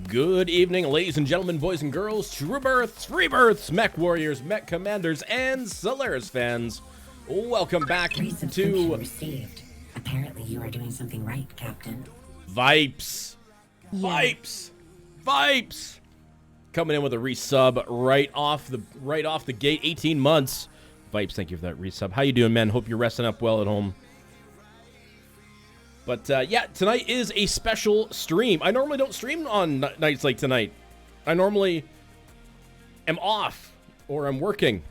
Good evening, ladies and gentlemen, boys and girls, true births, rebirths, mech warriors, mech commanders, and Solaris fans. Welcome back to received. Apparently you are doing something right, Captain. Vipes. Vipes. Coming in with a resub right off the gate, 18 months. Vipes, thank you for that resub. How you doing, man? Hope you're resting up well at home. But, yeah, tonight is a special stream. I normally don't stream on nights like tonight. I normally am off, or I'm working,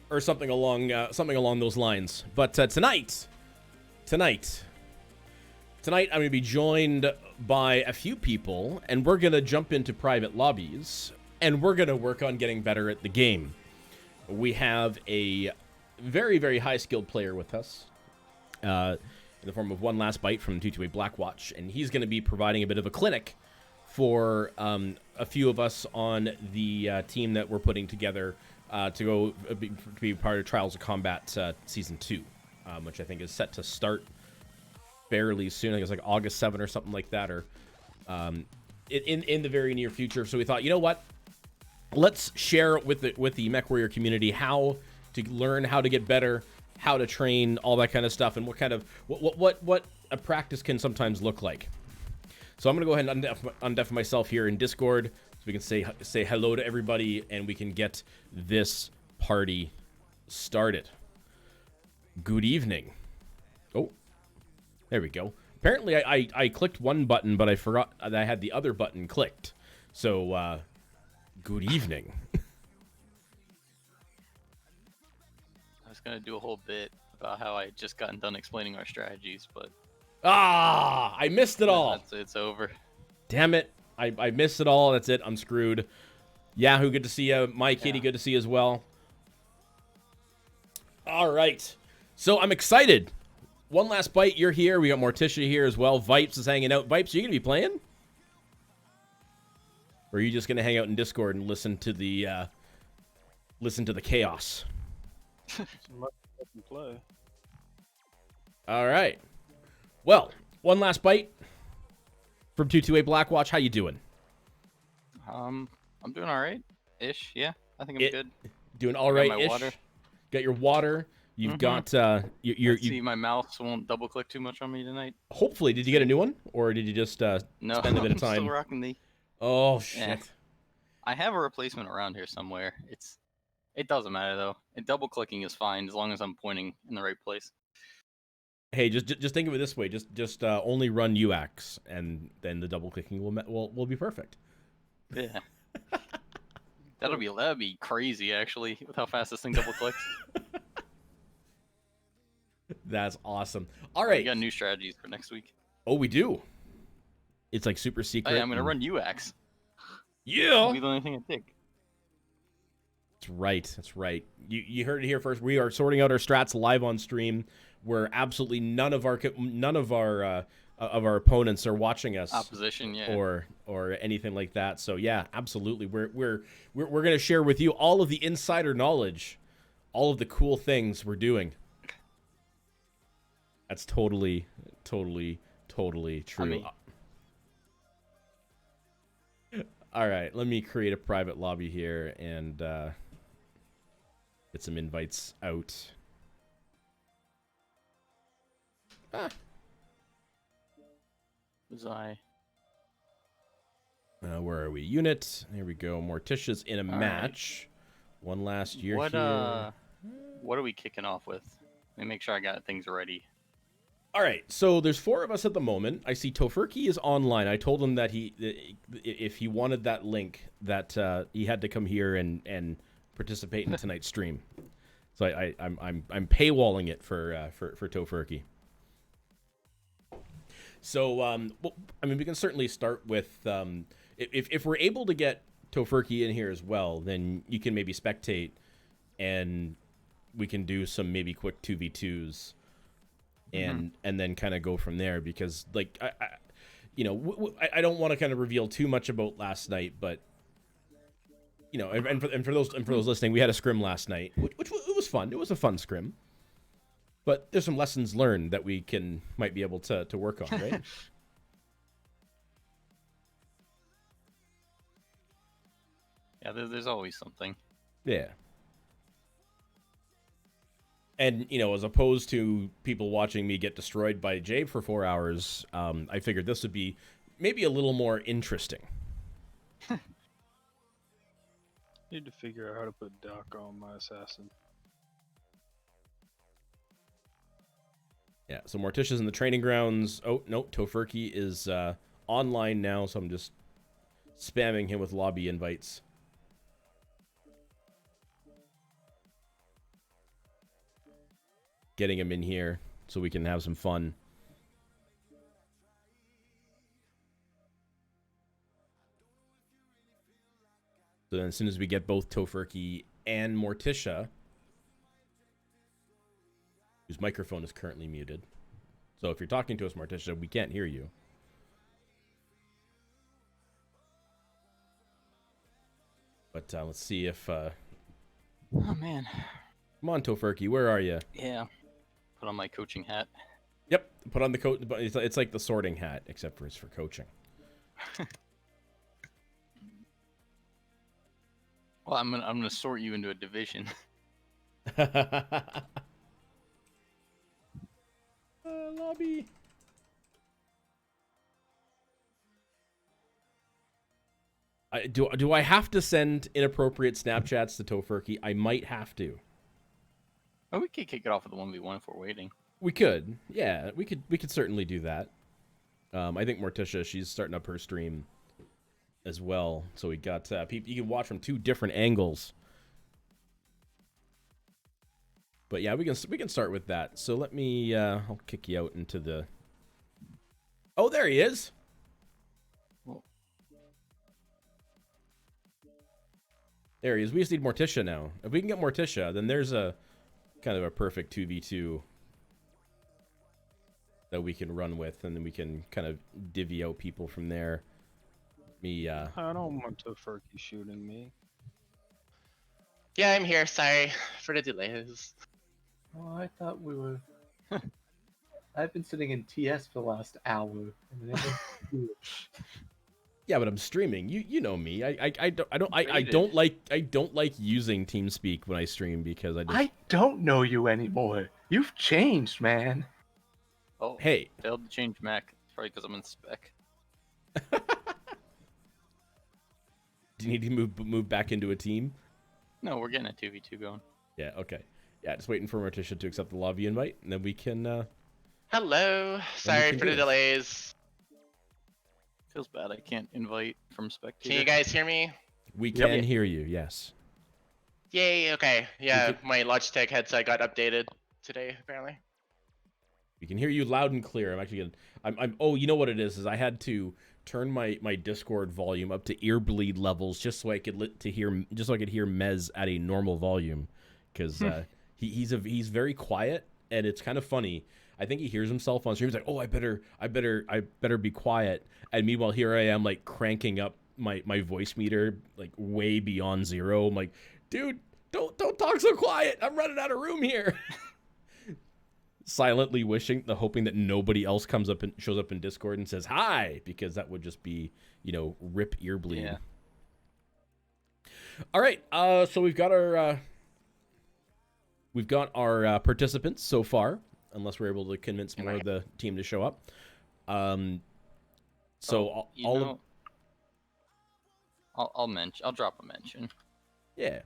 or something along those lines. But tonight, I'm going to be joined by a few people, and we're going to jump into private lobbies, and we're going to work on getting better at the game. We have a very, very high-skilled player with us. In the form of One Last Bite from ToC Blackwatch, and he's going to be providing a bit of a clinic for a few of us on the team that we're putting together to go be part of Trials of Combat Season 2, which I think is set to start fairly soon. I think it's like August 7 or something like that, or in the very near future. So we thought, you know what? Let's share with the MechWarrior community how to learn how to get better, how to train, all that kind of stuff, and what kind of what a practice can sometimes look like. So I'm gonna go ahead and undeaf myself here in Discord so we can say hello to everybody and we can get this party started. Good evening. Oh, there we go. Apparently I clicked one button, but I forgot that I had the other button clicked. So good evening. I was gonna do a whole bit about how I just gotten done explaining our strategies, but I missed it all. It's over. Damn it! I missed it all. That's it. I'm screwed. Yahoo, good to see you. My Kitty, good to see you as well. All right, so I'm excited. One Last Bite, you're here. We got Morticia here as well. Vipes is hanging out. Vipes, are you gonna be playing? Or are you just gonna hang out in Discord and listen to the chaos? Play. All right. Well, One Last Bite from ToC Blackwatch. How you doing? I'm doing all right, ish. Yeah, I think I'm good. Doing all right. My water. Got your water. You've got you see my mouse won't double click too much on me tonight. Hopefully, did you get a new one, or did you just no, spend a bit of I'm time? Still rocking the. Oh shit! Yeah. I have a replacement around here somewhere. It doesn't matter though. Double clicking is fine as long as I'm pointing in the right place. Hey, just think of it this way: just only run UX, and then the double clicking will be perfect. Yeah, that'd be crazy actually with how fast this thing double clicks. That's awesome. All right, we got new strategies for next week. Oh, we do. It's like super secret. Oh, yeah, I'm gonna run UX. Yeah. That'll be the only thing I think. That's right. That's right. You heard it here first. We are sorting out our strats live on stream, where absolutely none of our opponents are watching us. Opposition, yeah. Or anything like that. So yeah, absolutely. We're gonna share with you all of the insider knowledge, all of the cool things we're doing. That's totally true. I mean, all right, let me create a private lobby here and get some invites out. Was I? Where are we? Unit. There we go. Morticia's in a match. Right. One last year here. What are we kicking off with? Let me make sure I got things ready. All right, so there's 4 of us at the moment. I see Tofurky is online. I told him that if he wanted that link, that he had to come here and participate in tonight's stream. So I'm paywalling it for Tofurky. So well, I mean, we can certainly start with if we're able to get Tofurky in here as well, then you can maybe spectate, and we can do some maybe quick 2v2s. And then kind of go from there, because like I don't want to kind of reveal too much about last night, but and for those listening, we had a scrim last night, which it was fun. It was a fun scrim, but there's some lessons learned that we might be able to work on, right? Yeah, there's always something. Yeah. And, as opposed to people watching me get destroyed by Jabe for 4 hours, I figured this would be maybe a little more interesting. Need to figure out how to put Doc on my assassin. Yeah, so Morticia's in the training grounds. Oh, no, Tofurky is online now, so I'm just spamming him with lobby invites. Getting him in here so we can have some fun. So then as soon as we get both Tofurky and Morticia, whose microphone is currently muted. So if you're talking to us, Morticia, we can't hear you. But let's see if... Oh, man. Come on, Tofurky, where are you? Yeah. Put on my coaching hat. Yep, put on the coat. It's like the sorting hat, except for it's for coaching. Well, I'm gonna sort you into a division. Lobby. Do I have to send inappropriate Snapchats to Tofurky? I might have to. Oh, we could kick it off with the 1v1 if we're waiting. We could, yeah, we could certainly do that. I think Morticia, she's starting up her stream as well, so we got people you can watch from 2 different angles. But yeah, we can start with that. So let me I'll kick you out into the. Oh, there he is. Well, there he is. We just need Morticia now. If we can get Morticia, then there's a kind of a perfect 2v2 that we can run with, and then we can kind of divvy out people from there. I don't want Tofurky shooting me. Yeah, I'm here. Sorry for the delays. Oh, I thought we were. I've been sitting in TS for the last hour. Yeah, but I'm streaming. You know me. I don't like using TeamSpeak when I stream because I don't know you anymore. You've changed, man. oh, Hey. Failed to change Mac. It's probably because I'm in spec. Do you need to move back into a team? No, we're getting a 2v2 going. Yeah. Okay. Yeah, just waiting for Morticia to accept the lobby invite, and then we can. Hello. Sorry can for do the this. delays. Feels bad. I can't invite from spectator. Can you guys hear me? We can hear you. Yes. Yay. Okay. Yeah, can- my Logitech headset got updated today, apparently. We can hear you loud and clear. I'm actually gonna. Oh, you know what it is I had to turn my Discord volume up to earbleed levels just so I could hear Mez at a normal volume, because he's very quiet, and it's kind of funny. I think he hears himself on stream. He's like, "Oh, I better be quiet." And meanwhile, here I am, like cranking up my voice meter like way beyond 0. I'm like, "Dude, don't talk so quiet. I'm running out of room here." Silently hoping that nobody else shows up in Discord and says hi, because that would just be, rip earbleed. Yeah. All right, so we've got our participants so far, unless we're able to convince more of the team to show up. So I'll drop a mention. yeah.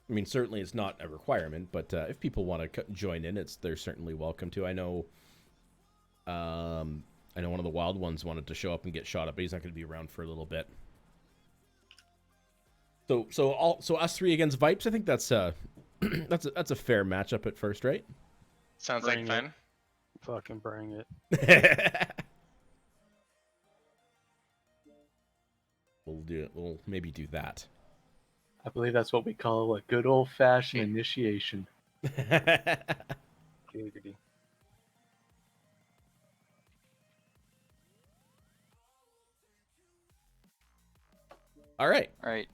I mean, certainly it's not a requirement, but if people want to join in, they're certainly welcome to. I know one of the wild ones wanted to show up and get shot up, but he's not going to be around for a little bit. So us three against Vipes, I think that's that's a fair matchup at first, right? Sounds Bring like it. fun. Fucking bring it. We'll do it. We'll maybe do that. I believe that's what we call a good old-fashioned initiation. Giggity. All right. All right.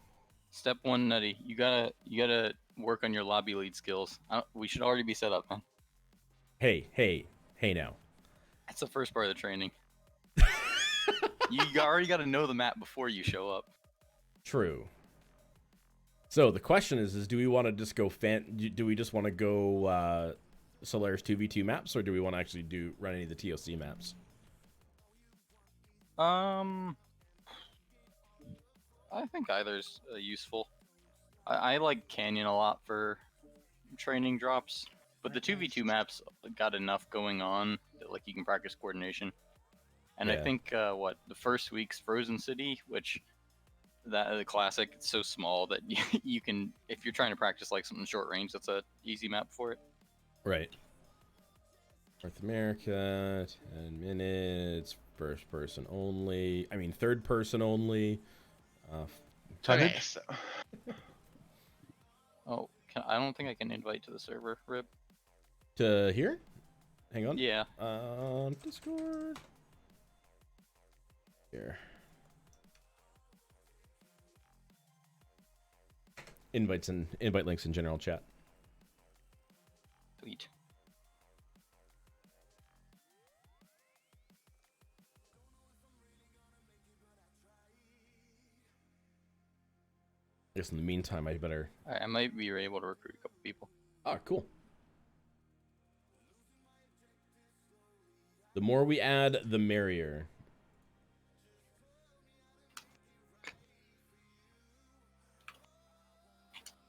Step 1, Nutty. You gotta work on your lobby lead skills. We should already be set up, man. Hey now. That's the first part of the training. You already got to know the map before you show up. True. So the question is do we want to just go do we just want to go Solaris 2v2 maps, or do we want to actually run any of the ToC maps? I think either's useful. I like Canyon a lot for training drops, but the 2v2 maps got enough going on that like you can practice coordination. And Yeah. I think the first week's Frozen City, which the classic, it's so small that you can, if you're trying to practice like something short range, that's a easy map for it. Right. North America, 10 minutes, first person only. I mean, third person only. Tonnage? Okay, so Oh, I don't think I can invite to the server, Rip. To here? Hang on. Yeah. Discord. Here. Invite links in general chat. Sweet. I guess in the meantime, I better. I might be able to recruit a couple people. Ah, cool. The more we add, the merrier.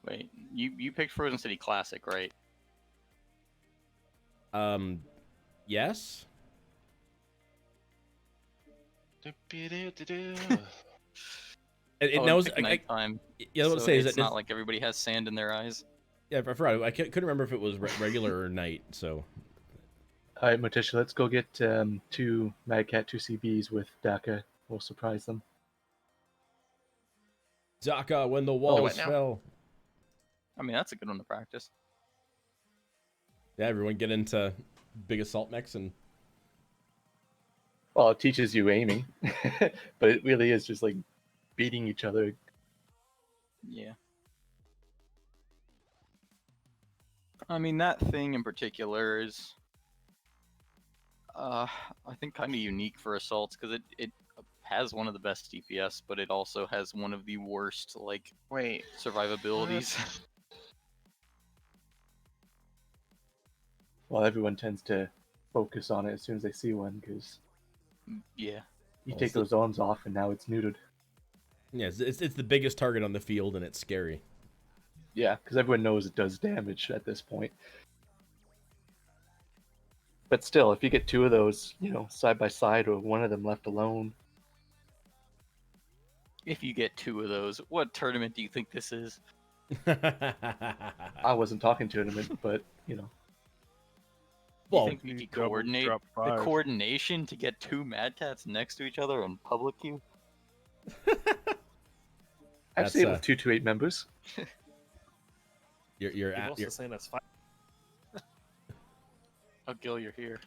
Wait, you picked Frozen City Classic, right? Yes. It knows. Nighttime. Yeah, what I So say is it's that not like everybody has sand in their eyes. Yeah, I forgot. I couldn't remember if it was regular or night. So. All right, Motisha, let's go get 2 Mad Cat 2 CBs with Daka. We'll surprise them. Zaka, when the walls fell. I mean, that's a good one to practice. Yeah, everyone get into big assault mechs and. Well, it teaches you aiming, but it really is just like beating each other. Yeah. I mean, that thing in particular is, I think, kind of unique for assaults because it has one of the best DPS, but it also has one of the worst survivabilities. Well, everyone tends to focus on it as soon as they see one because Yeah. you take those arms off and now it's neutered. Yeah, it's the biggest target on the field and it's scary. Yeah, because everyone knows it does damage at this point. But still, if you get 2 of those, side by side or one of them left alone. If you get 2 of those, what tournament do you think this is? I wasn't talking tournament, but Well, you think we could coordinate the coordination to get 2 Mad Cats next to each other in public queue? I've seen it with 228 members. You're also saying that's fine. Oh, Gil, you're here.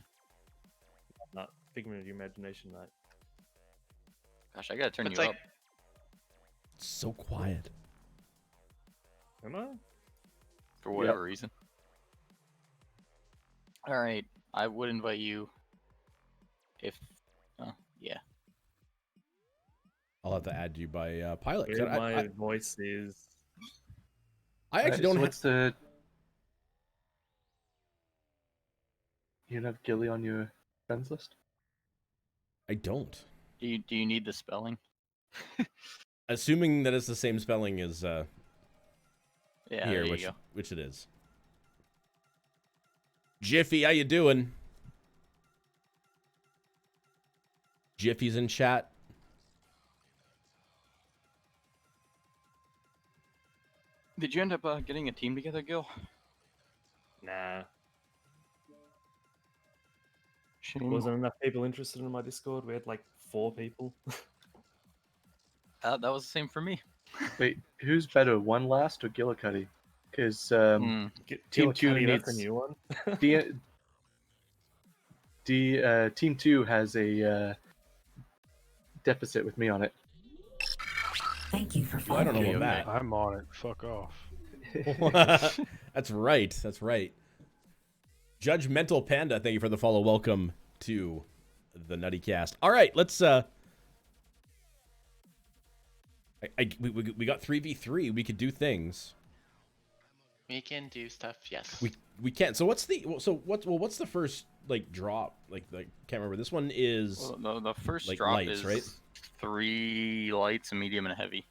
Not figment of your imagination, that. Gosh, I gotta turn It's you like- up. It's so quiet. Am I? For whatever reason. Alright, I would invite you if... yeah. I'll have to add you by pilot. 'Cause Here I my voice is. I actually don't. So what's the? You don't have Gilly on your friends list? I don't. Do you need the spelling? Assuming that it's the same spelling as. Yeah, here, there you go. which it is. Jiffy, how you doing? Jiffy's in chat. Did you end up getting a team together, Gil? Nah. Shame. Wasn't enough people interested in my Discord. We had like 4 people. That was the same for me. Wait, who's better, One Last or Gillicuddy? Because Hmm. Team 2 Gillicuddy, that's needs a new one. Team 2 has a deficit with me on it. Thank you for Well, I don't following. know about I'm on it. Fuck off. that. That's right. That's right. Judgmental Panda, thank you for the follow. Welcome to the NuttyCast. All right, let's we got 3v3. We could do things. We can do stuff, yes. We can. So what's the first like drop? Like can't remember. This one is Well, the first like drop lights, is right? 3 lights, a medium, and a heavy.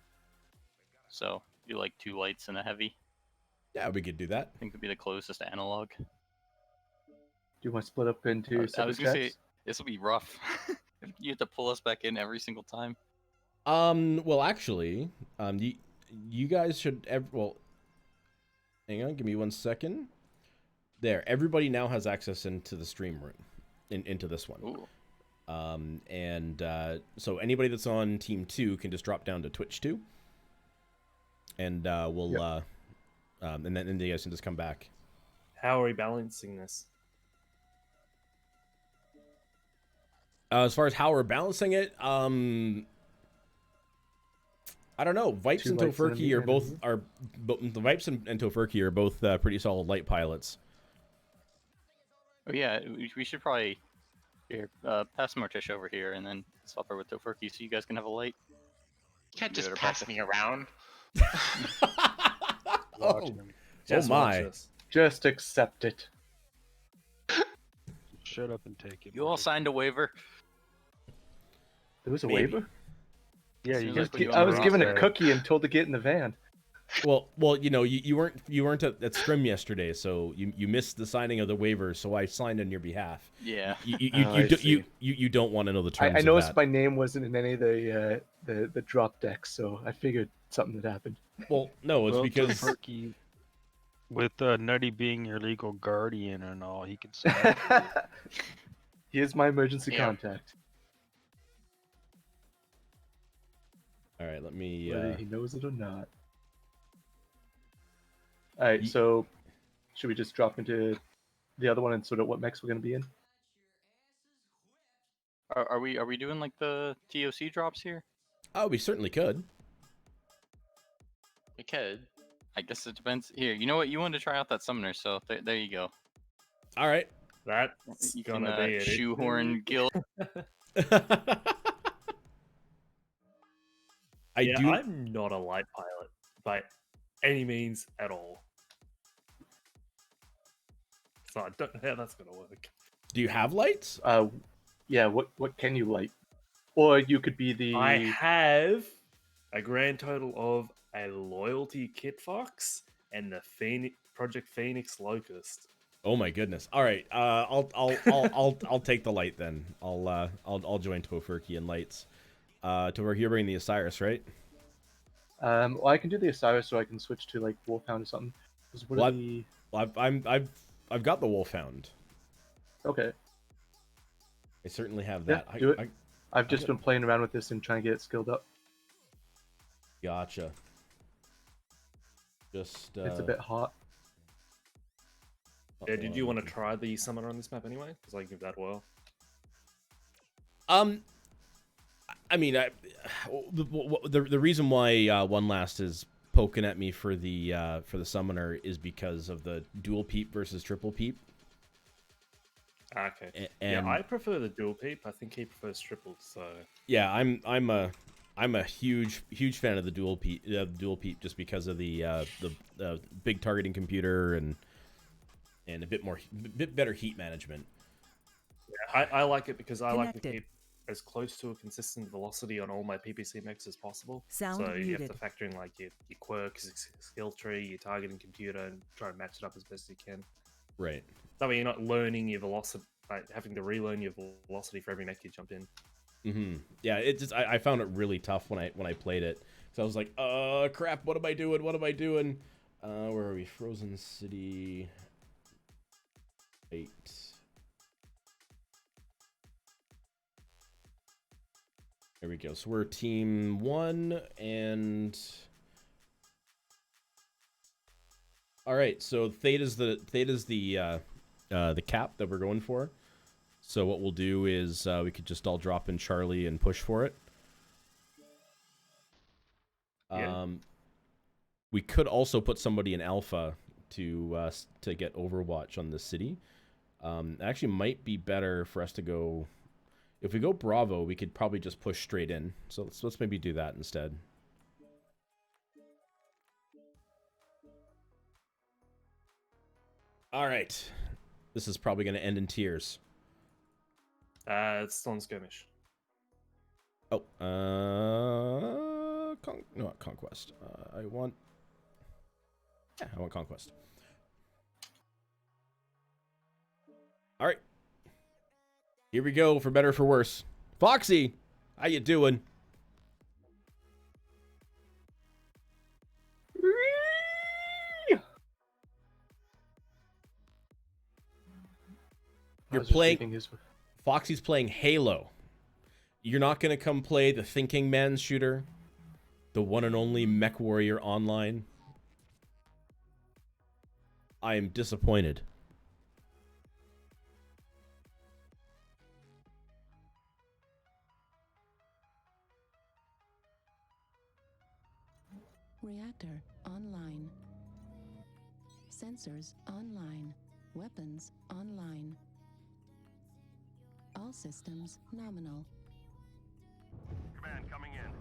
So you like 2 lights and a heavy. Yeah, we could do that. I think would be the closest analog. Do you want to split up into I separate was gonna say tracks? this will be rough. You have to pull us back in every single time. Well, actually, you guys should. Well, hang on. Give me 1 second. There. Everybody now has access into the stream room, into this one. Ooh. So anybody that's on Team 2 can just drop down to Twitch 2, and we'll and then you guys can just come back. How are we balancing this? As far as how we're balancing it, I don't know. Vipes 2 and lights and a Tofurky are both medium. the Vipes and Tofurky are both pretty solid light pilots. Oh yeah, we should probably here pass Morticia over here and then swap her with Tofurky so you guys can have a light. You can't Give just it a pass practice. me around. Watching him. Just my. watch us. Just accept it. Shut up and take it. You all buddy. signed a waiver. There was a Maybe. waiver? Yeah, Soon you as I just put you get. on I the was given a roster. cookie and told to get in the van. Well, you weren't at Scrim yesterday, so you missed the signing of the waiver. So I signed on your behalf. Yeah. You don't want to know the terms. I of noticed that. my name wasn't in any of the drop decks, so I figured something had happened. Well, no, it's Well, because Tofurky, with Nutty being your legal guardian and all, he can sign. for you. He is my emergency Yeah. contact, all right. Let me. whether he knows it or not. All right, Ye- so should we just drop into the other one and sort of what mechs we're going to be in? Are we doing like the ToC drops here? Oh, we certainly could. We could. I guess it depends. Here, you know what? You wanted to try out that summoner, so there you go. All right. That's You can gonna be it. shoehorn Gil. Yeah, do. I'm not a light pilot by any means at all. So I don't know how that's gonna work. Do you have lights? Yeah, what can you light? Or you could be the I have a grand total of a loyalty kit fox and the Project Phoenix Locust. Oh my goodness. All right. I'll take the light then. I'll join Tofurky and lights. Tofurky, you're bringing the Osiris, right? well, I can do the Osiris, so I can switch to like Wolfhound or something. 'Cause what are What? the... Well, I've got the Wolfhound. Okay, I certainly have yeah, that. do it. I I've just been playing around with this and trying to get it skilled up. gotcha. Just It's a bit hot. Yeah, did you want to try the summoner on this map anyway? Because I can give that a whirl. I mean, the reason why One Last is poking at me for the summoner is because of the dual peep versus triple peep. Okay. And Yeah, I prefer the dual peep. I think he prefers triple, so yeah, I'm a huge fan of the dual peep just because of the big targeting computer and a bit better heat management. yeah, I like it because I like to Connected. keep as close to a consistent velocity on all my PPC mechs as possible. Sound so you have muted. to factor in like your quirks, skill tree, your targeting computer, and try to match it up as best you can. Right. That way you're not learning your velocity, like having to relearn your velocity for every mech you jump in. Mm-hmm. Yeah, it just I found it really tough when I played it. So I was like, crap, what am I doing? What am I doing? Where are we? Frozen City 8. There we go. So we're team 1 and all right. So Theta's the cap that we're going for. So what we'll do is we could just all drop in Charlie and push for it. Yeah. We could also put somebody in Alpha to get Overwatch on this city. It actually might be better for us to go. If we go Bravo, we could probably just push straight in. So let's maybe do that instead. All right. This is probably going to end in tears. It's still on skirmish. Oh, no, not Conquest. I want Conquest. All right. Here we go, for better or for worse. Foxy, how you doing? You're playing. Foxy's playing Halo. You're not gonna come play the Thinking Man's shooter, the one and only MechWarrior Online. I am disappointed. Reactor online. Sensors online. Weapons online. All systems nominal. Command coming in.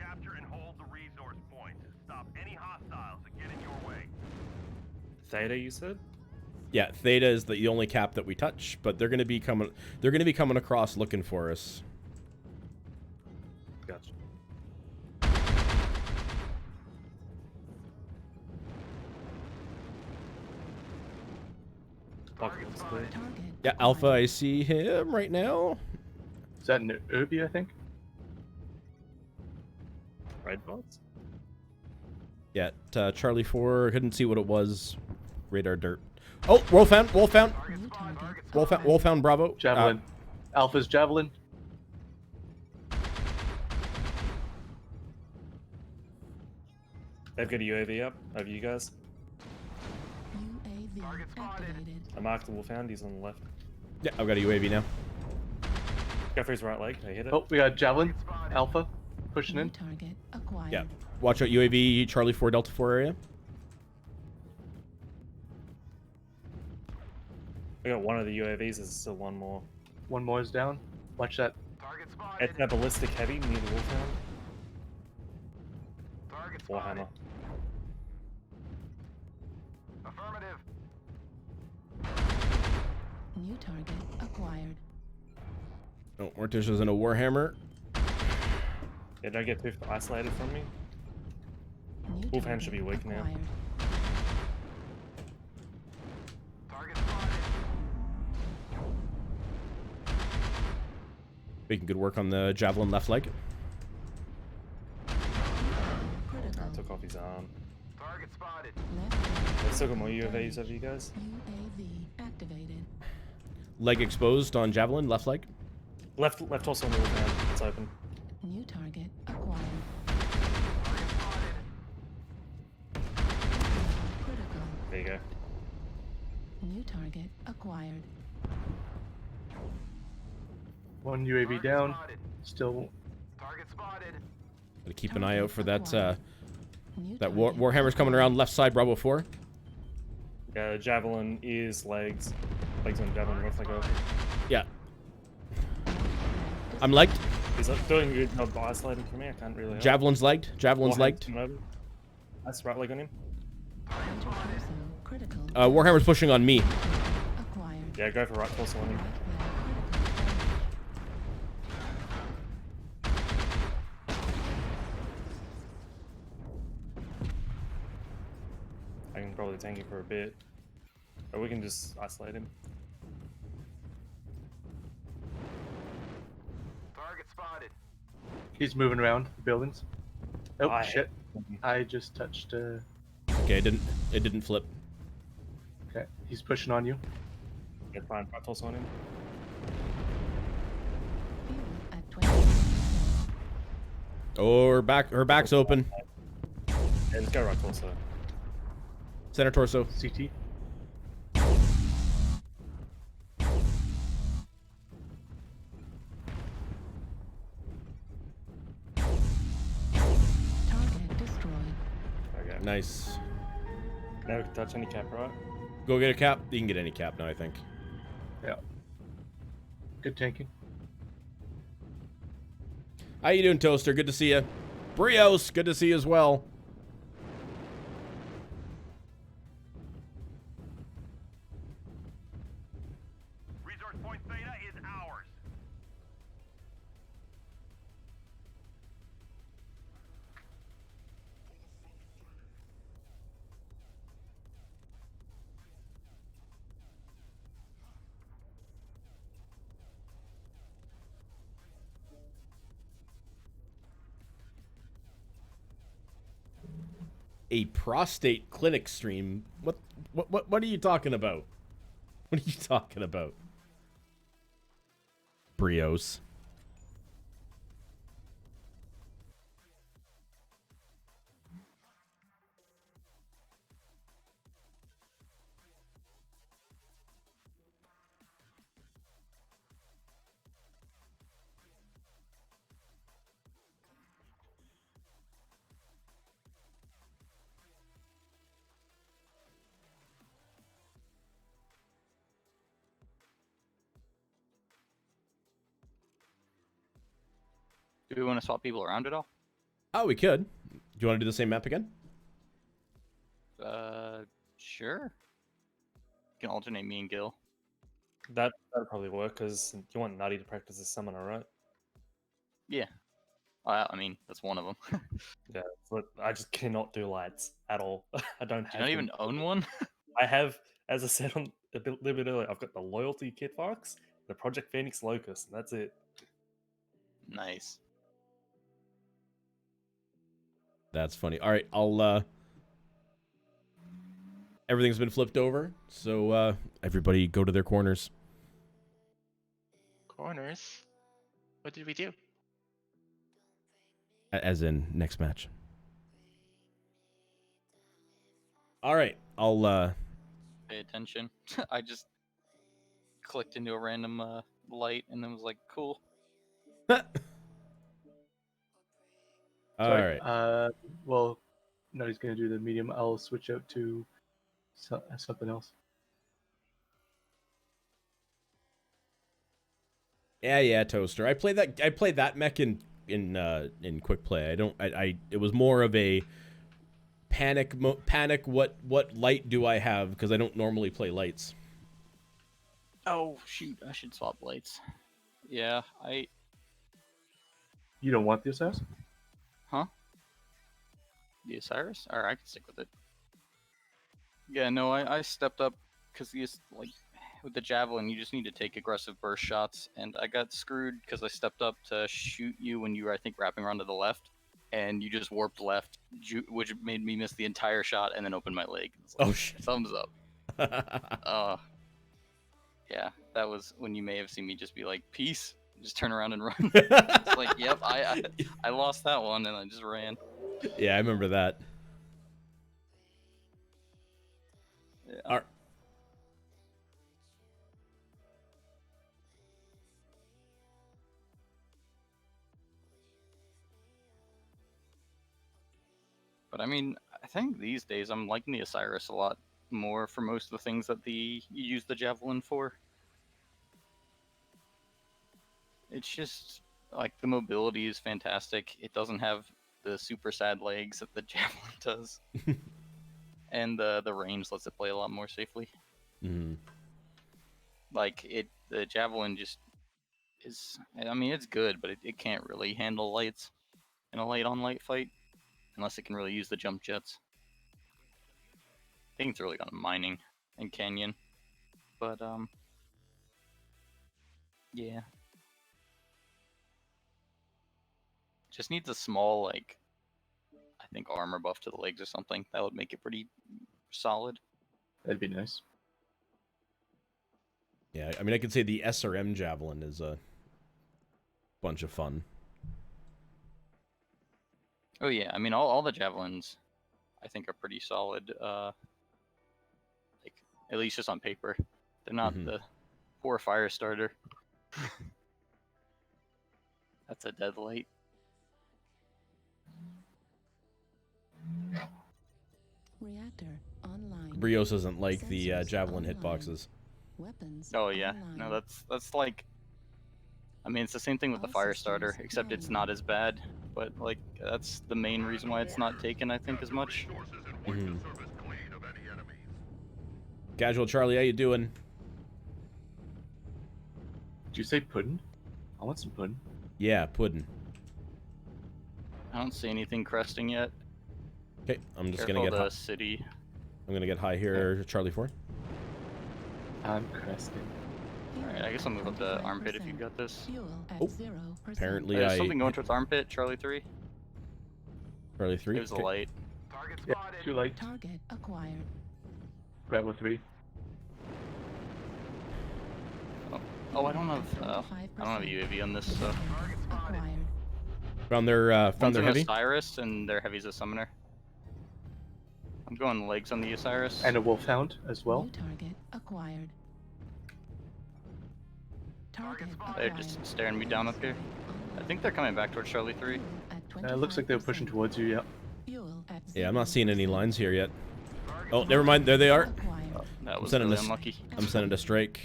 Capture and hold the resource point. Stop any hostiles that get in your way. Theta, you said? Yeah, Theta is the only cap that we touch, but they're gonna be coming. They're gonna be coming across looking for us. Gotcha. Yeah, Alpha, I see him right now. Is that an Ubi, I think? Red bots? Yeah, Charlie 4, couldn't see what it was. Radar dirt. Oh, Wolfhound, Wolfhound. Wolfhound, Bravo. Javelin. Alpha's Javelin. They've got a UAV up over you guys. UAV activated. I marked the Wolfhound, he's on the left. Yeah, I've got a UAV now. Go for his right leg, I hit it. Oh, we got Javelin. Alpha. Pushing New in. target acquired. Yeah, watch out, UAV, Charlie 4, Delta 4 area. I got one of the UAVs, there's still one more. One more is down. Watch that. It's a ballistic heavy near the Wolfhound. Warhammer. Affirmative. New target acquired. Oh, Morticia's in a Warhammer. Yeah, don't get too isolated from me. New Wolfhound should be weak now. acquired. Making good work on the Javelin left leg. Critical. I took off his arm. Target spotted. Left There's still got more UAVs over you guys. UAV activated. Leg exposed on Javelin, left leg. Left also on the Wolfhound, it's open. New target acquired. Critical. There you go. New target acquired. One UAV down. Still. Target spotted. Gotta keep an eye out for that. New That target Warhammer's coming around left side, Bravo 4. Yeah, Javelin is legs. Legs on Javelin, left leg over. Yeah. I'm legged. He's doing a good job isolating from me, I can't really help. Javelin's legged. Javelin's legged. That's right leg on him. critical. Warhammer's pushing on me. Acquired. Yeah, go for right torso on him. can probably tank him for a bit. Or we can just isolate him. Target spotted. He's moving around the buildings. Oh I shit! hate- I just touched. Okay, it didn't flip. Okay, he's pushing on you. Get fine. I toss on him. Fuel at 20%. Oh, her back's open. Yeah, just go right torso. Center torso. CT. Target destroyed. Okay. Nice. Now we can touch any cap, right? Go get a cap. You can get any cap now, I think. Yeah. Good tanking. How you doing, Toaster? Good to see you. Brios, good to see you as well. Resource point Theta is ours. A prostate clinic stream. What are you talking about? What are you talking about? Brios. Do we want to swap people around at all? Oh, we could. Do you want to do the same map again? Sure. You can alternate me and Gil. That'd probably work because you want Nutty to practice as summoner, right? Yeah. I mean, that's one of them. Yeah. But I just cannot do lights at all. I don't Do have. you not them. even own one? I have, as I said on little bit earlier, I've got the Loyalty Kit Fox, the Project Phoenix Locust, and that's it. Nice. That's funny. All right, I'll everything's been flipped over, so everybody go to their corners. Corners. What did we do? As in next match. All right, I'll Pay attention. I just clicked into a random light and then was like, cool. All Sorry, right. Well, Nutty's gonna do the medium. I'll switch out to something else. Yeah, Toaster. I played that mech in quick play. It was more of a panic. What light do I have? Because I don't normally play lights. Oh, shoot. I should swap lights. Yeah, You don't want the assassin? Huh? The Osiris? Alright, I can stick with it. Yeah, no, I stepped up because like with the javelin, you just need to take aggressive burst shots, and I got screwed because I stepped up to shoot you when you were, I think, wrapping around to the left, and you just warped left, which made me miss the entire shot and then open my leg. It's like, Oh shit! thumbs up. Yeah, that was when you may have seen me just be like, peace, just turn around and run. It's like, yep, I lost that one and I just ran. Yeah, I remember that. Yeah. But I mean, I think these days I'm liking the Osiris a lot more for most of the things that you use the javelin for. It's just like the mobility is fantastic. It doesn't have the super sad legs that the javelin does, and the range lets it play a lot more safely. Mm. Like the javelin just is. I mean, it's good, but it can't really handle lights in a light on light fight unless it can really use the jump jets. I think it's really on mining and canyon. But yeah. Just needs a small, like, I think armor buff to the legs or something. That would make it pretty solid. That'd be nice. Yeah, I mean, I could say the SRM Javelin is a bunch of fun. Oh yeah, I mean, all the javelins, I think, are pretty solid. Like, at least just on paper. They're not the poor fire starter. That's a dead light. Reactor online. Brios doesn't like the Sensors Javelin online. hitboxes. Weapons Oh yeah, online. no, that's like, I mean, it's the same thing with the All fire systems starter, except it's manual. not as bad. But like, that's the main reason why it's not taken, I think, as much. Casual Charlie, how you doing? Did you say pudding? I want some pudding. Yeah, pudding. I don't see anything cresting yet. Okay, I'm just Careful gonna get the high. city. I'm gonna get high here, Charlie 4. I'm cresting. Alright, I guess I'll move up to armpit if you got this. Fuel at Oh, 0%. Apparently There's I... something going towards armpit, Charlie 3. Charlie 3? There's a light. Yeah, too light. Target acquired. Bravo 3. Oh, I don't have a UAV on this, so. Acquired. Found their One's an heavy? Osiris, and their heavy's a summoner. I'm going legs on the Osiris. And a wolfhound as well. New target acquired. Target They're acquired. just staring me down up here. I think they're coming back towards Charlie 3. At It looks like they're pushing 25%. towards you, yeah. Fuel at Yeah, I'm not seeing any 0%. lines here yet. Oh, never mind. There they are. Acquired. That was sending really this- unlucky. I'm sending a strike.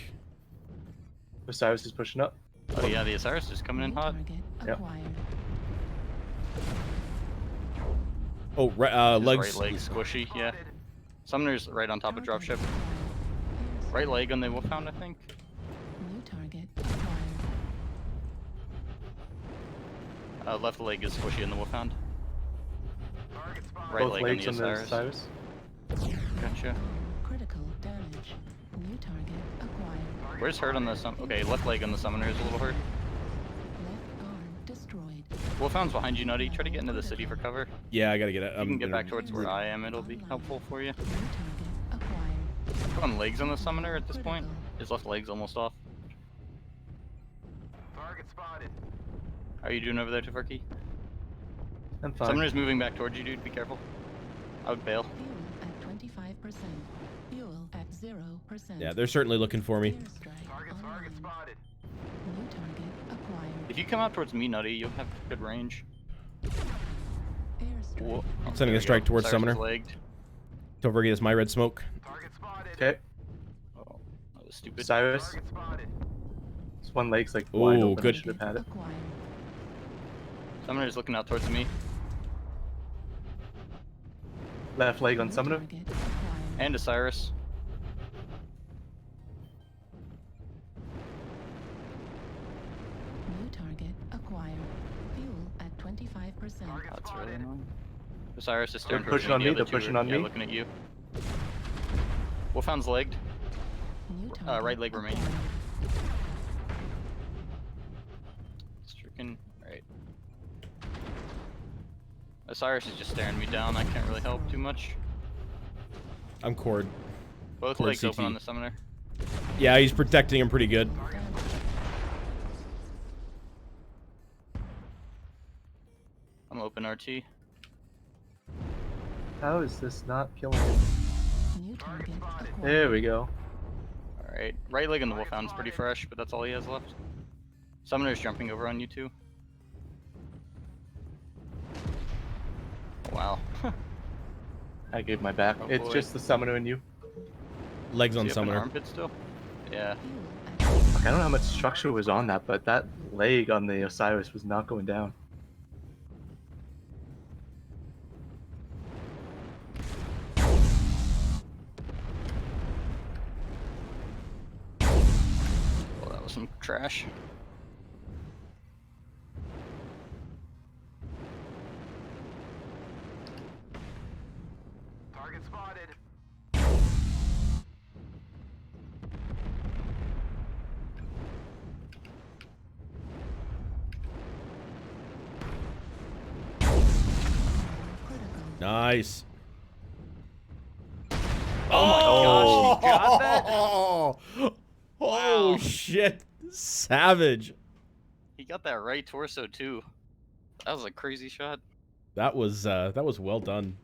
Osiris is pushing up. Oh yeah, the Osiris is coming in New hot. target Yep. acquired. Oh, His legs. right leg squishy, yeah. Summoner's right on top of Target dropship. acquired. Right leg on the Wolfhound, I think. New target acquired. Left leg is squishy in the Wolfhound. Right Both leg legs on on the the Osiris. Osiris. Gotcha. Critical damage. New target acquired. Where's hurt on the Okay, left leg on the Summoner is a little hurt. Left arm destroyed. Wolfhound's behind you, Nutty. Try to get into the city for cover. Yeah, I gotta get it. You can get back towards where I am, it'll be helpful for you. New target acquired. Go on legs on the Summoner at this point. His left leg's almost off. Target spotted. How are you doing over there, Tofurky? I'm fine. Summoner's moving back towards you, dude. Be careful. I would bail. Fuel at 25%. Fuel at 0%. Yeah, they're certainly looking for me. Airstrike Target online. spotted. New target acquired. If you come out towards me, Nutty, you'll have good range. Airstrike. Whoa. Oh, Sending there a we strike go. towards Cyrus Summoner. is legged. Tofurky is my red smoke. Target spotted. Okay. Oh, that was stupid. Osiris. Target spotted. This one leg's like wide Ooh, open. good. I should have had it. Acquired. Summoner's looking out towards me. Left leg on New Summoner. target acquired. And Osiris. New target acquired. Fuel at 25%. That's really annoying. Osiris is staring They're towards pushing on The me, other they're two pushing are, on yeah, me. looking at you. Wolfhound's legged. New target Right leg remains. acquired. Stricken. Right. Osiris is just staring me down. I can't really help too much. I'm cord. Both Cord legs open CT. on the Summoner. Yeah, he's protecting him pretty good. I'm open RT. How is this not killing him? New target acquired. There we go. Alright. Right leg on the Wolfhound's pretty fresh, but that's all he has left. Summoner's jumping over on you too. Wow. I gave my back. Oh, It's boy. just the Summoner and you. Legs on Is he up in Summoner. armpit still? Yeah. Fuel at Fuck, I don't know how much structure was on that, but that leg on the Osiris was not going down. Well, that was some trash. Target spotted. Nice. Oh my gosh, he got that? Oh Wow. shit. Savage. He got that right torso too. That was a crazy shot. That was well done.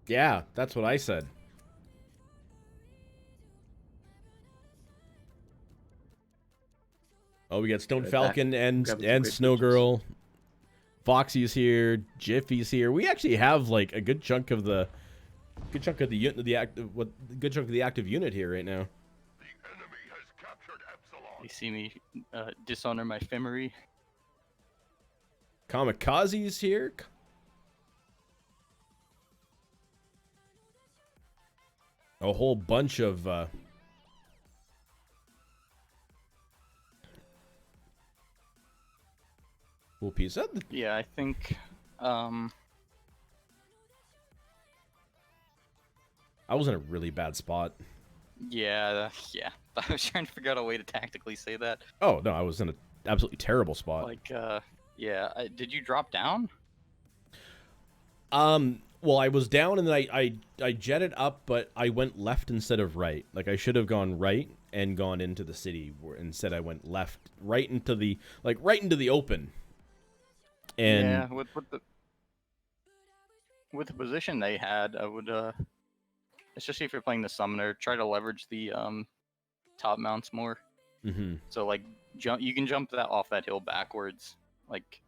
Yeah, that's what I said. Oh, we got Stone Right Falcon back. and Grabbing some great Snow pictures. Girl. Foxy's here. Jiffy's here. We actually have like a good chunk of the unit, good chunk of the active unit here right now. The enemy has captured Epsilon. You see me dishonor my femery. Kamikaze's here. A whole bunch of cool piece. Yeah, I think I was in a really bad spot. yeah. I was trying to figure out a way to tactically say that. Oh no, I was in an absolutely terrible spot. Like yeah, did you drop down? Well, I was down and then I jetted up, but I went left instead of right. Like I should have gone right and gone into the city, instead I went left, right into the open. And yeah, with the position they had, I would especially if you're playing the summoner, try to leverage the top mounts more. mm-hmm. So like you can jump that off that hill backwards. Like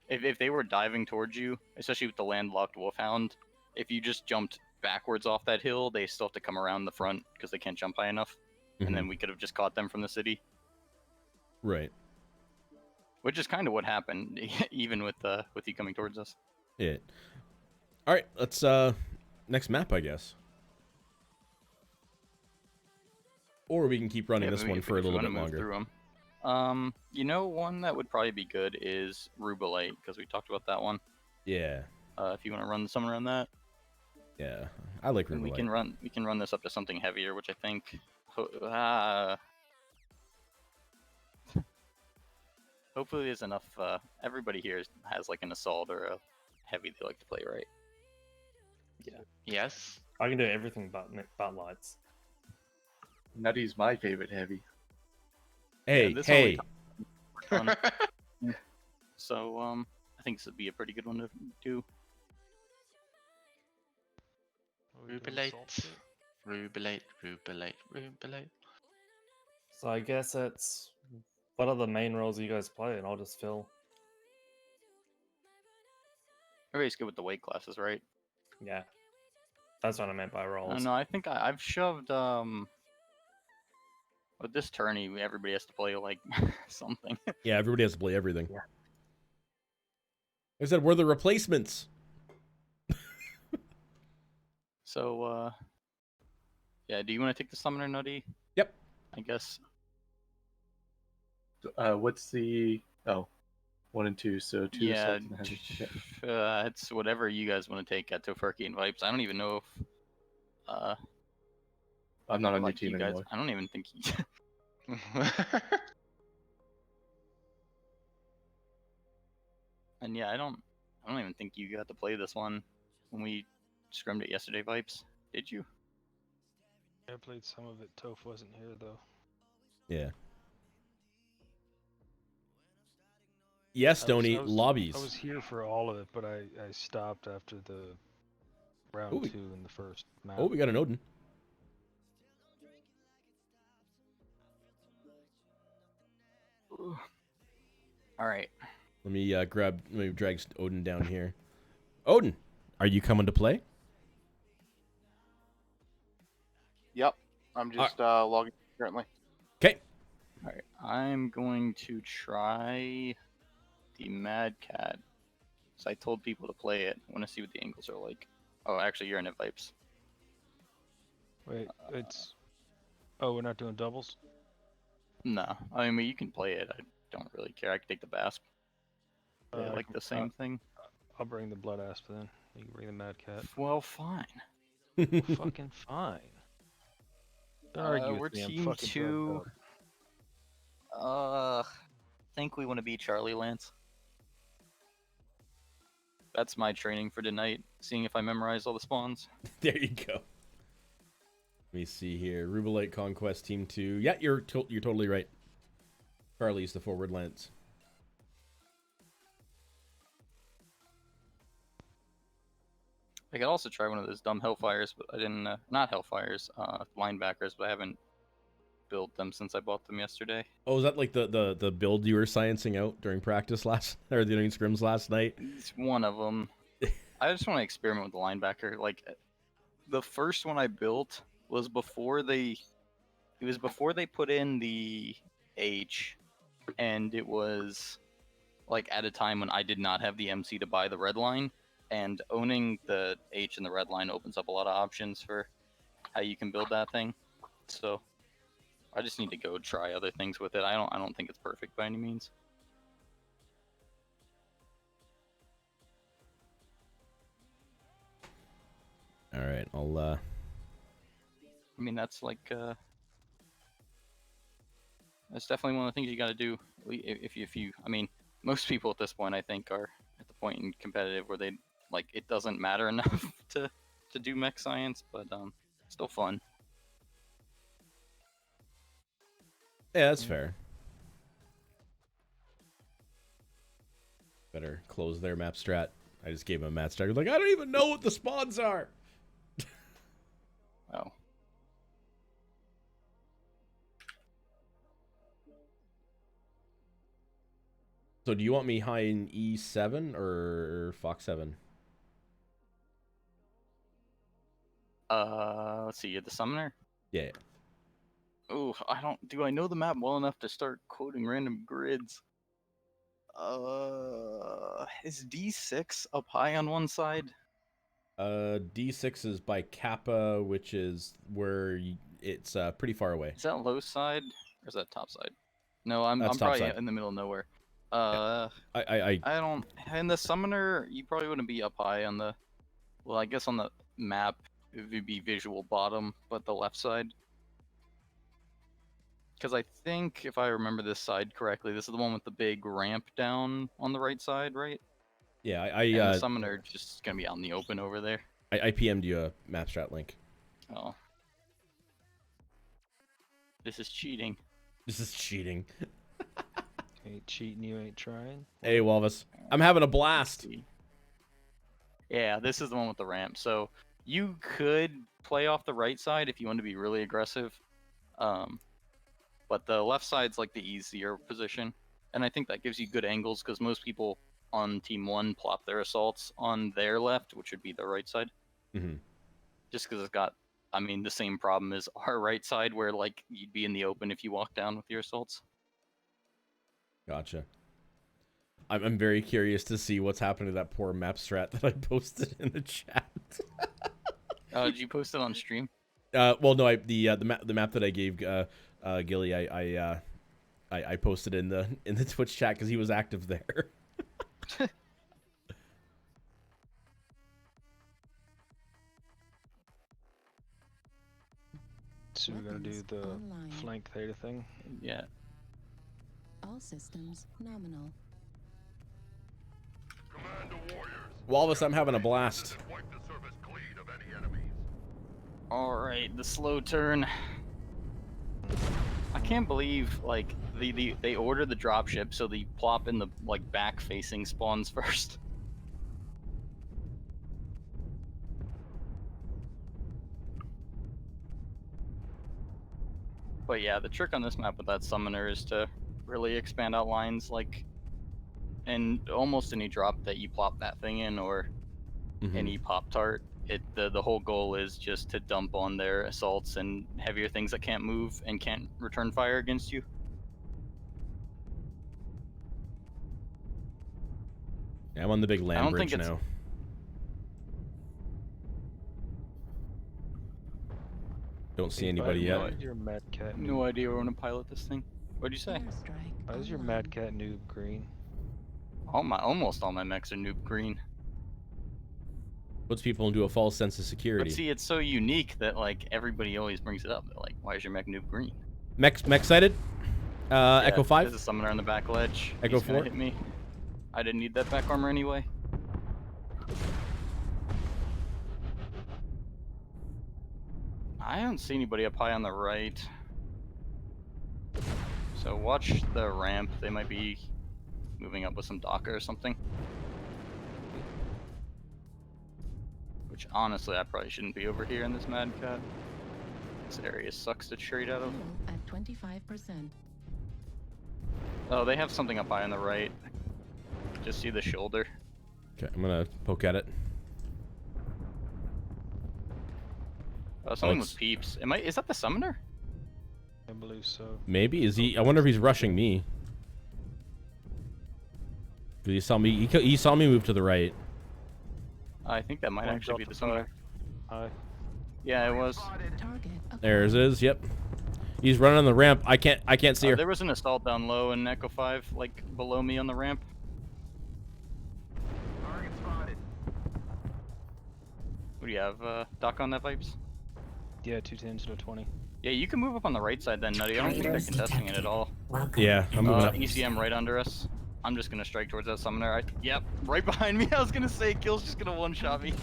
if they were diving towards you, especially with the landlocked wolfhound, if you just jumped backwards off that hill, they still have to come around the front because they can't jump high enough. And then we could have just caught them from the city. Right. Which is kind of what happened, even with you coming towards us. Yeah. All right, let's next map, I guess. Or we can keep running this one for a little bit longer. Through them. You know, one that would probably be good is Rubilite, because we talked about that one. Yeah. If you want to run someone around that. Yeah, I like And Rubilite. we can run this up to something heavier, which I think hopefully there's enough. Everybody here has like an assault or a heavy they like to play, right? Yes. I can do everything but lights. Nutty's my favorite heavy. Hey, this hey. one So I think this would be a pretty good one to do. Rubilate. Rubilate. So I guess it's what are the main roles you guys play, and I'll just fill. Everybody's good with the weight classes, right? Yeah, that's what I meant by I roles. don't know. I think I've shoved with this tourney, everybody has to play like something. Yeah, everybody has to play everything. Yeah. I said we're the replacements. So yeah, do you want to take the summoner, Nutty? Yep. I guess. What's the 1 and 2? So 2 Yeah, assaults and heavy. Yeah. it's whatever you guys want to take at ToC and Vipes. I don't even know if I'm not on your like team you guys. anymore. I don't even think. And yeah, I don't even think you got to play this one when we scrimmed it yesterday, Vipes. Did you? I played some of it. Toph wasn't here though. Yeah. Yes, Stoney, lobbies. I was here for all of it, but I stopped after the round Ooh. 2 in the first map. Oh, we got an Odin. All right. Let me drag Odin down here. Odin, are you coming to play? Yep. I'm just logging currently. Okay. All right. I'm going to try the Mad Cat. So I told people to play it. I want to see what the angles are like. Oh, actually, you're in it, Vipes. Wait, it's... Oh, we're not doing doubles? No. I mean, you can play it. I don't really care. I can take the Basp. They like the same thing. I'll bring the Blood Asp then. You can bring the Mad Cat. Well, fine. Fucking fine. Don't argue We're with me. I'm team fucking 2. drugged up. Think we want to be Charlie Lance. That's my training for tonight. Seeing if I memorize all the spawns. There you go. Let me see here. Rubalite Conquest Team 2. Yeah, you're totally right. Charlie's the forward lance. I could also try one of those dumb Hellfires, but I didn't. Not Hellfires, linebackers, but I haven't built them since I bought them yesterday. Oh, is that like the build you were sciencing out during practice or during scrims last night? It's one of them. I just want to experiment with the linebacker. Like, the first one I built was before they. It was before they put in the H, and it was like at a time when I did not have the MC to buy the red line. And owning the H and the red line opens up a lot of options for how you can build that thing. So I just need to go try other things with it. I don't think it's perfect by any means. All right, I'll I mean, that's like that's definitely one of the things you got to do. If you, I mean, most people at this point I think are at the point in competitive where they like it doesn't matter enough to do mech science, but still fun. Yeah, that's fair. Better close their map strat. I just gave him a map strat. He's like, I don't even know what the spawns are. Oh. So do you want me high in E7 or Fox 7? Let's see, you're the summoner? Yeah. Oh, do I know the map well enough to start quoting random grids? Is D6 up high on one side? D6 is by Kappa, which is where it's pretty far away. Is that low side or is that top side? No, I'm That's top probably side. in the middle of nowhere. I don't. In the summoner, you probably wouldn't be up high on the. Well, I guess on the map it would be visual bottom, but the left side. Because I think if I remember this side correctly, this is the one with the big ramp down on the right side, right? Yeah, And the summoner just gonna be out in the open over there. I PM'd you a map strat link. Oh. This is cheating. This is cheating. Ain't cheating, you ain't trying. Hey, Walvis. I'm having a blast. Yeah, this is the one with the ramp. So you could play off the right side if you want to be really aggressive. But the left side's like the easier position. And I think that gives you good angles because most people on Team 1 plop their assaults on their left, which would be the right side. Mm-hmm. Just because it's got, I mean, the same problem as our right side where like you'd be in the open if you walk down with your assaults. Gotcha. I'm very curious to see what's happened to that poor map strat that I posted in the chat. Did you post it on stream? Well, no, the map that I gave Gilly, I posted in the Twitch chat because he was active there. So we're gonna do the Online. flank theta thing. Yeah. All systems nominal. Walvis, I'm having a blast. Alright, the slow turn. I can't believe like they order the dropship so they plop in the like back facing spawns first. But yeah, the trick on this map with that summoner is to really expand out lines like and almost any drop that you plop that thing in or any pop tart. The whole goal is just to dump on their assaults and heavier things that can't move and can't return fire against you. Yeah, I'm on the big land bridge now. Don't see anybody yet. Your Mad Cat No noob. idea where I'm gonna pilot this thing. What'd you say? Airstrike Why is your online. Mad Cat noob green? Almost all my mechs are noob green. Puts people into a false sense of security. But see, it's so unique that like everybody always brings it up. They're like, why is your mech noob green? Mech sighted. Yeah, Echo 5. There's a summoner on the back ledge. Echo He's gonna 4. hit me. I didn't need that back armor anyway. I don't see anybody up high on the right. So watch the ramp. They might be moving up with some Docker or something. Which honestly, I probably shouldn't be over here in this Mad Cat. This area sucks to trade out of. Fuel at 25%. Oh, they have something up high on the right. Just see the shoulder. Okay, I'm gonna poke at it. Oh, something it's- with peeps. Is that the summoner? I believe so. Maybe is he? I wonder if he's rushing me. 'Cause he saw me. He saw me move to the right. I think that might One actually be Delta the summoner. Hi. Yeah, it was. Target acquired. There it is. Yep. He's running on the ramp. I can't see her. There was an assault down low in Echo 5, like below me on the ramp. Target spotted. What do you have, Doc, on that Vipes? Yeah, 210s to 20. Yeah, you can move up on the right side then, Nutty. I don't think they're Raiders contesting it at detected. all. Welcome. Yeah, I'm moving up. ECM right under us. I'm just gonna strike towards that summoner. Yep, right behind me. I was gonna say, Kill's just gonna one-shot me.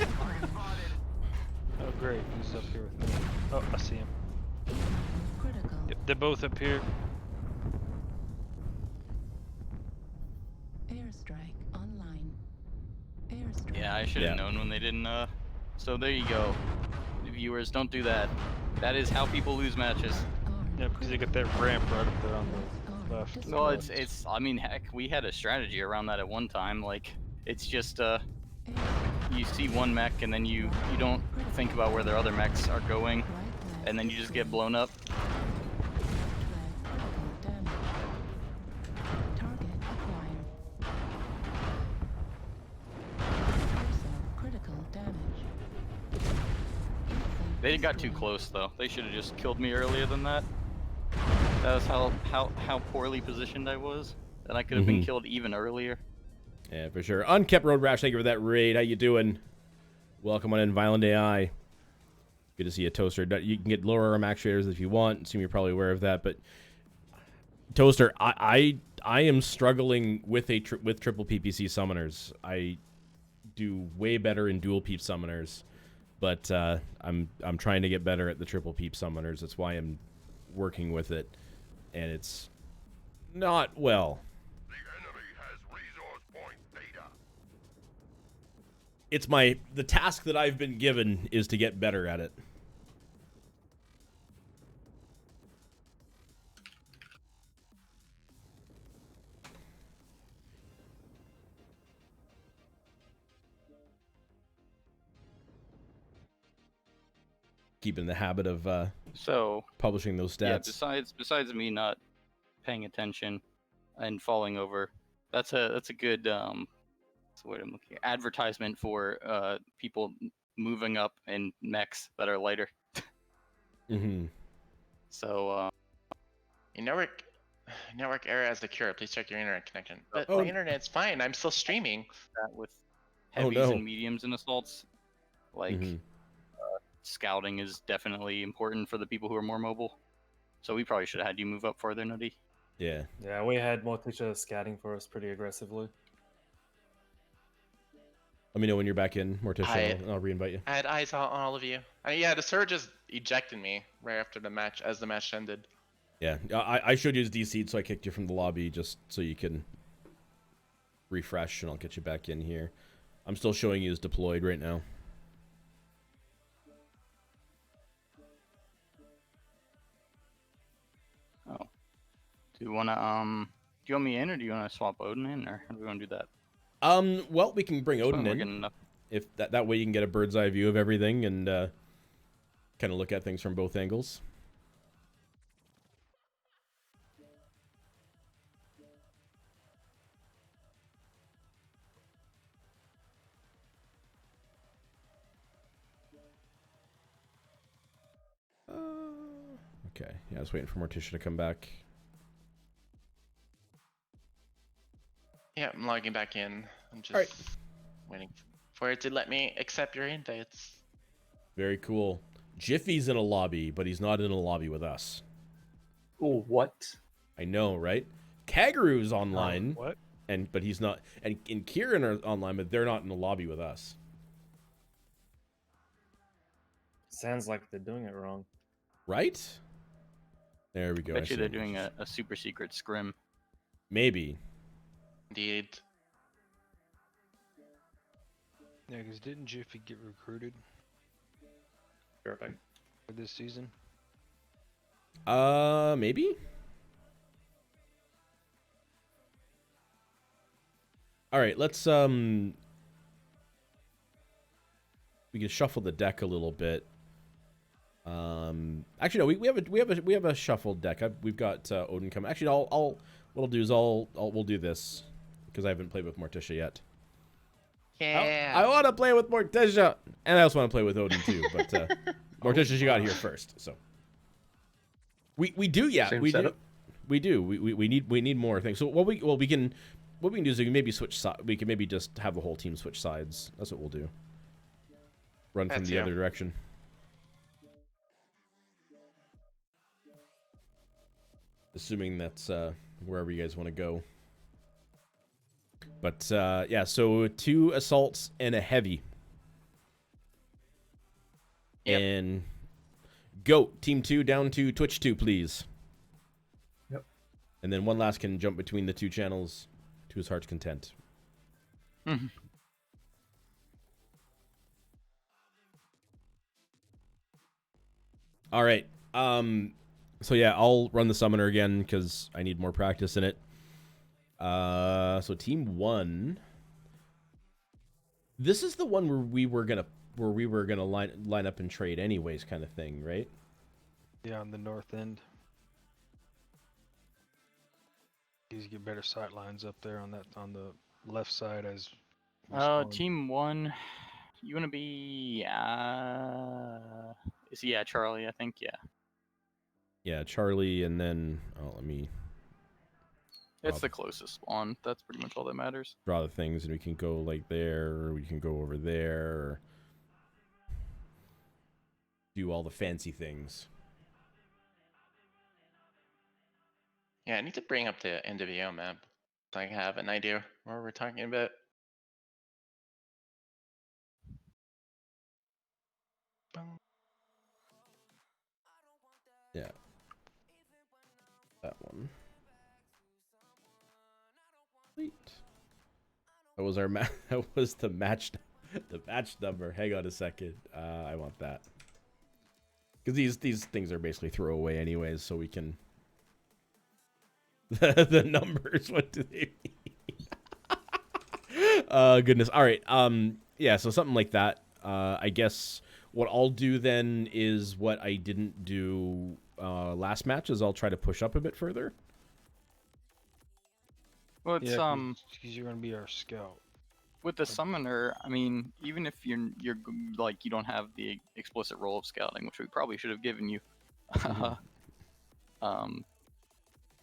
Oh, great. He's up here with me. Oh, I see him. Critical. Yep, they're both up here. Airstrike online. Airstrike. Yeah, I should have Yeah. known when they didn't, So there you go. Viewers, don't do that. That is how people lose matches. Armed Yeah, because they got that ramp right up there on Armed the left. destroyed. Well, it's, I mean, heck, we had a strategy around that at one time. Like, it's just, you see one mech and then you don't think about where their other mechs are going, Right leg and then you just get destroyed. blown up. Left leg critical damage. Target acquired. Torso critical damage. Infant They got too destroyed. close though. They should have just killed me earlier than that. That was how poorly positioned I was, and I could have been killed even earlier. Yeah, for sure. Unkept Road Rash, thank you for that raid. How you doing? Welcome on in, Violent AI. Good to see you, Toaster. You can get lower arm actuators if you want. Assume you're probably aware of that, but Toaster, I am struggling with with triple PPC summoners. I do way better in dual peep summoners, but I'm trying to get better at the triple peep summoners. That's why I'm working with it, and it's not well. The enemy has resource point data. It's the task that I've been given is to get better at it. Keep in the habit of So publishing those yeah, stats. besides me not paying attention and falling over, that's a good what's the word I'm looking at? Advertisement for people moving up in mechs that are lighter. Mm-hmm. So Your network error as the cure. Please check your internet connection. But Oh. my internet's fine. I'm still streaming. that with Oh, heavies no. and mediums and assaults, like Mhm. scouting is definitely important for the people who are more mobile. So we probably should have had you move up further, Nutty. Yeah. Yeah, we had Morticia scouting for us pretty aggressively. Let me know when you're back in, Morticia, Hi. and I'll re-invite you. I had eyes on all of you. Yeah, the server just ejected me right after the match, as the match ended. Yeah, I showed you as DC'd, so I kicked you from the lobby just so you can refresh, and I'll get you back in here. I'm still showing you as deployed right now. Oh, do you want me in, or do you want to swap Odin in, or how do we want to do that? Well, we can bring Odin We're in. getting enough. If that way you can get a bird's eye view of everything and kind of look at things from both angles. Okay, yeah, I was waiting for Morticia to come back. Yeah, I'm logging back in. I'm just Alright. waiting for it to let me accept your invites. Very cool. Jiffy's in a lobby, but he's not in a lobby with us. Oh, what? I know, right? Kagaru's online, What? but he's not. And Kieran are online, but they're not in the lobby with us. Sounds like they're doing it wrong. Right? There we go. Bet I you see they're what doing you're- a super secret scrim. Maybe. Indeed. Yeah, because didn't Jiffy get recruited Perfect. for this season? Maybe? All right, let's we can shuffle the deck a little bit. Actually no, we have a shuffled deck. We've got Odin coming. Actually, what I'll do is we'll do this because I haven't played with Morticia yet. Yeah. I want to play with Morticia, and I also want to play with Odin too. But Morticia, she got here first, so we do, yeah, Same we setup? do. We need more things. So what we can do is we can maybe switch side. We can maybe just have the whole team switch sides. That's what we'll do. Run from That's the you. other direction. Assuming that's wherever you guys want to go. But yeah, so 2 assaults and a heavy. Yep. And go team 2 down to Twitch 2, please. Yep. And then one last can jump between the 2 channels to his heart's content. Mhm. All right. So yeah, I'll run the summoner again because I need more practice in it. So team 1. This is the one where we were gonna line up and trade anyways, kind of thing, right? Yeah, on the north end. You get better sight lines up there on the left side as. you're spawning. Team 1, you want to be is he Charlie? I think Yeah, Charlie, and then let me it's the closest spawn. That's pretty much all that matters. draw the things, and we can go like there, or we can go over there, or do all the fancy things. Yeah, I need to bring up the NWO map so I can have an idea where we're talking about. Yeah, that one. Sweet. That was our that was the match number. Hang on a second. I want that because these things are basically throwaway anyways, so we can. The numbers. What do they mean? Goodness. All right. Yeah. So something like that. I guess what I'll do then is what I didn't do last match is I'll try to push up a bit further. Well, it's Yeah, because you're gonna be our scout. with the summoner. I mean, even if you're like you don't have the explicit role of scouting, which we probably should have given you.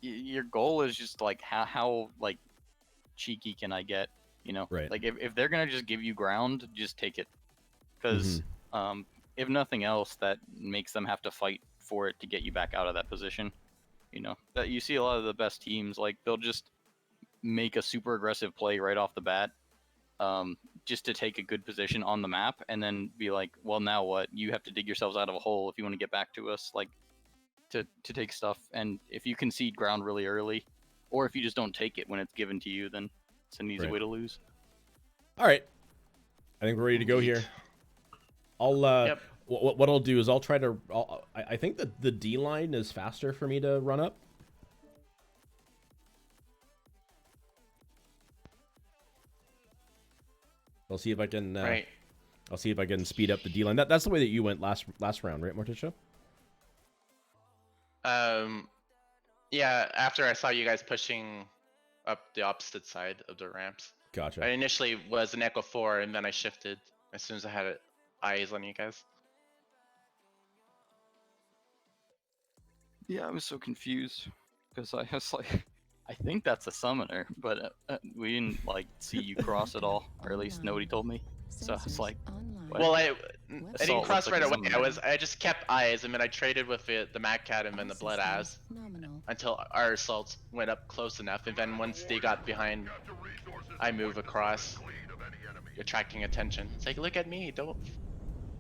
Your goal is just like how like cheeky can I get? You know, Right. like if they're gonna just give you ground, just take it, because if nothing else, that makes them have to fight for it to get you back out of that position. You know, that you see a lot of the best teams, like they'll just make a super aggressive play right off the bat, just to take a good position on the map, and then be like, well, now what? You have to dig yourselves out of a hole if you want to get back to us, like to take stuff. And if you concede ground really early, or if you just don't take it when it's given to you, then it's an easy Right. way to lose. All right. I think we're ready to go here. I'll Yep. what I'll do is I'll try to. I think that the D line is faster for me to run up. I'll see if I can. Right. I'll see if I can speed up the D line. That's the way that you went last round, right, Morticia? Yeah, after I saw you guys pushing up the opposite side of the ramps. Gotcha. I initially was an Echo 4, and then I shifted as soon as I had eyes on you guys. Yeah, I was so confused because I was like, I think that's a summoner, but we didn't like see you cross at all, or at least nobody told me. So it's like, what? Well, I Assault didn't looks cross like right it's away. something I just kept eyes, and then I traded with the Mad Cat and then the Blood Ass until our assaults went up close enough, and then once they got behind, I move across, attracting attention. It's like, look at me! Don't.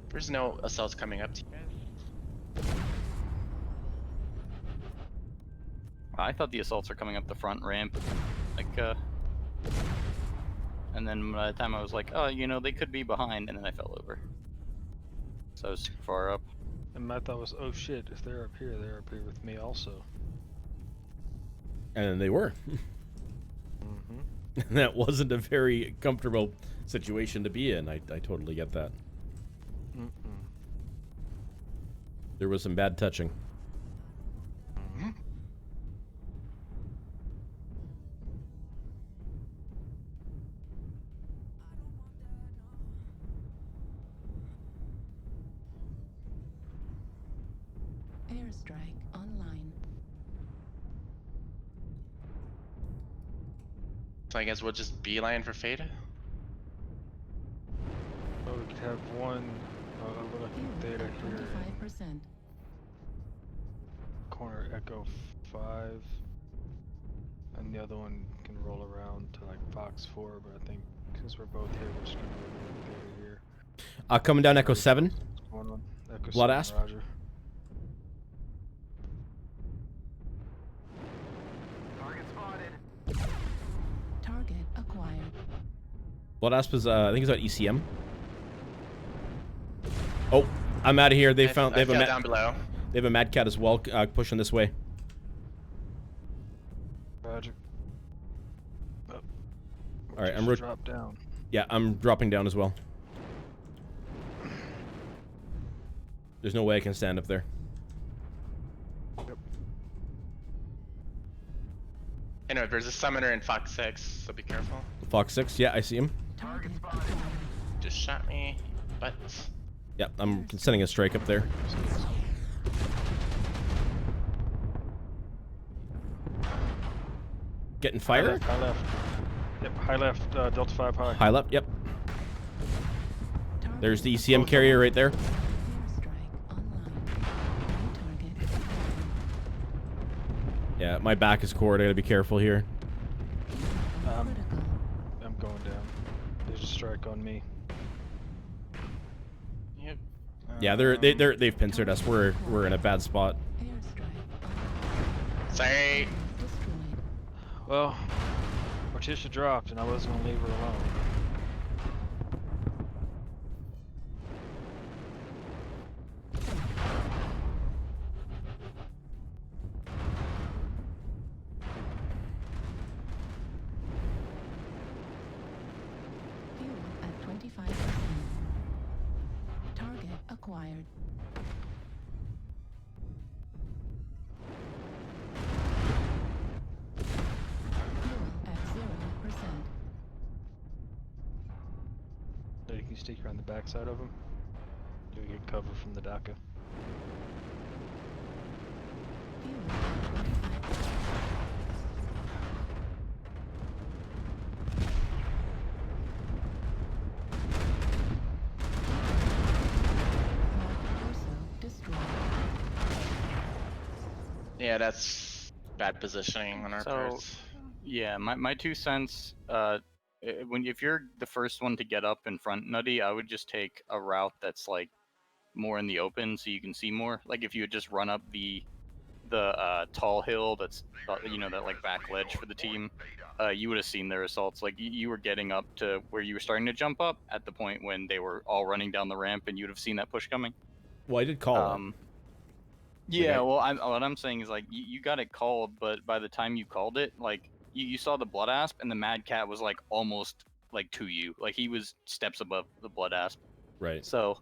There's no assaults coming up to you guys. I thought the assaults are coming up the front ramp, like, and then by the time I was like, oh, you know, they could be behind, and then I fell over. So I was super far up. And my thought was, oh shit, if they're up here with me also. And they were. Mm-hmm. That wasn't a very comfortable situation to be in. I totally get that. Mm-mm. There was some bad touching. Mm-hmm. Airstrike online. So I guess we'll just beeline for Fade. Oh, we could have one overlooking Fuel Theta at here. 25%. Corner Echo 5. And the other one can roll around to like Fox 4, but I think since we're both here, we're just gonna overlook Theta here. Coming down Echo 7. What's going on? Echo Blood 7, Asp. Roger. Target spotted. Target acquired. Blood Asp is, I think he's at ECM. Oh, I'm out of here. They I have a fell down below. They have a Mad Cat as well, pushing this way. Roger. Oh. All right, I'm drop down. Yeah, I'm dropping down as well. There's no way I can stand up there. Yep. Anyway, there's a summoner in Fox 6, so be careful. Fox 6, yeah, I see him. Target Just shot me, but Yeah, I'm sending a strike up there. Getting fire? High left. Yep, high left, Delta 5 high. High left, yep. There's the ECM carrier right there. Airstrike online. New target. Yeah, my back is cored. I gotta be careful here. Critical. I'm going down. There's a strike on me. yep. Yeah, they've pincered us. We're in a bad spot. Airstrike. Sorry. Destroyed. Well, Morticia dropped and I wasn't gonna leave her alone. Fuel at 25%. Target acquired. Fuel at 0%. So you can stick around the backside of him. Do we get cover from the DACA? Fuel at 25%. Mark torso destroyed. Yeah, that's bad positioning on our So, parts. Yeah, my 2 cents. If you're the first one to get up in front, Nutty, I would just take a route that's like more in the open, so you can see more. Like if you would just run up the tall hill that's that like back ledge for the team, you would have seen their assaults. Like you were getting up to where you were starting to jump up at the point when they were all running down the ramp, and you'd have seen that push coming. Well, I did call it. Yeah, well, what I'm saying is like you got it called, but by the time you called it, like you saw the Blood Asp, and the Mad Cat was like almost like to you, like he was steps above the Blood Asp. Right. So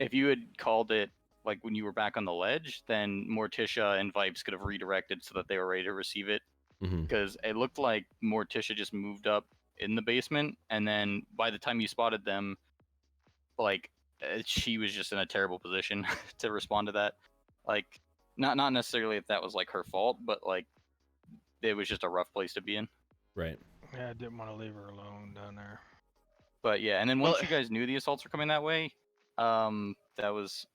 if you had called it like when you were back on the ledge, then Morticia and Vipes could have redirected so that they were ready to receive it. Mm-hmm. Because it looked like Morticia just moved up in the basement, and then by the time you spotted them, like she was just in a terrible position to respond to that. Like, not necessarily if that was like her fault, but like it was just a rough place to be in. Right. Yeah, I didn't want to leave her alone down there. But yeah, and then once Well, you guys knew the assaults were coming that way, that was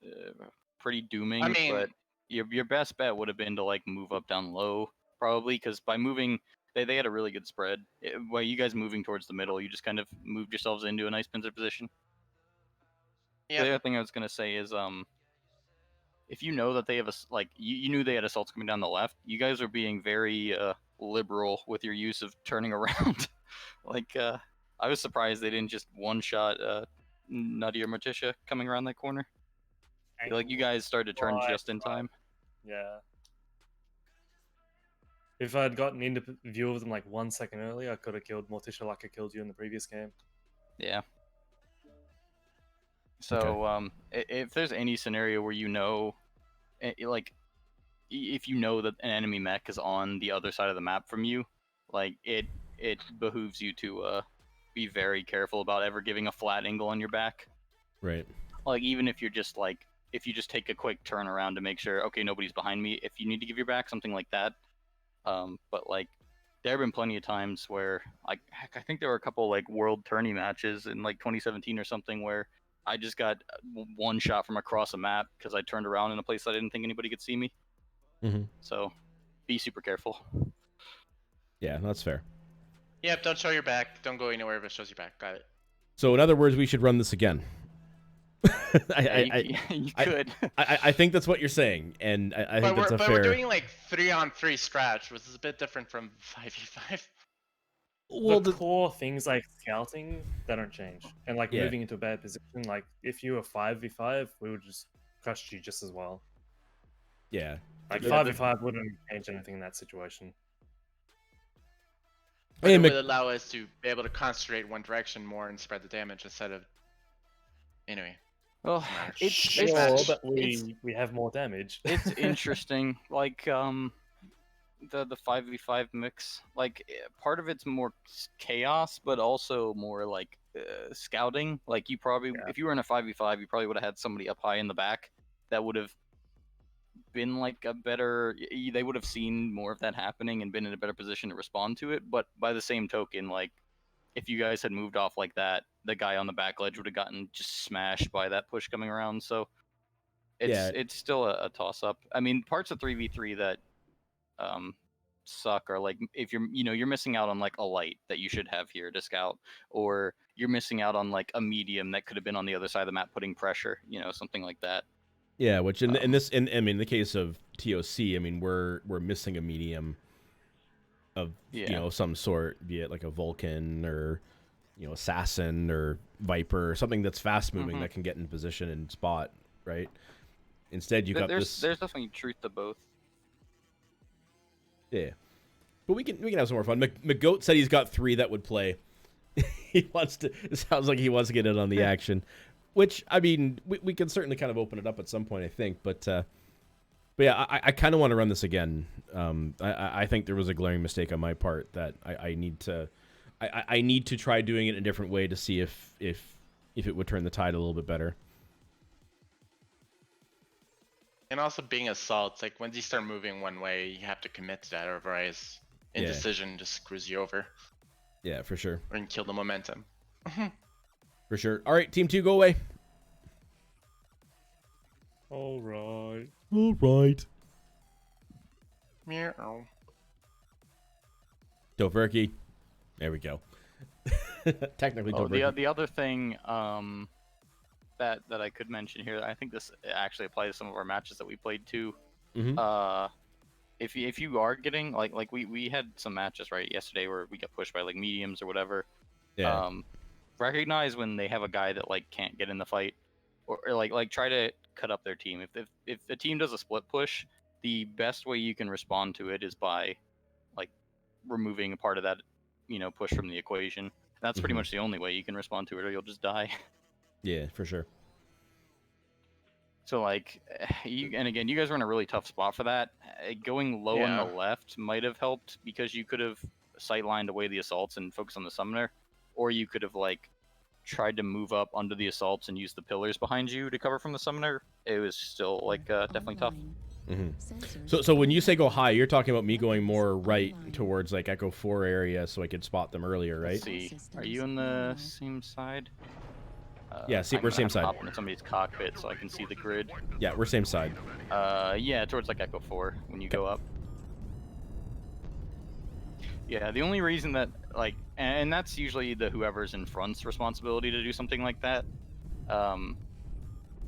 pretty dooming. I mean, but your best bet would have been to like move up down low, probably, because by moving, they had a really good spread. While you guys moving towards the middle, you just kind of moved yourselves into a nice pincer position. yeah. The other thing I was gonna say is if you know that they have you knew they had assaults coming down the left, you guys are being very liberal with your use of turning around. I was surprised they didn't just one shot Nutty or Morticia coming around that corner. I feel like you guys started to turn just in time. Yeah. If I'd gotten into view of them like 1 second earlier, I could have killed Morticia like I killed you in the previous game. Yeah. So if there's any scenario where you know, if you know that an enemy mech is on the other side of the map from you, like it behooves you to be very careful about ever giving a flat angle on your back. Right. Like even if you're just if you just take a quick turn around to make sure, okay, nobody's behind me, if you need to give your back, something like that. But like there have been plenty of times where I think there were a couple like world tourney matches in like 2017 or something where I just got one shot from across a map because I turned around in a place I didn't think anybody could see me. Mm-hmm. So be super careful. Yeah, that's fair. Yep, don't show your back. Don't go anywhere if it shows your back. Got it. So in other words, we should run this again. You could. I think that's what you're saying, and I think that's a fair. But we're doing like 3-on-3 scratch, which is a bit different from 5v5. Well, the core things like scouting, they don't change. And like moving into a bad position, like if you were 5v5, we would just crush you just as well. Yeah. Like 5v5 wouldn't change anything in that situation. But it would allow us to be able to concentrate one direction more and spread the damage instead of. Anyway. Well, but we have more damage. It's interesting. Like the 5v5 mix, like part of it's more chaos, but also more like scouting. Like you probably, if you were in a 5v5, you probably would have had somebody up high in the back that would have been like a better. They would have seen more of that happening and been in a better position to respond to it. But by the same token, like if you guys had moved off like that, the guy on the back ledge would have gotten just smashed by that push coming around. So it's still a toss up. I mean, parts of 3v3 that suck are like if you're missing out on like a light that you should have here to scout, or you're missing out on like a medium that could have been on the other side of the map putting pressure, something like that. Yeah, which in the case of ToC, I mean we're missing a medium of some sort, be it like a Vulcan or assassin or Viper or something that's fast moving that can get in position and spot, right? Instead, there's definitely truth to both. Yeah, but we can have some more fun. McGoat said he's got 3 that would play. It sounds like he wants to get in on the action, which I mean we can certainly kind of open it up at some point, I think. But yeah, I kind of want to run this again. I think there was a glaring mistake on my part that I need to try doing it in a different way to see if it would turn the tide a little bit better. And also being assaults, like once you start moving one way, you have to commit to that, otherwise indecision just screws you over. Yeah, for sure. Or kill the momentum. For sure. All right, Team 2, go away. All right. Meow. Dovurky. There we go. Technically, Dovurky. The other thing that I could mention here, I think this actually applies to some of our matches that we played too. Mm-hmm. If you are getting like we had some matches right yesterday where we got pushed by like mediums or whatever. Yeah. Recognize when they have a guy that like can't get in the fight, or like try to cut up their team. If the team does a split push, the best way you can respond to it is by like removing a part of that push from the equation. That's pretty much the only way you can respond to it, or you'll just die. Yeah, for sure. So like, and again, you guys were in a really tough spot for that. Going low on the left might have helped because you could have sightlined away the assaults and focused on the summoner, or you could have like tried to move up under the assaults and use the pillars behind you to cover from the summoner. It was still like definitely tough. So when you say go high, you're talking about me going more right towards like Echo 4 area so I could spot them earlier, right? Let's see. Are you on the same side? Yeah, we're same side. Hop into somebody's cockpit so I can see the grid. Yeah, we're same side. Yeah, towards like Echo 4 when you go up. Yeah, the only reason that like, and that's usually the whoever's in front's responsibility to do something like that.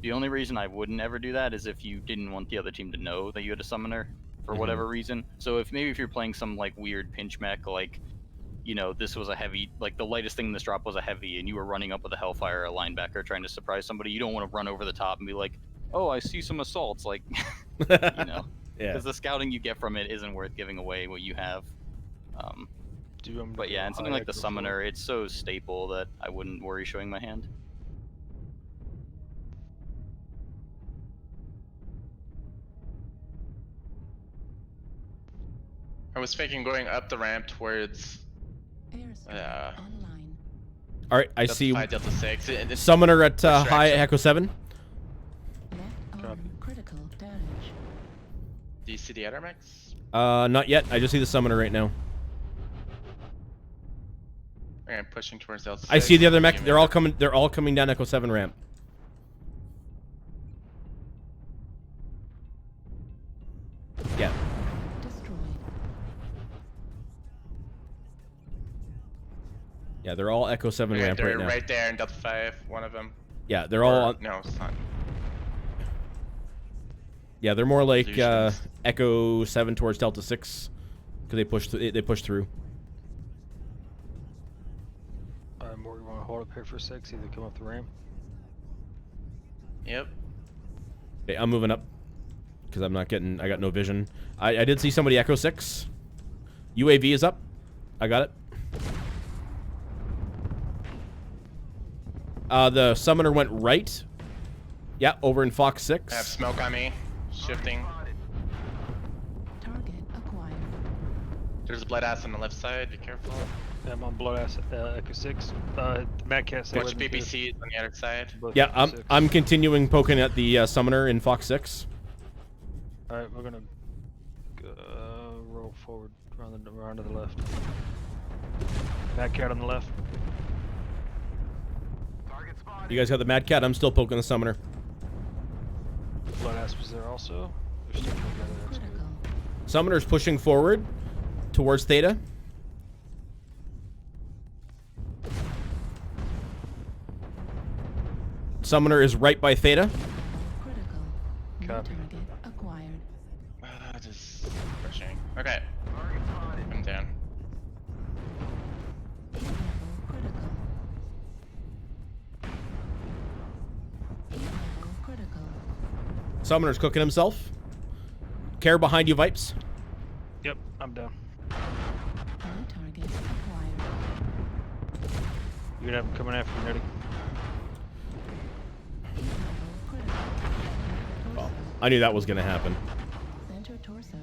The only reason I wouldn't ever do that is if you didn't want the other team to know that you had a summoner for whatever reason. So if you're playing some like weird pinch mech, like, you know, this was a heavy, like the lightest thing in this drop was a heavy, and you were running up with a Hellfire or a linebacker trying to surprise somebody, you don't want to run over the top and be like, oh, I see some assaults, like, you know, because the scouting you get from it isn't worth giving away what you have. But yeah, and something like the summoner, it's so staple that I wouldn't worry showing my hand. I was thinking going up the ramp towards. All right, I see. Delta 6. Summoner at high Echo 7. Critical damage. Do you see the other mechs? Not yet. I just see the summoner right now. Okay, I'm pushing towards Delta 6. I see the other mech. They're all coming. They're all coming down Echo 7 ramp. Yeah. Yeah, they're all Echo 7 Okay, ramp right now. They're right there in Delta 5, one of them. Yeah, they're all on... No, it's not. Yeah, they're more like Echo 7 towards Delta 6 because they push through. Morgan, want to hold up here for a sec, see if they come up the ramp? Yep. Okay, I'm moving up because I'm not getting... I got no vision. I did see somebody Echo 6. UAV is up. I got it. The summoner went right. Yeah, over in Fox 6. I have smoke on me. Shifting. Target acquired. There's a blood ass on the left side. Be careful. I'm on blood ass Echo 6. Mad Cat Bunch of BBCs on the other side. Yeah, I'm continuing poking at the summoner in Fox 6. Alright, we're gonna roll forward around to the left. Mad Cat on the left. You guys got the Mad Cat? I'm still poking the summoner. Blood ass was there also. They're sticking together. That's good. Summoner's pushing forward towards Theta. Summoner is right by Theta. Copy. Target acquired. Just pushing. Okay. I'm down. Summoner's cooking himself. Care behind you, Vipes. Yep, I'm down. Target acquired. You can have him coming after you, Nutty. Oh, I knew that was gonna happen. Center torso.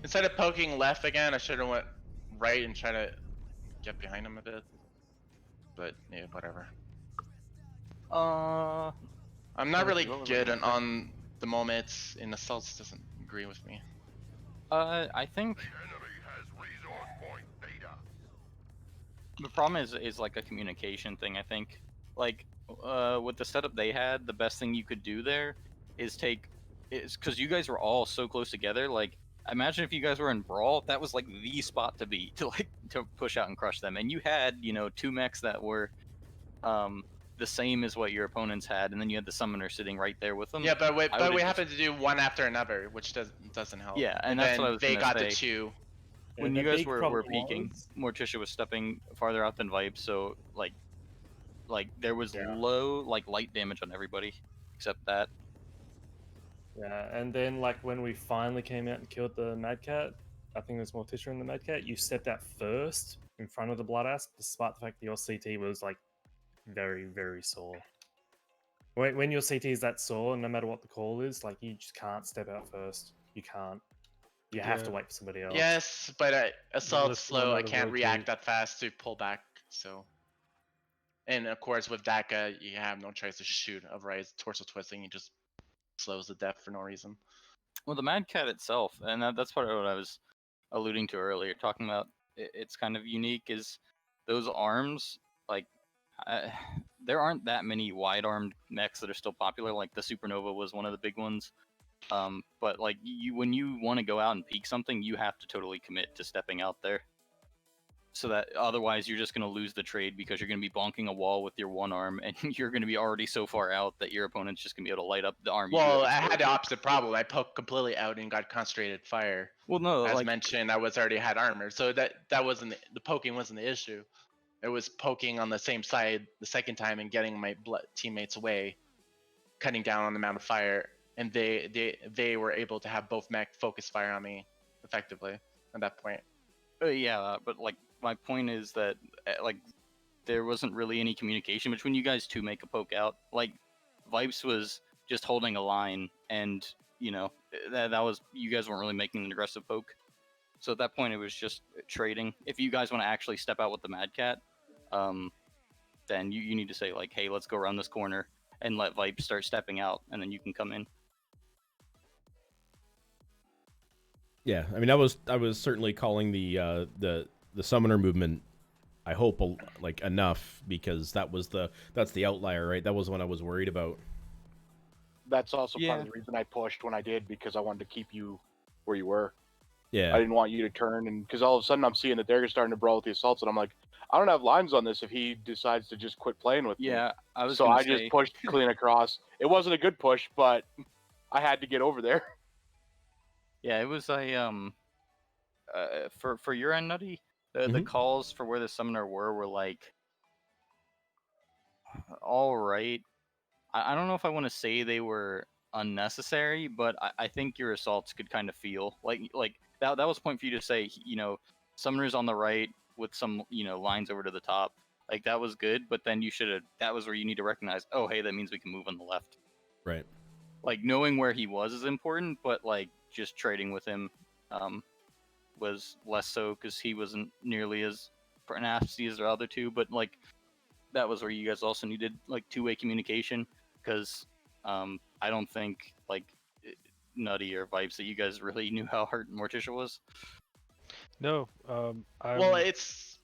Instead of poking left again, I should have went right and tried to get behind him a bit. But yeah, whatever. I'm not really good on the moments in assaults. Doesn't agree with me. I think the problem is like a communication thing. I think, like, with the setup they had, the best thing you could do there is because you guys were all so close together. Like, imagine if you guys were in Brawl, that was like the spot to be to push out and crush them. And you had, you know, 2 mechs that were the same as what your opponents had, and then you had the summoner sitting right there with them. Yeah, but we happened to do one after another, which doesn't help. Yeah, and that's what I was they gonna got say. the 2. When you guys were peeking, Morticia was stepping farther out than Vibe, so like there was low light damage on everybody except that. Yeah, and then like when we finally came out and killed the Mad Cat, I think there's Morticia in the Mad Cat. You stepped out first in front of the Blood Ass, despite the fact that your CT was like very, very sore. When your CT is that sore, no matter what the call is, like you just can't step out first. You can't. You have to wait for somebody else. Yes, but assault's slow. I can't react that fast to pull back. So And of course, with DACA, you have no choice to shoot. Otherwise, torso twisting, he just slows to death for no reason. Well, the Mad Cat itself, and that's part of what I was alluding to earlier, talking about it's kind of unique, is those arms, like, there aren't that many wide-armed mechs that are still popular. Like, the Supernova was one of the big ones. But, like, when you want to go out and peek something, you have to totally commit to stepping out there. So that otherwise you're just going to lose the trade because you're going to be bonking a wall with your one arm, and you're going to be already so far out that your opponent's just going to be able to light up the arm. Well, I had the opposite problem. I poked completely out and got concentrated fire. Well, no, as like, mentioned, I was already had armor, so that wasn't the poking wasn't the issue. It was poking on the same side the second time and getting my teammates away, cutting down on the amount of fire, and they were able to have both mech focus fire on me effectively at that point. Yeah, but like my point is that like there wasn't really any communication between you guys to make a poke out. Like Vipes was just holding a line, and you know that was you guys weren't really making an aggressive poke. So at that point, it was just trading. If you guys want to actually step out with the Mad Cat, then you need to say like, hey, let's go around this corner and let Vipes start stepping out, and then you can come in. Yeah, I mean, I was certainly calling the summoner movement, I hope, like enough, because that's the outlier, right? That was what I was worried about. That's also part of the reason I pushed when I did, because I wanted to keep you where you were. Yeah. I didn't want you to turn, and because all of a sudden I'm seeing that they're starting to brawl with the assaults, and I'm like, I don't have lines on this if he decides to just quit playing with me. Yeah, So I just pushed clean across. It wasn't a good push, but I had to get over there. Yeah, it was a for your end, Nutty, the calls for where the summoner were like, all right. I don't know if I want to say they were unnecessary, but I think your assaults could kind of feel like that was a point for you to say, you know, summoners on the right with some, you know, lines over to the top. Like that was good, but then that was where you need to recognize, oh, hey, that means we can move on the left. Right. Like knowing where he was is important, but like just trading with him was less so because he wasn't nearly as nasty as the other two. But like that was where you guys also needed like two-way communication, because I don't think like Nutty or Vipes that you guys really knew how hurt Morticia was. No. Well, it's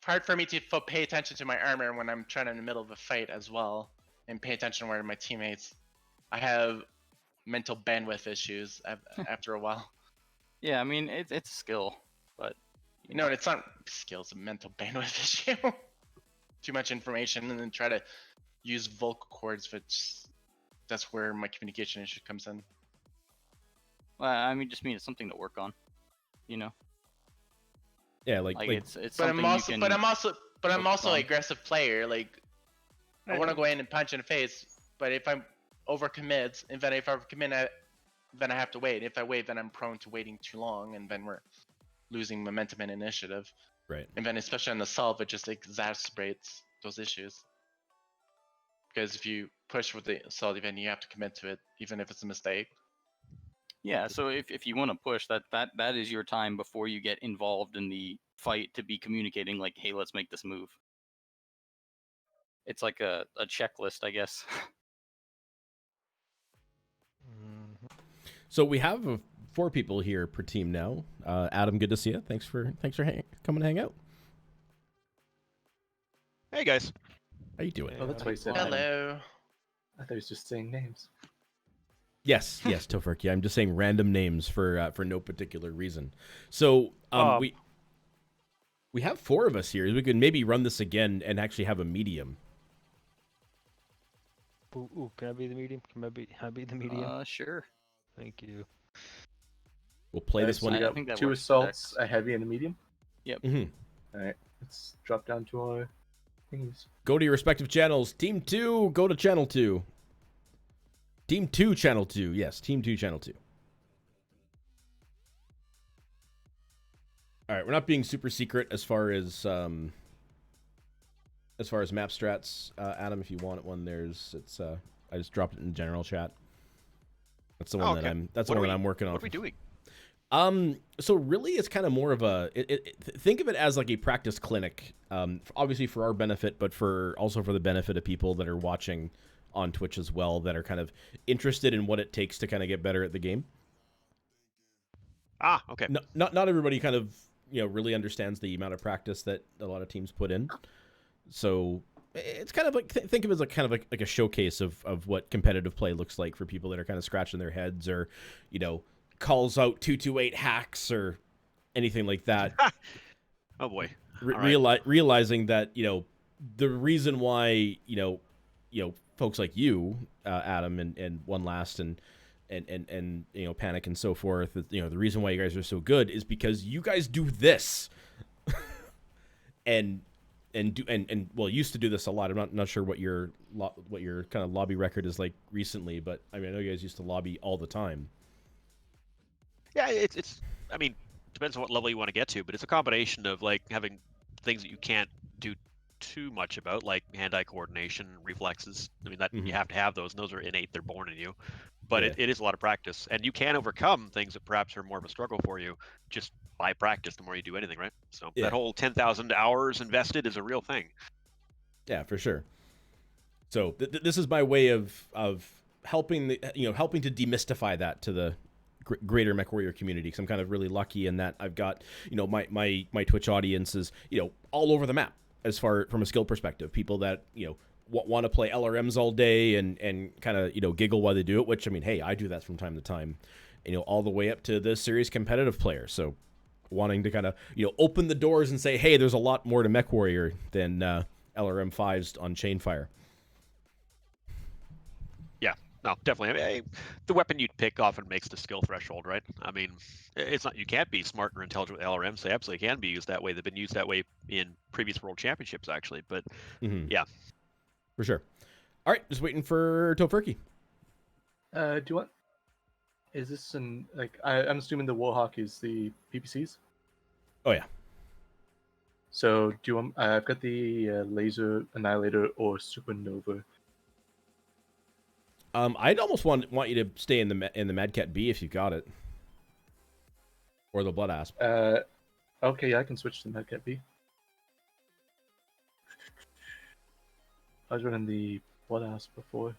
hard for me to pay attention to my armor when I'm trying in the middle of a fight as well, and pay attention where my teammates. I have mental bandwidth issues after a while. Yeah, I mean it's a skill, but no, it's not skill. It's a mental bandwidth issue. Too much information, and then try to use vocal cords, which that's where my communication issue comes in. Well, I mean, just mean it's something to work on, you know. Yeah, like it's but I'm also an aggressive player. Like I want to go in and punch in the face, but if I'm overcommit, and then if I overcommit, then I have to wait. If I wait, then I'm prone to waiting too long, and then we're losing momentum and initiative. Right. And then especially on the assault, it just exacerbates those issues. Because if you push with the assault, then you have to commit to it, even if it's a mistake. Yeah, so if you want to push, that is your time before you get involved in the fight to be communicating like, hey, let's make this move. It's like a checklist, I guess. So we have 4 people here per team now. Adam, good to see you. Thanks for coming to hang out. Hey guys, how you doing? Oh, that's why he said hello. I thought he was just saying names. Yes, Tofurky. Yeah, I'm just saying random names for no particular reason. So we have 4 of us here. We could maybe run this again and actually have a medium. Ooh, can I be the medium? Can I be the medium? Sure. Thank you. We'll play this one. I think that 2 assaults, a heavy and a medium. Yep. Mm-hmm. All right, let's drop down to our thingies. Go to your respective channels. Team 2, go to channel 2. Team 2, channel 2. Yes, Team 2, channel 2. All right, we're not being super secret as far as map strats. Adam, if you want one, I just dropped it in general chat. That's the one that I'm. That's the one that I'm working on. What are we doing? So really, it's kind of more of a think of it as like a practice clinic. Obviously for our benefit, but also for the benefit of people that are watching on Twitch as well, that are kind of interested in what it takes to kind of get better at the game. Ah, okay. Not everybody kind of really understands the amount of practice that a lot of teams put in. So it's kind of like think of it as like a showcase of what competitive play looks like for people that are kind of scratching their heads, or calls out 228 hacks or anything like that. Oh boy. Realizing that the reason why folks like you, Adam and One Last and Panic and so forth, the reason why you guys are so good is because you guys do this. and used to do this a lot. I'm not sure what your kind of lobby record is like recently, but I know you guys used to lobby all the time. Yeah, it's I mean, depends on what level you want to get to, but it's a combination of like having things that you can't do too much about, like hand-eye coordination, reflexes. I mean, that you have to have those, and those are innate; they're born in you. But it is a lot of practice, and you can overcome things that perhaps are more of a struggle for you just by practice. The more you do anything, right? So that whole 10,000 hours invested is a real thing. Yeah, for sure. So this is my way of helping helping to demystify that to the greater MechWarrior community, because I'm kind of really lucky in that I've got my Twitch audience is all over the map as far from a skill perspective. People that want to play LRMs all day and kind of giggle while they do it, which hey, I do that from time to time, all the way up to the serious competitive player. So wanting to kind of open the doors and say, hey, there's a lot more to MechWarrior than LRM 5s on Chainfire. No, definitely. I mean, the weapon you'd pick often makes the skill threshold, right? I mean, it's not, you can't be smart or intelligent with LRMs. They absolutely can be used that way. They've been used that way in previous world championships, actually. But yeah, for sure. All right, just waiting for Tofurky. Do you want? Is this I'm assuming the Warhawk is the PPCs? Oh yeah. So do you want? I've got the Laser Annihilator or Supernova. I'd almost want you to stay in the Mad Cat B if you got it, or the Blood Asp. Okay, I can switch to Mad Cat B. I was running the Blood Asp before.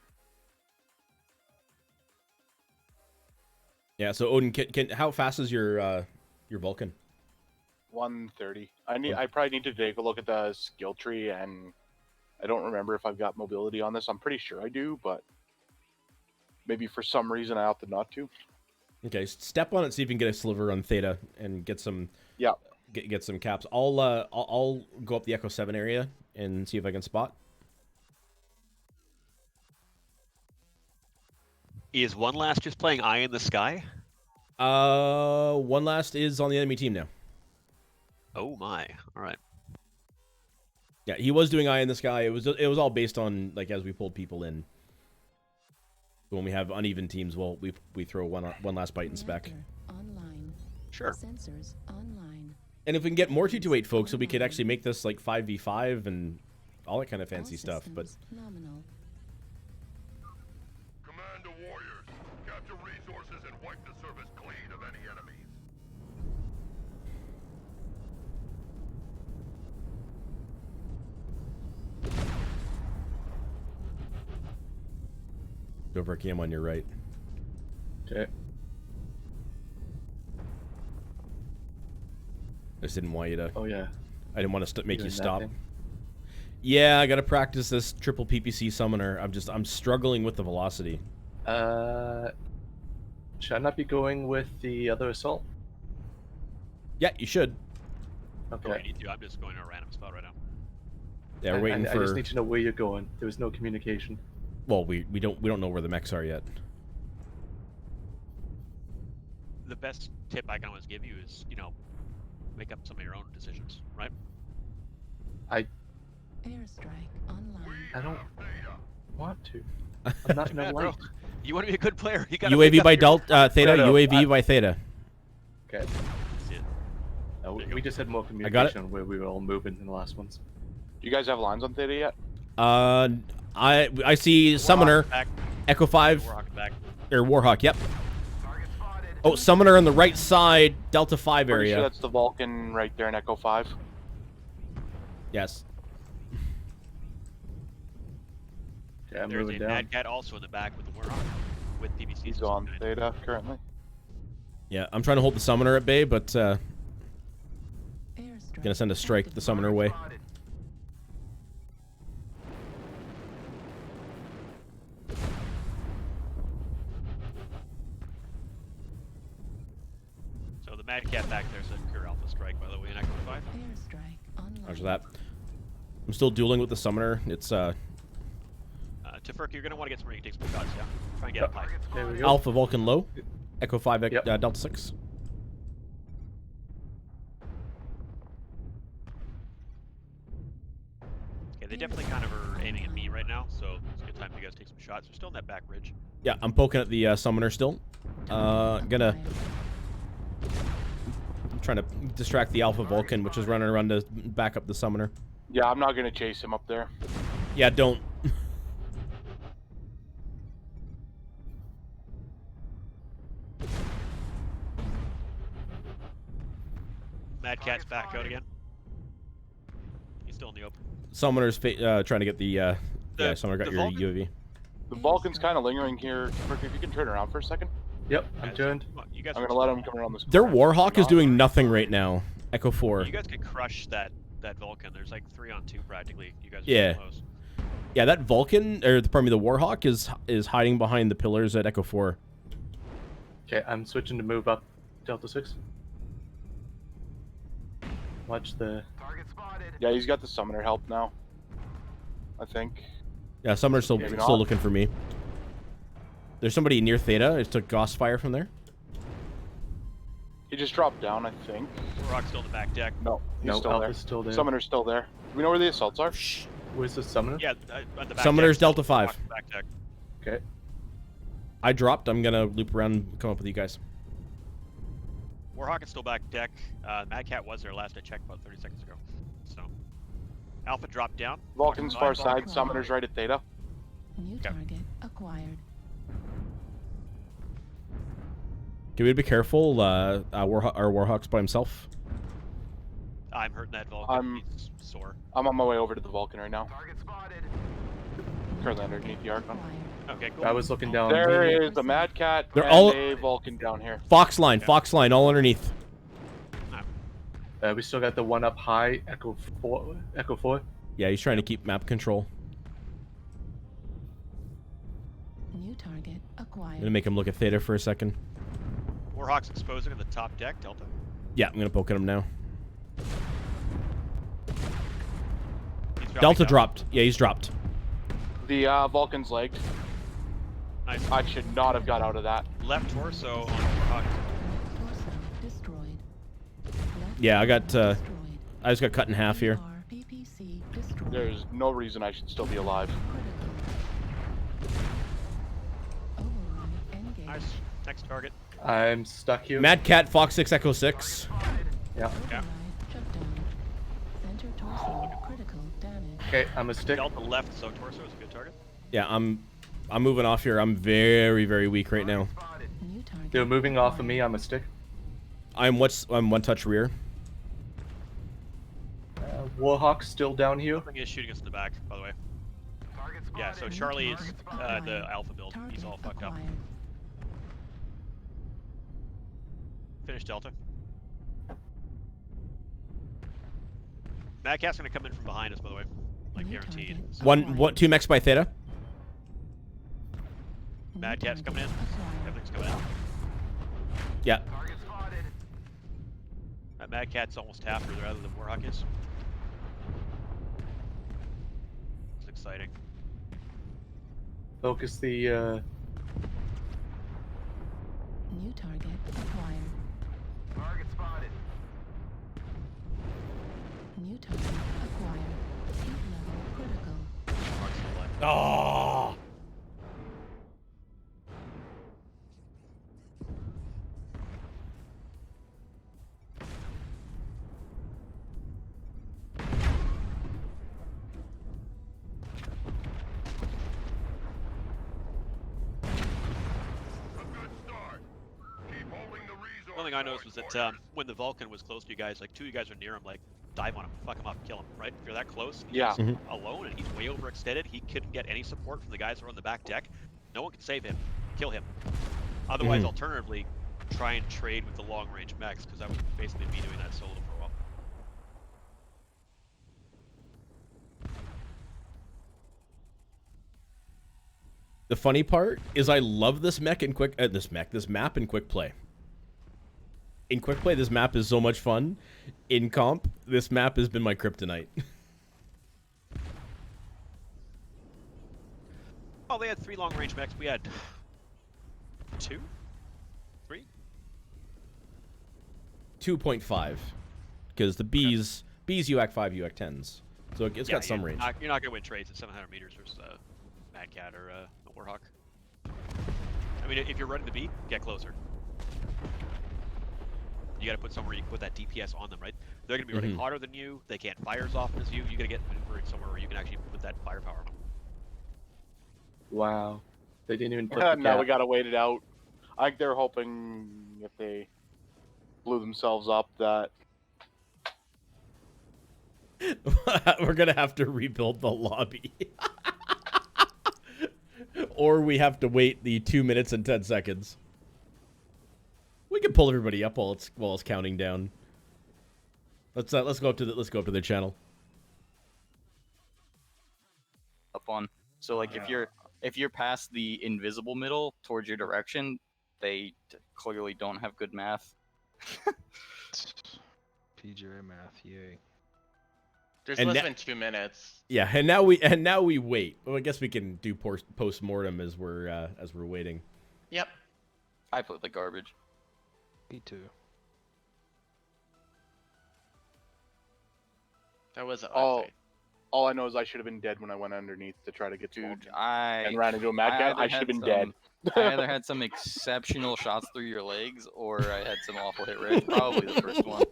Yeah. So Odin, how fast is your Vulcan? 130. I probably need to take a look at the skill tree, and I don't remember if I've got mobility on this. I'm pretty sure I do, but maybe for some reason I opted not to. Okay, step on it, see if you can get a sliver on Theta and get some. Yeah. Get some caps. I'll go up the Echo 7 area and see if I can spot. Is One Last just playing Eye in the Sky? One Last is on the enemy team now. Oh my! All right. Yeah, he was doing Eye in the Sky. It was all based on as we pulled people in. When we have uneven teams, well, we throw one last bite and spec. Online. Sure. Sensors online. And if we can get more 228 folks, so we could actually make this 5v5 and all that kind of fancy stuff. But nominal. Command to warriors. Capture resources and wipe the surface clean of any enemies. Dovurky, I'm on your right. Okay. I just didn't want you to. Oh yeah. I didn't want to make you stop. Thing? Yeah, I gotta practice this triple PPC summoner. I'm struggling with the velocity. Should I not be going with the other assault? Yeah, you should. Okay. I need to. I'm just going to a random spot right now. Yeah, we're waiting for. I just need to know where you're going. There was no communication. Well, we don't know where the mechs are yet. The best tip I can always give you is, make up some of your own decisions, right? Airstrike online. I don't want to. I'm not in a light. You want to be a good player. You got UAV by Theta. No, UAV by Theta. Okay. We just had more I communication got it. on where we were all moving in the last ones. Do you guys have lines on Theta yet? I see Summoner, back. Echo 5, Warhawk back. or Warhawk. Yep. Target spotted. Oh, summoner on the right side, Delta 5 Pretty area. sure that's the Vulcan right there in Echo 5. Yes. Yeah, I'm There's moving a down. Mad Cat also in the back with the Warhawk with PVCs. He's on Theta currently. Yeah, I'm trying to hold the summoner at bay, but gonna send a strike the summoner way. So the Mad Cat back there's a pure alpha strike, by the way, in Echo 5. Roger that. I'm still dueling with the summoner. It's Tefurk, you're gonna want to get somewhere you can take some shots, yeah? Try and get up high. There we go. Alpha Vulcan low, Echo 5, Yep. Delta 6. Okay, they definitely kind of are aiming at me right now, so it's a good time for you guys to take some shots. They're still in that back ridge. Yeah, I'm poking at the summoner still. Gonna trying to distract the Alpha Vulcan, which is running around to back up the summoner. Yeah, I'm not gonna chase him up there. Yeah, don't. Mad Cat's back out again. He's still in the open. Summoner's trying to get the yeah, summoner got the your Vulcan? UAV. The Vulcan's kind of lingering here. If you can turn around for a second. Yep, I'm turned. Come on, you guys I'm are gonna let him come around this Their corner. Warhawk is doing nothing right now. Echo 4. You guys could crush that Vulcan. There's like 3-on-2 practically. You guys are Yeah. so close. Yeah, that Vulcan, or pardon me, the Warhawk is hiding behind the pillars at Echo 4. Okay, I'm switching to move up Delta 6. Watch the... Yeah, he's got the summoner help now. I think. Yeah, Summoner's still Maybe still not. looking for me. There's somebody near Theta. I just took Gauss fire from there. He just dropped down, I think. Warhawk's still in the back deck. No, he's No, still there. Alpha's still there. Summoner's still there. Do we know where the assaults are? Where's the summoner? Yeah, on the back Summoner's deck, Delta 5. Warhawk's back deck. Okay. I dropped. I'm gonna loop around and come up with you guys. Warhawk is still back deck. Mad Cat was there last I checked about 30 seconds ago. So, Alpha dropped down. Vulcan's far Vulcan. side, Summoner's right at Theta. New target acquired. Can we be careful? our Warhawk's by himself. I'm hurting that Vulcan. He's sore. I'm on my way over to the Vulcan right now. Currently underneath the Archon. Okay, cool. I was looking down. There is a Mad Cat They're and all- a Vulcan down here. Fox line, all underneath. We still got the one up high, Echo 4. Echo 4. Yeah, he's trying to keep map control. New target I'm acquired. gonna make him look at Theta for a second. Warhawk's exposing on the top deck, Delta. Yeah, I'm gonna poke at him now. He's dropping Delta down. dropped. Yeah, he's dropped. The Vulcan's legged. Nice. I should not have got out of that. Left torso on Warhawk. Torso destroyed. Left Yeah, I got. destroyed. I just got cut in half here. PPC destroyed. There's no reason I should still be alive. Override engaged. Nice. Next target. I'm stuck here. Mad Cat, Fox 6, Echo 6. Yeah. Override shut down. Center torso critical damage. Okay, I'm a stick. Delta left, so torso is a good target. Yeah, I'm moving off here. I'm very, very weak right now. New target. They're moving off of me. I'm a stick. I'm one touch rear. Warhawk's still down here. Something is shooting us in the back, by the way. Yeah, so Charlie is the alpha build. He's all fucked up. Acquired. Finish Delta. Mad Cat's gonna come in from behind us, by the way. Like New guaranteed. target So One, 2 mechs by Theta. New Mad Cat's coming in. target acquired. Everything's coming in. Yeah. That Mad Cat's almost half or rather than Warhawk is. It's exciting. Focus the. New target acquired. New target acquired. Heat level critical. Warhawk's still left. Oh. thing I noticed was that when the Vulcan was close to you guys, like 2 of you guys are near him, like dive on him, fuck him up, kill him, right? If you're that close, and Yeah. he's alone and he's way overextended, he couldn't get any support from the guys who are on the back deck. No one can save him. Kill him. Otherwise, alternatively, try and trade with the long-range mechs, because that would basically be doing that solo for a while. The funny part is I love this map in quick play. In quick play, this map is so much fun. In comp, this map has been my kryptonite. Oh, they had 3 long-range mechs. We had 2? 3? 2.5, because the B's UAC 5, UAC 10s, so it's got some range. You're not gonna win trades at 700 meters versus Mad Cat or a Warhawk. I mean, if you're running the B, get closer. You got to put somewhere you can put that DPS on them, right? They're gonna be running hotter than you. They can't fire as often as you. You gotta get maneuvering somewhere where you can actually put that firepower on them. Wow. They didn't even put Now we gotta wait it out. I think they're hoping if they blew themselves up that we're gonna have to rebuild the lobby. Or we have to wait the 2 minutes and 10 seconds. We can pull everybody up while it's counting down. Let's go up to the channel. Up on. So like if you're past the invisible middle towards your direction, they clearly don't have good math. PJ math, yay. There's less than 2 minutes. Yeah, and now we wait. Well, I guess we can do post-mortem as we're waiting. Yep. I put the garbage. Me too. That was all I know is I should have been dead when I went underneath to try to get to and ran into a mad cat. I should have been dead. I either had some exceptional shots through your legs, or I had some awful hit rate. Probably the first one.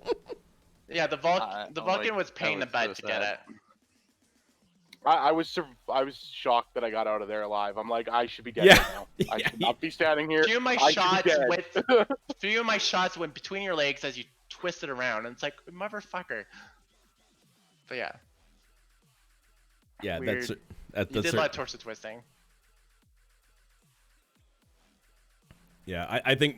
Yeah, the Vulcan was pain in the butt to get it. I was shocked that I got out of there alive. I'm like, I should be dead right now. I should not be standing here. Few of my shots went between your legs as you twisted around, and it's like, motherfucker. But yeah. Yeah, weird. that's you did a lot of torso twisting. Yeah, I think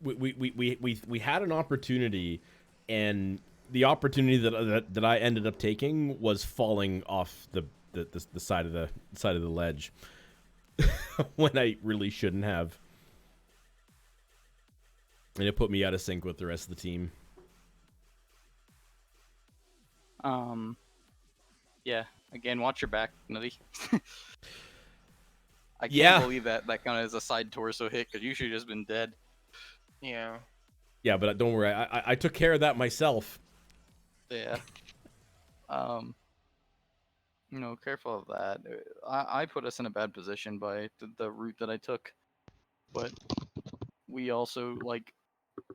we had an opportunity, and the opportunity that I ended up taking was falling off the side of the ledge when I really shouldn't have, and it put me out of sync with the rest of the team. Yeah. Again, watch your back, Nutty. I can't believe that kind of is a side torso hit, because you should have just been dead. Yeah. Yeah, but don't worry, I took care of that myself. Yeah. Careful of that. I put us in a bad position by the route that I took, but we also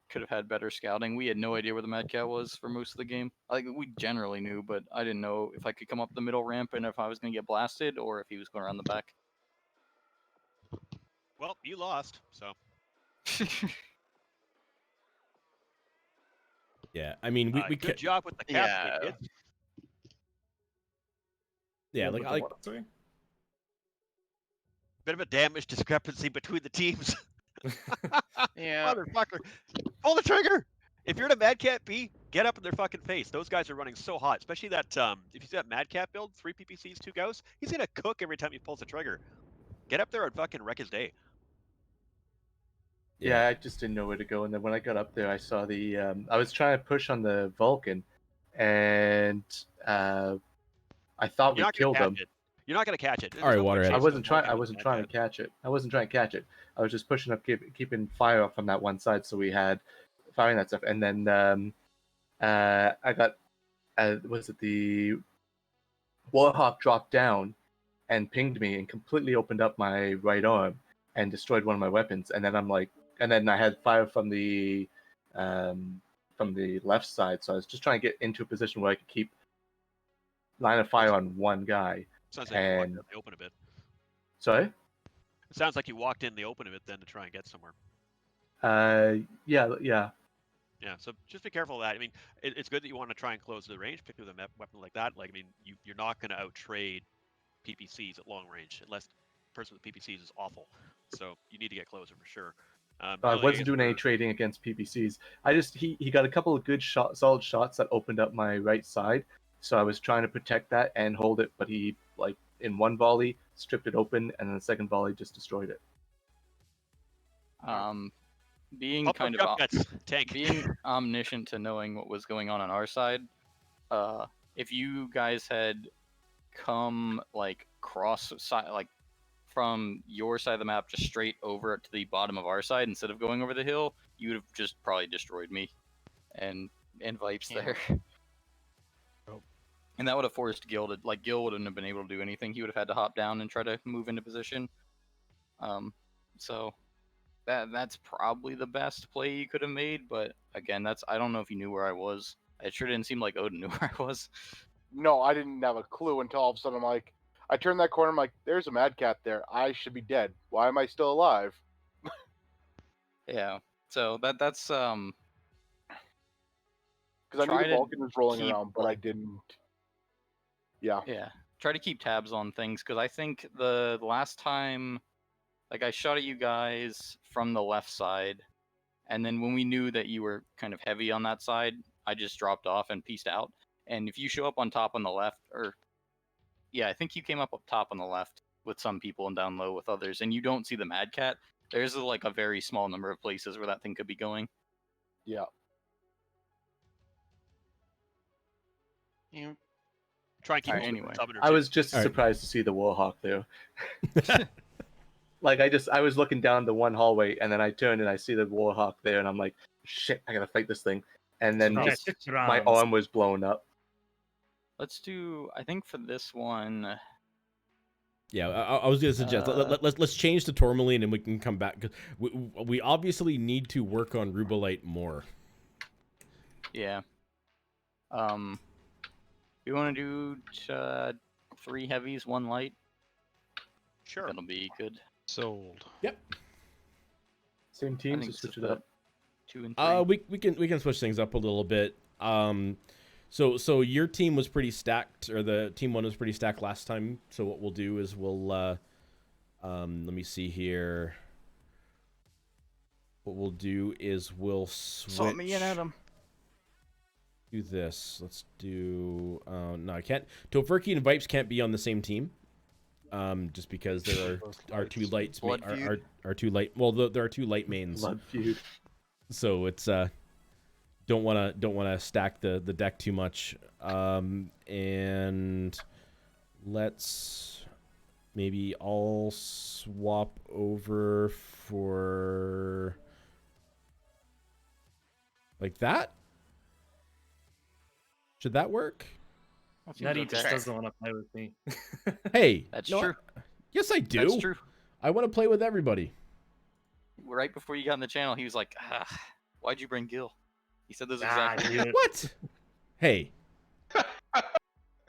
could have had better scouting. We had no idea where the Mad Cat was for most of the game. We generally knew, but I didn't know if I could come up the middle ramp and if I was going to get blasted or if he was going around the back. Well, you lost, so. Yeah, I mean, we good job with the cap. Yeah, bit of a damage discrepancy between the teams. Yeah. Motherfucker. Pull the trigger! If you're in a Mad Cat B, get up in their fucking face. Those guys are running so hot. Especially that, if you see that Mad Cat build, 3 PPCs, 2 Gauss, he's gonna cook every time he pulls the trigger. Get up there and fucking wreck his day. Yeah, I just didn't know where to go. And then when I got up there, I saw I was trying to push on the Vulcan, and I thought we killed him. You're not gonna catch it. All right, Waterhead. I wasn't trying to catch it. I was just pushing up, keeping fire up from that one side, so we had firing that stuff. And then I got the Warhawk dropped down and pinged me and completely opened up my right arm and destroyed one of my weapons. And then then I had fire from the left side, so I was just trying to get into a position where I could keep line of fire on one guy. Sounds like you walked in the open a bit. Sorry? It sounds like you walked in the open a bit then to try and get somewhere. Yeah. Yeah, so just be careful of that. I mean, it's good that you want to try and close the range, particularly with a weapon like that. Like, I mean, you're not going to outtrade PPCs at long range, unless the person with PPCs is awful. So you need to get closer for sure. I Billy, wasn't guess doing any we're- trading against PPCs. He got a couple of good solid shots that opened up my right side, so I was trying to protect that and hold it, but he like in one volley stripped it open, and then the second volley just destroyed it. Being Up kind jump of cuts, tank. being omniscient to knowing what was going on our side, if you guys had come like cross side, like from your side of the map just straight over to the bottom of our side instead of going over the hill, you would have just probably destroyed me and Vipes there. And that would have forced Gil to, like, Gil wouldn't have been able to do anything. He would have had to hop down and try to move into position. So that's probably the best play you could have made, but again, I don't know if you knew where I was. It sure didn't seem like Odin knew where I was. No, I didn't have a clue until all of a sudden I'm like, I turned that corner, I'm like, there's a Mad Cat there. I should be dead. Why am I still alive? Yeah. So that's because I knew the Vulcan was rolling around, but I didn't. Yeah. Yeah. Try to keep tabs on things, because I think the last time, like, I shot at you guys from the left side, and then when we knew that you were kind of heavy on that side, I just dropped off and pieced out. And if you show up on top on the left, or yeah, I think you came up top on the left with some people and down low with others, and you don't see the Mad Cat, there's like a very small number of places where that thing could be going. Yeah. You try and keep Alright, moving anyway. I was just surprised to see the Warhawk there. Like I was looking down the one hallway, and then I turned and I see the Warhawk there, and I'm like, shit, I gotta fight this thing. And then my arm was blown up. Let's do, I think for this one. Yeah, I was gonna suggest let's change to Tourmaline and we can come back, because we obviously need to work on Rubelite more. Yeah. You want to do 3 heavies, 1 light? Sure. That'll be good. Sold. Yep. Same teams, to switch it up. 2 and 3. We can switch things up a little bit. So your team was pretty stacked, or the team 1 was pretty stacked last time. So what we'll do is we'll let me see here. What we'll do is we'll switch. Saw me in at him. Do this. Let's do. No, I can't. Tofurky and Vipes can't be on the same team. Just because there are 2 lights. Are 2 light. Well, there are 2 light mains. Blood feud. So it's don't wanna stack the deck too much. And let's maybe all swap over for like that. Should that work? Nutty just doesn't want to play with me. Hey, That's no, true. Yes, I do. That's true. I want to play with everybody. Right before you got in the channel, he was like, why'd you bring Gil? He said those exactly. What? Hey.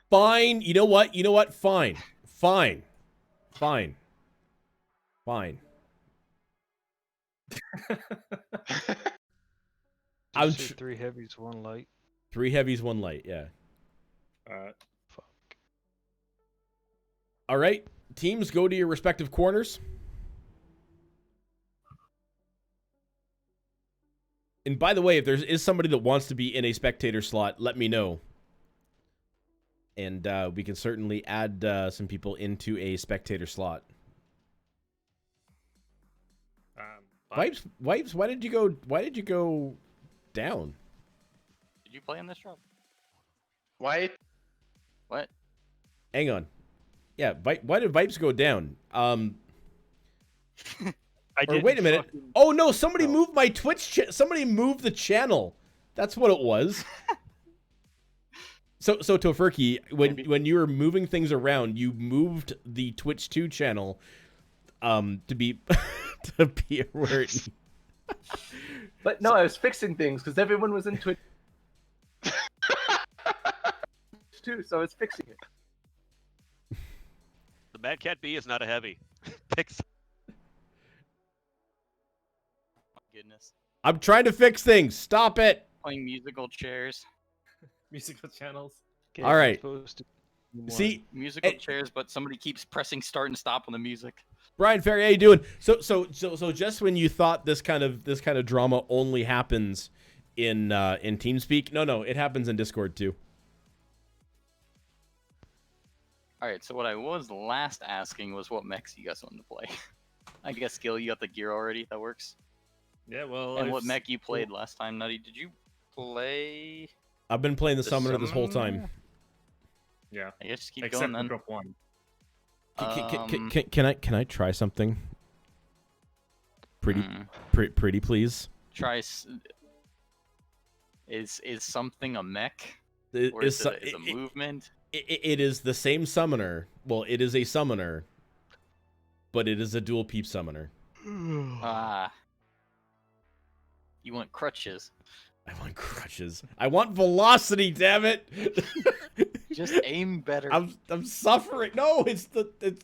Fine. You know what? Fine. Fine. I'm 3 heavies, 1 light. 3 heavies, 1 light. Yeah. Alright. Fuck. All right. Teams, go to your respective corners. And by the way, if there is somebody that wants to be in a spectator slot, let me know. And we can certainly add some people into a spectator slot. Wipes, why did you go down? Did you play in this drop? Why? What? Hang on. Yeah, why did Vipes go down? Or wait a minute. Oh no, somebody moved my Twitch somebody moved the channel. That's what it was. So Tofurky, when you were moving things around, you moved the Twitch 2 channel to be to be where it... But no, I was fixing things because everyone was in Twitch too, so I was fixing it. The Mad Cat B is not a heavy. Picks. Goodness. NuttyCast. I'm trying to fix things. Stop it. Playing musical chairs. Musical channels. Okay, All right. supposed to be one. See, Musical chairs, but somebody keeps pressing start and stop on the music. Brian Ferry, how you doing? So just when you thought this kind of drama only happens in TeamSpeak, no, it happens in Discord too. All right, so what I was last asking was what mechs you guys wanted to play. I guess Gil, you got the gear already. That works. Yeah, well. And what mech you played last time, Nutty? Did you play? I've been playing the summoner this whole time. Yeah. I guess just keep Except going then. drop one. Can I try something? Pretty please. Try. Is something a mech? It Or is it a movement? It is the same summoner. Well, it is a summoner, but it is a dual peep summoner. Ah. You want crutches? I want crutches. I want velocity. Damn it! Just aim better. I'm suffering. No, it's the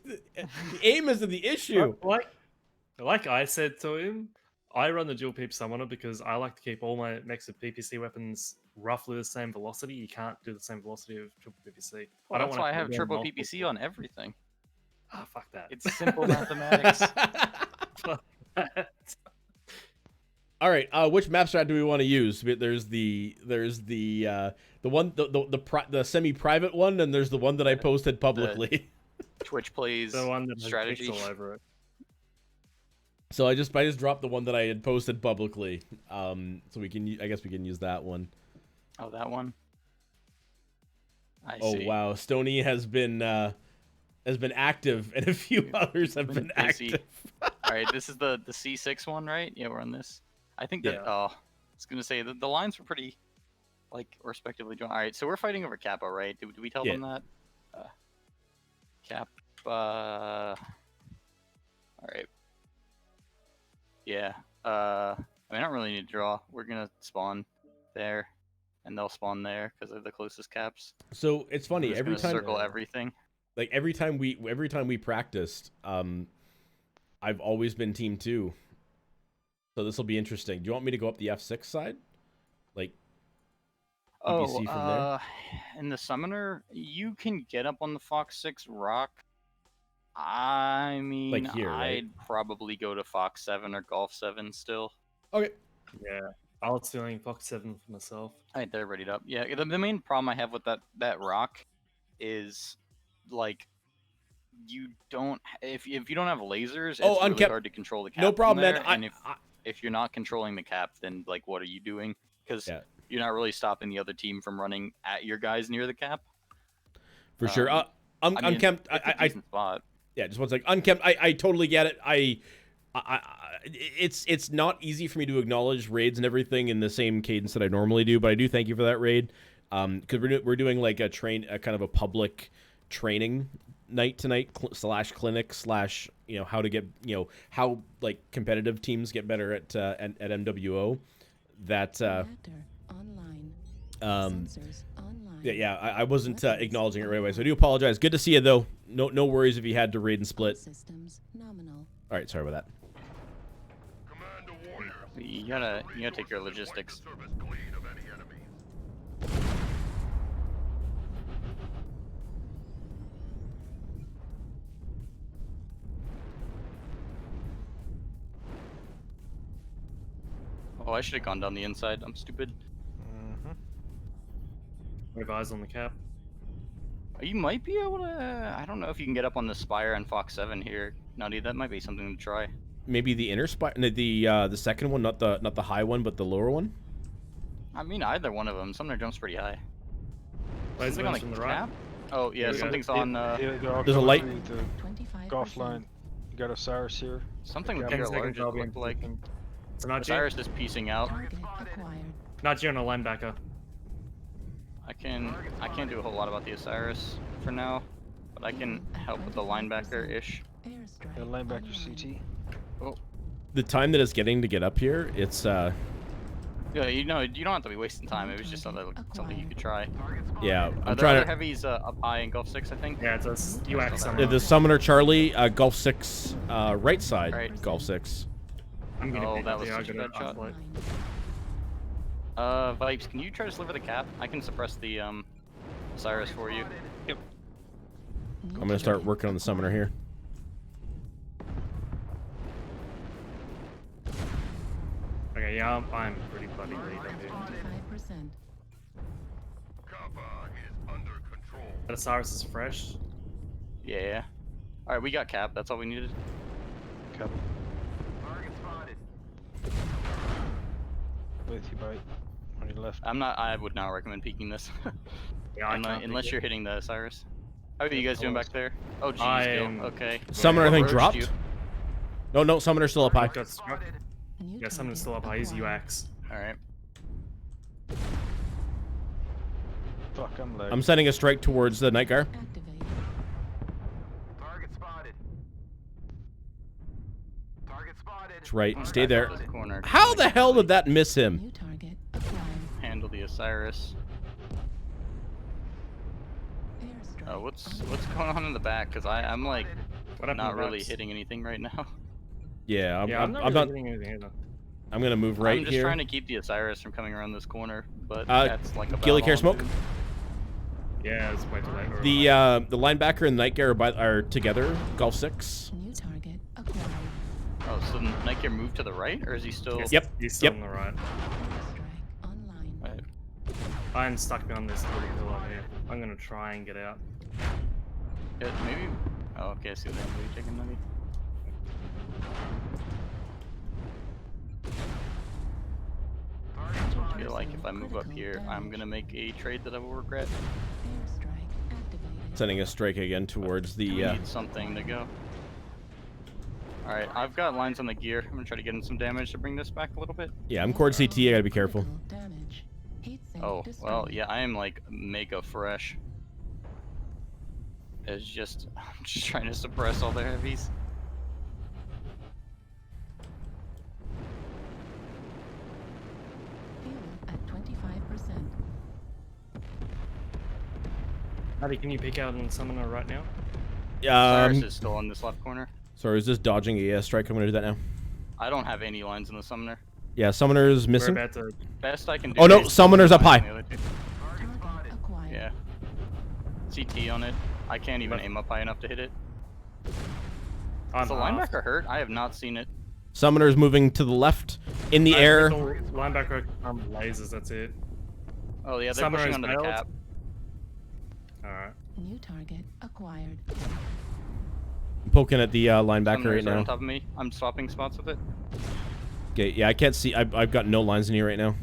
aim isn't the issue. Like I said to him, I run the dual peep summoner because I like to keep all my mechs of PPC weapons roughly the same velocity. You can't do the same velocity of triple PPC. Well, that's why I have triple PPC on everything. Ah, fuck that. It's simple mathematics. All right, which map strat do we want to use? There's the one the semi-private one, and there's the one that I posted publicly. Twitch plays the one that strategy all over it. So I just dropped the one that I had posted publicly. So I guess we can use that one. Oh, that one. I oh see. Wow, Stony has been active, and a few others have been active. All right, this is the C6 one, right? Yeah, we're on this. I think that. Yeah. I was gonna say the lines were pretty, like, respectively drawn. All right, so we're fighting over Kappa, right? Did we tell them that? Kappa. All right. Yeah. I mean, I don't really need to draw. We're gonna spawn there, and they'll spawn there because they're the closest caps. So it's funny every time circle everything. Like every time we practiced, I've always been team 2. So this will be interesting. Do you want me to go up the F6 side? Like PPC from there? In the summoner, you can get up on the Fox 6 rock. I mean, Like here, right? I'd probably go to Fox 7 or Golf 7 still. Okay. Yeah, I was feeling Fox 7 for myself. I think they're readied up. Yeah, the main problem I have with that rock is, like, you don't if you don't have lasers, it's really hard to control the cap. No problem, from there, man. And if you're not controlling the cap, then, like, what are you doing? Because you're not really stopping the other team from running at your guys near the cap. For sure. Unkempt. Spot. Yeah, just one sec. Unkempt. I totally get it. It's not easy for me to acknowledge raids and everything in the same cadence that I normally do, but I do thank you for that raid. Because we're doing like a kind of a public training night tonight / clinic / how to get how like competitive teams get better at MWO. That yeah, I wasn't acknowledging it right away, so I do apologize. Good to see you though. No worries if you had to raid and split. All right, sorry about that. You gotta take your logistics. Oh, I should have gone down the inside. I'm stupid. We have eyes on the cap. You might be able to. I don't know if you can get up on the Spire and Fox 7 here, Nutty. That might be something to try. Maybe the inner spire, the second one, not the high one, but the lower one. I mean, either one of them. Summoner jumps pretty high. Wait, something on the from the cap? Oh yeah, something's on. There's a light. Golf line. You got Osiris here. Something big or large. It looked like. It's not Osiris is piecing out. Not you on a linebacker. I can't do a whole lot about the Osiris for now, but I can help with the linebacker-ish. The linebacker CT. Oh. The time that it's getting to get up here, it's Yeah, you don't have to be wasting time. It was just something you could try. Yeah, I'm there trying other to. heavies up high in Gulf 6, I think. Yeah, it's a UX summoner. The summoner Charlie, Golf 6, right side, Right. Golf 6. I'm gonna Oh, pick that up was the such a bad shot. isolate. Vipes, can you try to sliver the cap? I can suppress the Cyrus for you. I'm gonna start working on the summoner here. Okay, yeah, I'm pretty bloody lead up here. 25%. But Osiris is fresh. Yeah. All right, we got cap. That's all we needed. Cap. With you, bite. On your left. I would not recommend peeking this. Yeah, I can't unless pick you're it. hitting the Cyrus. How are you guys doing back there? Oh, geez, I Gil. am- Okay. Summoner, I think, What dropped. urged No, no, summoner's still up high. Got struck. New Yeah, someone's target still up high. He's acquired. UX. you? All right. Fuck, I'm lagging. I'm sending a strike towards the Nightgar. Activated. Target spotted. Target spotted. It's right. I'm Stay gonna back there. up this corner. How the hell did that miss him? New target acquired. Handle the Osiris. Airstrike. Oh, what's going on in the back? Cause I'm like What happened not to really Vibes? hitting anything right now. Yeah, Yeah, I'm not I'm really not. hitting anything either. I'm gonna move right I'm just here. trying to keep the Osiris from coming around this corner, but Uh, that's like about Gilly all care I'm smoke. doing. Yeah, it's way too late. We're The linebacker and the Nightgar are together. Golf 6. New target acquired. Oh, so Nightgear moved to the right, or is he still? Yes, Yep, He's still yep. on the right. Airstrike online. Right. I'm stuck behind this 3 hill up here. I'm gonna try and get out. Yeah, maybe. Oh, okay. I see the angle you're taking, Nutty. I feel like if I move up here, I'm gonna make a trade that I will regret. Airstrike activated. Sending a strike again towards We the. need something to go. All right, I've got lines on the gear. I'm gonna try to get in some damage to bring this back a little bit. Yeah, I'm cord CT. I gotta be careful. Critical damage. Heat sink Oh, well, destroyed. yeah, I am like mega fresh. It's just, I'm just trying to suppress all their heavies. Fuel at 25%. Maddie, can you pick out and summoner right now? Cyrus is still in this left corner. Sorry, is this dodging a strike? I'm gonna do that now. I don't have any lines in the summoner. Yeah, summoner's missing. We're about to... Best I can do. Oh no, is summoner's up lines high. on the other two. Target acquired. Yeah. CT on it. I can't even aim up high enough to hit it. Is the linebacker hurt? I have not seen it. Summoner's moving to the left in the air. Linebacker lasers, that's it. Oh yeah, they're Summoner pushing is onto the bailed. cap. Alright. New target acquired. I'm poking at the linebacker Summoner's right now. on top of me. I'm swapping spots with it. Okay, yeah, I can't see. I've got no lines in here right now.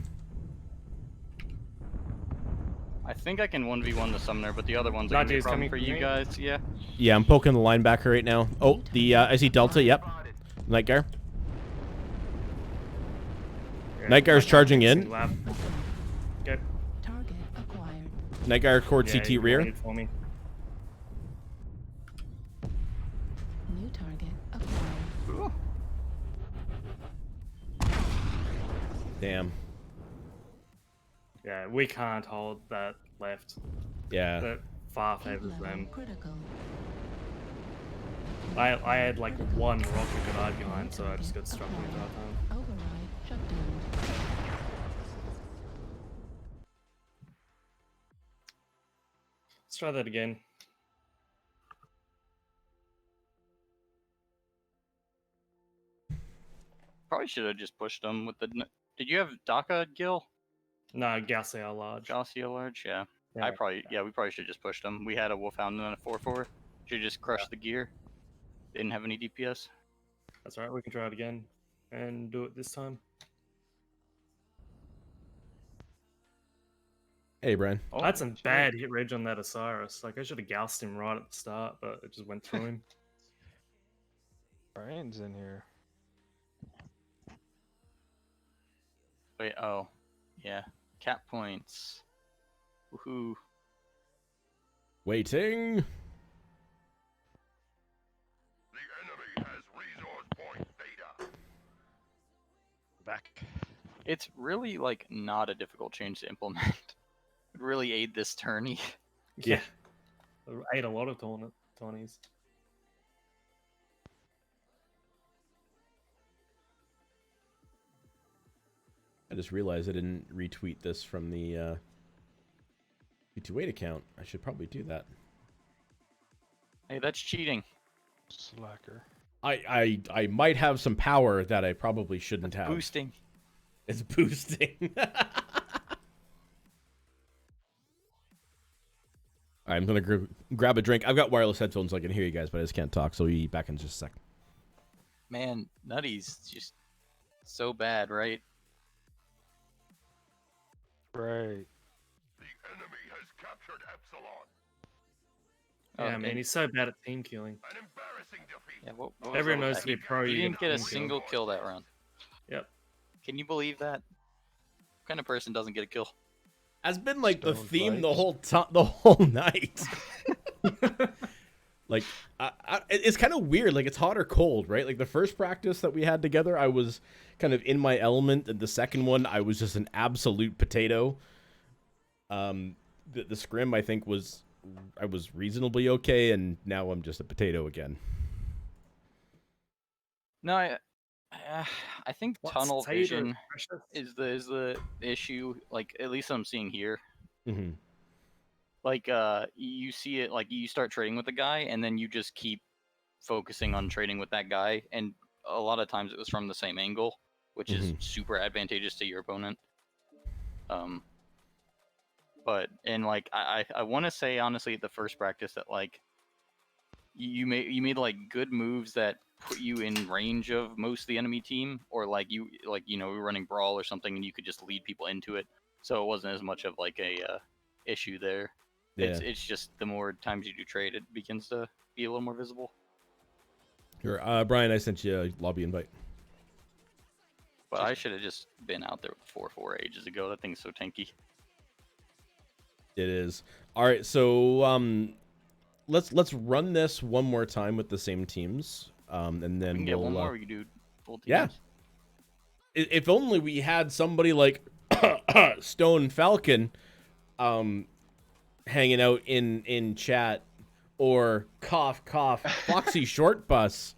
I think I can 1v1 the summoner, but the other ones are Not gonna be a just problem coming for from you me. guys. Yeah. Yeah, I'm poking the linebacker right now. Oh, the I see Delta. Yep, Nightgar. Yeah, Nightgar's charging in. Lab. Okay. Target acquired. Nightgar cord Yeah, CT you rear. waited for me. New target acquired. Damn. Yeah, we can't hold that left. Yeah. That far Heat favors level them. critical. I had like one rocket grenade behind, so I just got struck the entire time. Override shut down. Let's try that again. Probably should have just pushed them with the. Did you have DACA, Gil? No, Garcia large. Garcia large? Yeah. Yeah. We probably should have just pushed them. We had a Wolfhound and then a 4-4. Should just crush the gear. They didn't have any DPS. That's right, we can try it again and do it this time. Hey, Brian. Oh, I had some bad hit reg on that Osiris. Like I should have goused him right at the start, but it just went through him. Brian's in here. Wait, oh. Yeah. Cap points. Woohoo. Waiting. The enemy has resource point data. Back. It's really, like, not a difficult change to implement. It would really aid this tourney. Yeah. I ate a lot of tourneys. I just realized I didn't retweet this from the B28 account. I should probably do that. Hey, that's cheating. Slacker. I might have some power that I probably shouldn't have. Boosting. It's boosting. All right, I'm gonna grab a drink. I've got wireless headphones so I can hear you guys, but I just can't talk. So we'll be back in just a sec. Man, Nutty's just so bad, right? Right. The enemy has captured Epsilon. Yeah, man, he's so bad at team killing. An embarrassing defeat. Yeah, what was Everyone all knows that? to be pro. He you didn't get a team kill. single kill that round. Yep. Can you believe that? What kind of person doesn't get a kill? Has been like the Stone theme the fights. whole night. Like, it's kind of weird. Like, it's hot or cold, right? Like the first practice that we had together, I was kind of in my element, and the second one, I was just an absolute potato. The scrim, I think, I was reasonably okay, and now I'm just a potato again. No, I think What's tunnel potato, vision precious? is the issue. Like, at least I'm seeing here. Mm-hmm. Like, you see it, like, you start trading with a guy, and then you just keep focusing on trading with that guy, and a lot of times it was from the same angle, which is super advantageous to your opponent. But, and, like, I want to say, honestly, at the first practice that, like, you made, like, good moves that put you in range of most of the enemy team, or, like, you were running Brawl or something, and you could just lead people into it, so it wasn't as much of, like, a issue there. Yeah. It's just the more times you do trade, it begins to be a little more visible. Here, Brian, I sent you a lobby invite. But I should have just been out there with 4-4 ages ago. That thing's so tanky. It is. All right, so let's run this one more time with the same teams, and then We can get one more. We can do full teams. Yeah. If only we had somebody like Stone Falcon, hanging out in chat, or cough Foxy Short Bus,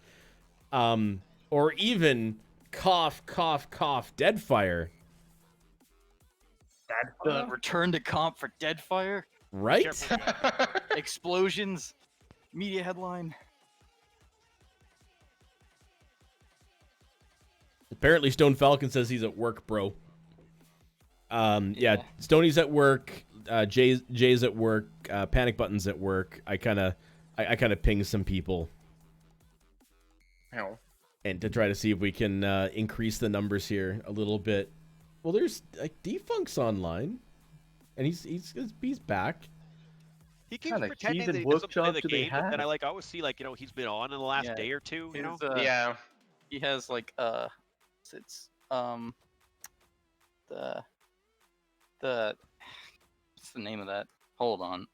or even cough Deadfire. The return to comp for Deadfire. Right? Explosions. Media headline. Apparently Stone Falcon says he's at work, bro. Yeah, Stoney's at work. Jay's at work. Panic Button's at work. I kind of ping some people. Ow. And to try to see if we can increase the numbers here a little bit. Well, there's like Defunct's online, and he's back. He keeps Kinda pretending heathen that he work doesn't play job the do they game, but then have? I always see he's been on in the last day or two. You know? Yeah. He has like it's the what's the name of that? Hold on.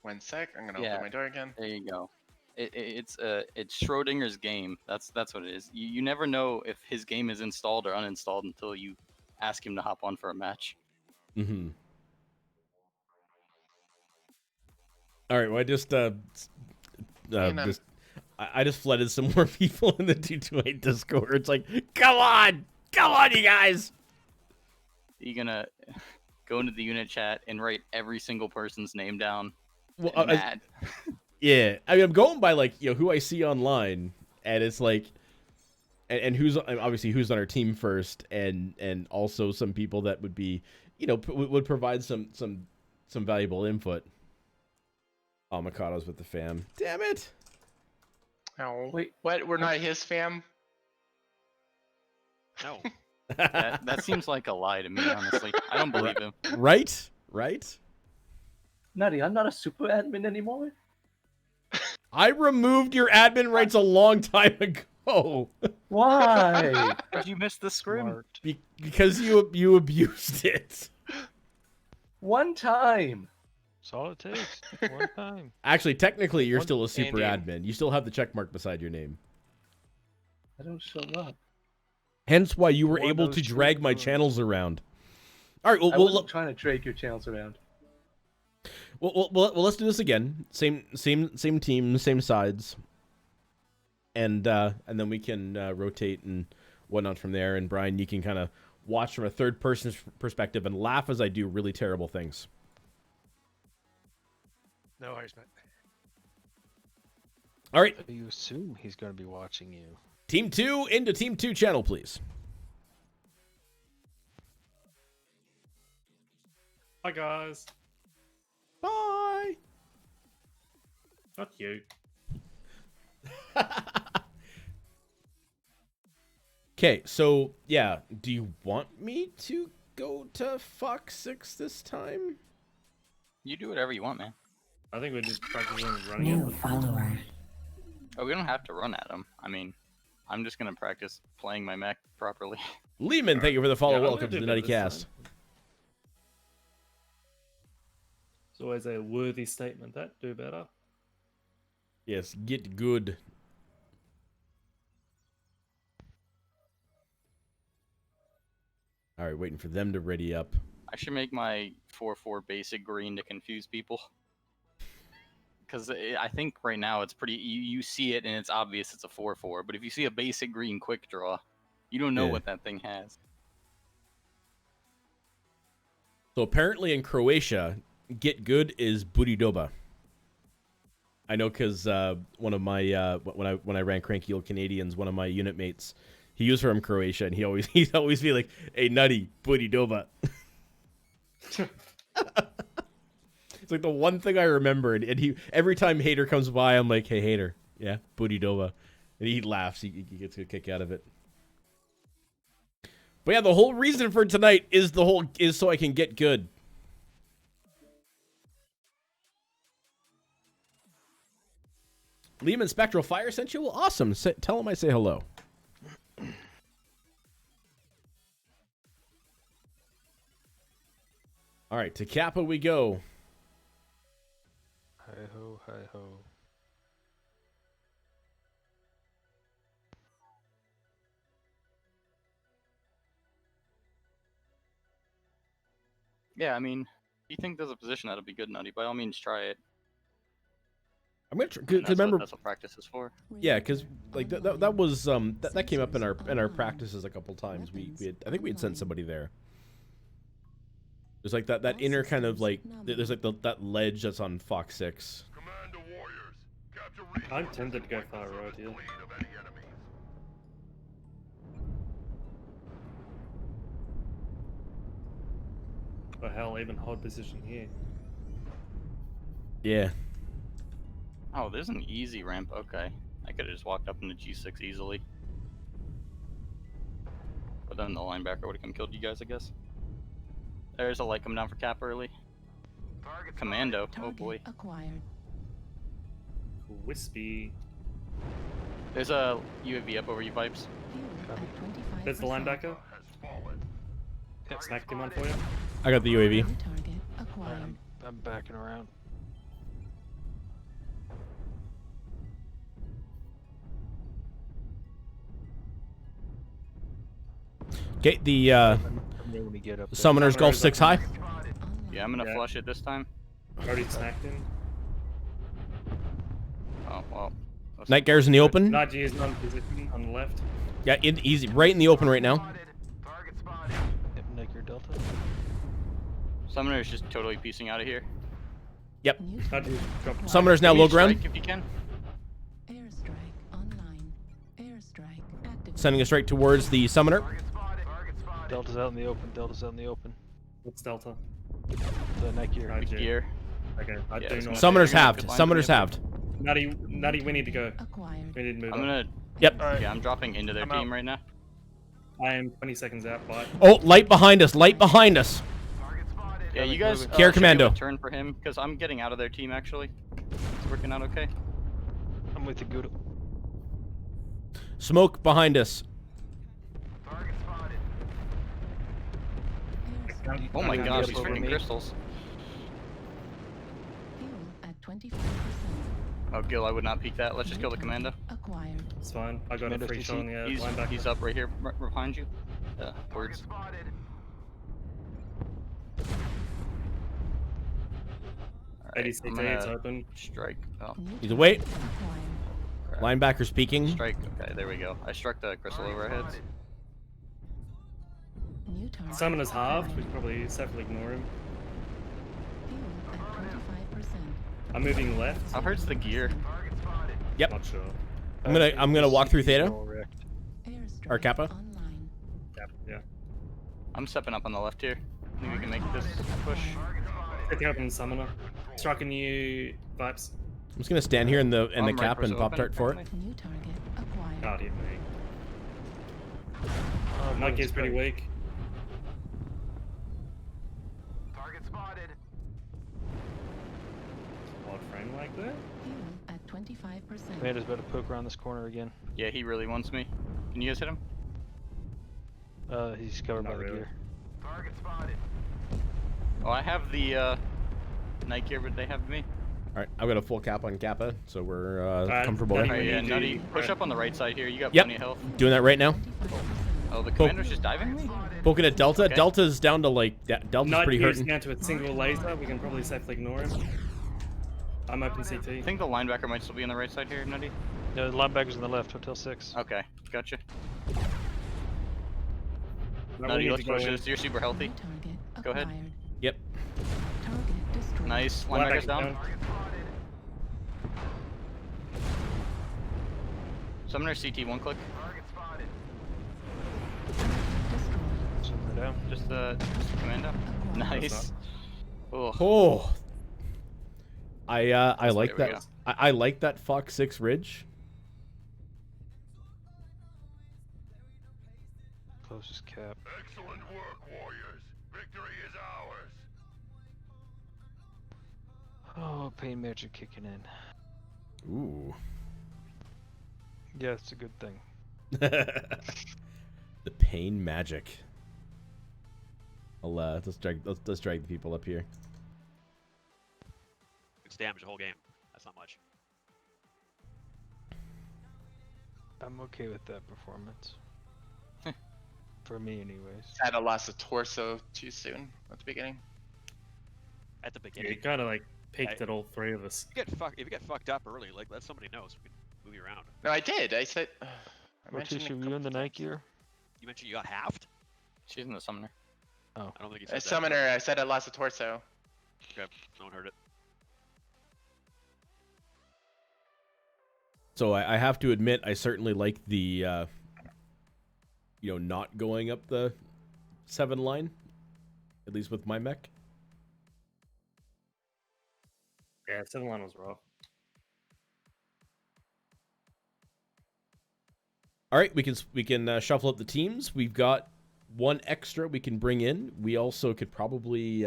1 sec. I'm gonna Yeah. open my door again. There you go. It's Schrodinger's game. That's what it is. You never know if his game is installed or uninstalled until you ask him to hop on for a match. Mm-hmm. All right. Well, I just flooded some more people in the 228 Discord. It's like, come on, you guys. You're gonna go into the unit chat and write every single person's name down. Well, Mad. Yeah, I mean, I'm going by like who I see online, and it's like, and who's obviously who's on our team first, and also some people that would be, would provide some valuable input. Oh, Mikado's with the fam. Damn it! Oh, Wait. what? We're not his fam? No. That seems like a lie to me, honestly. I don't believe him. Right? Nutty, I'm not a super admin anymore. I removed your admin rights a long time ago. Why? Did you miss the scrim? Because you abused it. One time. That's all it takes. One time. Actually, technically, you're still a Same super game. admin. You still have the check mark beside your name. I don't show up. Hence why you were One of able those to true drag my words. channels around. All right, I wasn't trying to drag your channels around. well, let's do this again. Same team, same sides. and then we can rotate and whatnot from there. And Brian, you can kind of watch from a third person's perspective and laugh as I do really terrible things. No worries, man. All right. You assume he's going to be watching you. Team 2 into Team 2 channel, please. Hi, guys. Bye. Not you. Okay, so, yeah, do you want me to go to Fox 6 this time? You do whatever you want, man. I think we're just practicing running New follower. Oh, we don't have to run at him. I mean, I'm just gonna practice playing my mech properly. Lehman, thank you for the follow. Yeah, I'm Welcome gonna to do the better this NuttyCast. time. It's always a worthy statement, that. Do better. Yes, get good. All right, waiting for them to ready up. I should make my 4/4 basic green to confuse people. Because I think right now it's pretty... You see it and it's obvious it's a 4/4. But if you see a basic green quick draw, you don't know what that thing has. So apparently in Croatia, get good is Budidoba. I know because one of my when I ran Cranky Old Canadians, one of my unit mates, he was from Croatia, and he'd always be like, "Hey, Nutty, Budidoba." It's like the one thing I remember, and he every time Hater comes by, I'm like, "Hey, Hater, yeah, Budidoba," and he laughs. He gets a kick out of it. But yeah, the whole reason for tonight is so I can get good. Lehman Spectral Fire sent you? Well, awesome. Tell him I say hello. All right, to Kappa we go. Hi ho, hi ho. Yeah, I mean, if you think there's a position that'll be good, Nutty, by all means try it. I'm gonna That's remember. That's what practice is for. Yeah, because like that was that came up in our practices a couple times. We had, I think we had sent somebody there. There's like that inner kind of like there's like that ledge that's on Fox 6. I'm tempted to go far right here. Or hell, even hold position here. Yeah. Oh, there's an easy ramp. Okay. I could have just walked up into G6 easily. But then the linebacker would have come killed you guys, I guess. There's a light coming down for Cap early. Commando. Oh boy. Acquired. Wispy. There's a UAV up over you, Vipes. There's the linebacker. Smacked him on for you. I got the UAV. Target acquired. I'm backing around. Okay, the When we get up there. Summoner's Golf 6 high. Yeah, I'm gonna flush it this time. Already smacked him. Oh, well. Night Gare's in the open. Najee is on position on the left. Yeah, easy, right in the open right now. Yep, Nick, your Delta. Summoner is just totally piecing out of here. Yep. Najee dropped. Summoner's now Give me low a strike ground. if you can. Airstrike online. Airstrike activated. Sending a strike towards the Summoner. Delta's out in the open. Delta's out in the open. What's Delta? The Night gear. Najee. Gear. Okay, I Yeah, do it's not. Summoner's You're gonna have halved. good line Summoner's for me. halved. Nutty, we need to go. Acquired. We need to move I'm on. gonna... Yep. Yeah, I'm dropping into their I'm team out. right now. I am 20 seconds out, bye. Oh, light behind us. Light behind us. Yeah, you guys moving. Care should do Commando. a turn for him, because I'm getting out of their team, actually. It's working out okay. I'm with the Gouda. Smoke behind us. Oh my Commando gosh, up these over freaking me. crystals. Fuel at 25%. Oh, Gil, I would not peek that. Let's just kill the commando. Acquired. It's fine. I got a Commando's free DC. shot on the linebacker. He's up right here behind you. Words. Alright, ADCT, I'm it's gonna open. strike. Oh, He's away. Acquired. crap. Linebacker speaking. Strike. Okay, there we go. I struck the crystal over our heads. New target. Summoner's halved. We can probably safely ignore him. Fuel at 25%. I'm moving left. How hurt's the gear? Yep. Not sure. I'm gonna walk through Theta Airstrike or Kappa. online. Yeah. I'm stepping up on the left here. I think we can make this push. Picking up on Summoner. Striking you vibes. I'm just gonna stand here in the Right cap and person pop open, dart for it. apparently. New target acquired. Can't hit me. Mike is pretty weak. Target spotted. Odd frame like that. Fuel at 25%. Commander's about to poke around this corner again. Yeah, he really wants me. Can you guys hit him? He's covered by Not the really. gear. Target spotted. Oh, I have the night gear, but they have me. All right, I've got a full cap on Kappa, so we're comfortable Nutty, there. Alright, we yeah, need Nutty, to- push up on the right side here. You got Yep. plenty of health. Doing that right now. 25%. Oh, the commander's just diving me? Poking at Delta. Okay. Delta's down to like Delta's Night pretty gear's hurting. down to a single laser. We can probably safely ignore him. I'm open I CT. think the linebacker might still be on the right side here, Nutty. No, the linebacker's on the left, Hotel 6. Okay, gotcha. No, we Nutty, need let's to go push in. this. You're super healthy. New target Go ahead. acquired. Yep. Target destroyed. Nice. Linebacker Linebacker's down. Target spotted. Summoner CT, one click. Target spotted. Destroyed. Summoner down. Just the commando. Acquired. Nice. Oh, Oh. I like there we that. go. I like that Fox 6 Ridge. Closest cap. Excellent work, warriors. Victory is ours. Oh, pain magic kicking in. Ooh. Yeah, it's a good thing. The pain magic. I'll let's drag the people up here. It's damage the whole game. That's not much. I'm okay with that performance. For me, anyways. Sad I lost the torso too soon at the beginning. At the Yeah, beginning. you kind of like peeked at all three of us. If you get fucked up early, like let somebody know so we can move you around. No, I did. I said. I mentioned Rotisha, it a were you in the couple night times. gear? You mentioned you got halved? she's in the summoner. I don't think you A said that. summoner. I said I lost the torso. Okay, no one heard it. So I have to admit, I certainly like the, not going up the 7 line, at least with my mech. Yeah, 7-1 was rough. All right, we can shuffle up the teams. We've got one extra we can bring in. We also could probably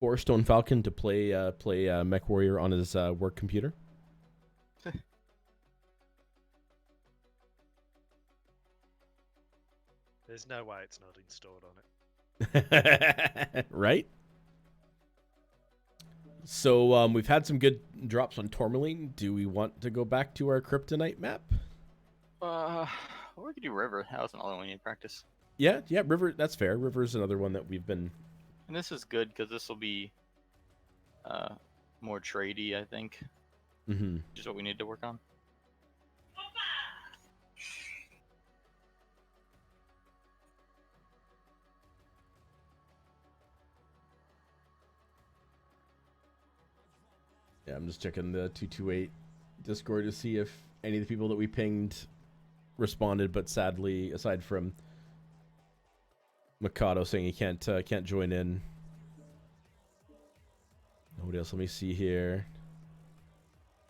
force Stone Falcon to play MechWarrior on his work computer. There's no way it's not installed on it. Right? So we've had some good drops on Tourmaline. Do we want to go back to our Kryptonite map? Or we could do River. That was another one we need to practice. Yeah, River. That's fair. River's another one that we've been. And this is good because this will be more tradey, I think. Mm-hmm. Which is what we need to work on. Yeah, I'm just checking the 228 Discord to see if any of the people that we pinged responded, but sadly, aside from Mikado saying he can't join in. Nobody else. Let me see here.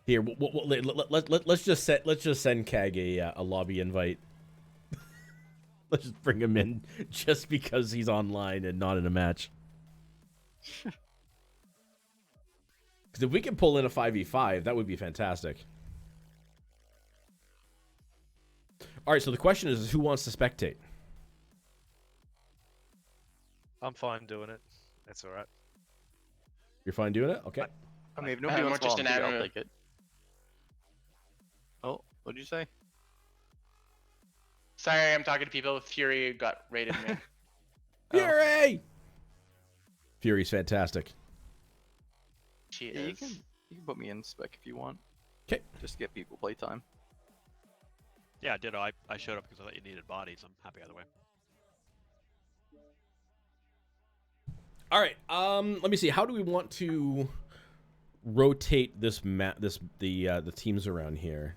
Here, let's just send Kag a lobby invite. Let's just bring him in just because he's online and not in a match. Because if we can pull in a 5v5, that would be fantastic. All right, so the question is who wants to spectate? I'm fine doing it. That's all right. You're fine doing it? Okay. I mean, if nobody I'm wants to just an volunteer, I'll admin. take it. Oh, what'd you say? Sorry, I'm talking to people. Fury got raided me. Fury! Fury's fantastic. She Yeah, is. you can put me in spec if you want. Okay. Just to get people playtime. Yeah, ditto. I showed up because I thought you needed bodies. I'm happy either way. All right. Let me see. How do we want to rotate this map? The teams around here.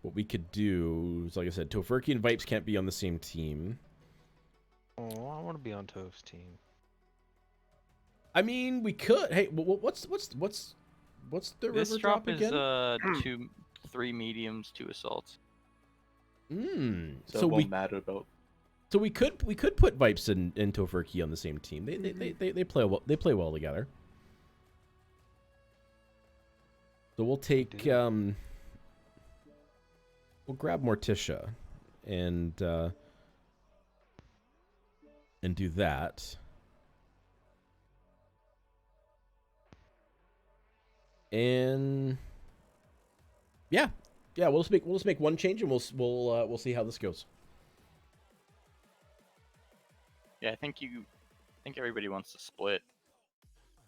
What we could do is, like I said, Tofurky and Vipes can't be on the same team. Oh, I want to be on ToC's team. I mean, we could. Hey, what's the This river drop drop is again? 3 mediums, 2 assaults. So it won't matter about. So we could put Vipes and Tofurky on the same team. They play well. They play well together. So we'll take we'll grab Morticia and do that. And yeah, we'll just make one change and we'll see how this goes. Yeah, I think everybody wants to split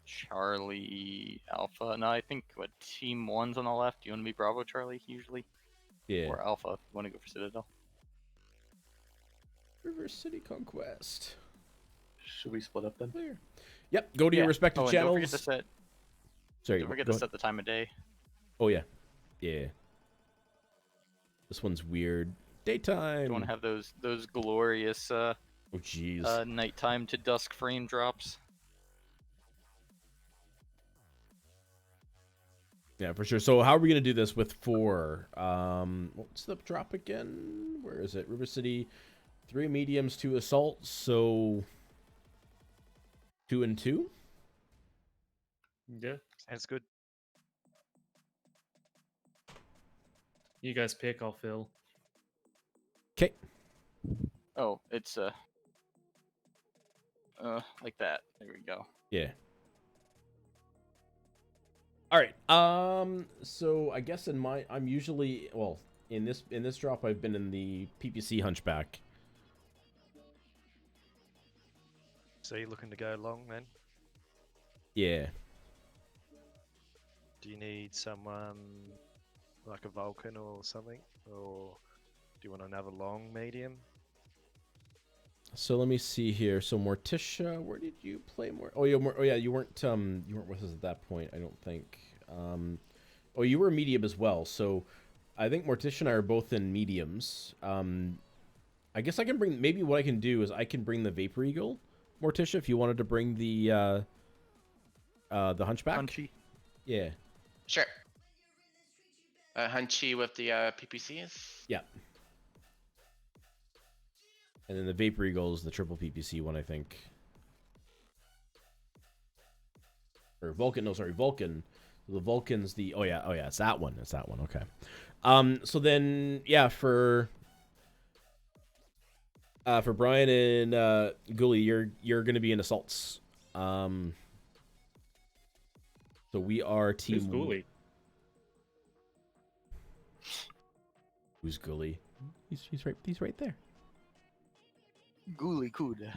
Charlie Alpha. No, I think what Team 1's on the left. You want to be Bravo Charlie usually? Yeah. Or Alpha if you want to go for Citadel. River City Conquest. Should we split up then? Clear. Yep. Go to your respective and channels. Don't forget to set. Sorry. Don't forget to set the time of day. Oh yeah. Yeah. This one's weird. Daytime. You want to have those glorious oh jeez. nighttime to dusk frame drops. Yeah, for sure. So how are we gonna do this with 4? What's the drop again? Where is it? River City, 3 mediums, 2 assaults. So 2 and 2. Yeah. Sounds good. You guys pick, I'll fill. Okay. Oh, it's like that. There we go. Yeah. All right. So I guess I'm usually, well, in this drop I've been in the PPC Hunchback. So you're looking to go long then? Yeah. Do you need someone like a Vulcan or something? Or do you want another long medium? So let me see here. So Morticia, where did you play more? Oh yeah, you weren't with us at that point, I don't think. Oh, you were medium as well. So I think Morticia and I are both in mediums. I guess I can bring. Maybe what I can do is I can bring the Vapor Eagle, Morticia, if you wanted to bring the Hunchback. Hunchy. Yeah. Sure. Hunchy with the PPCs. Yeah. And then the Vapor Eagle is the triple PPC one, I think. Or Vulcan, no, sorry, Vulcan. The Vulcan's the, oh yeah, it's that one. It's that one, okay. So then, yeah, for Brian and Ghoulie, you're going to be in assaults. So we are team... Who's Ghoulie? Who's Ghoulie? He's right there. Ghoulie Kuda.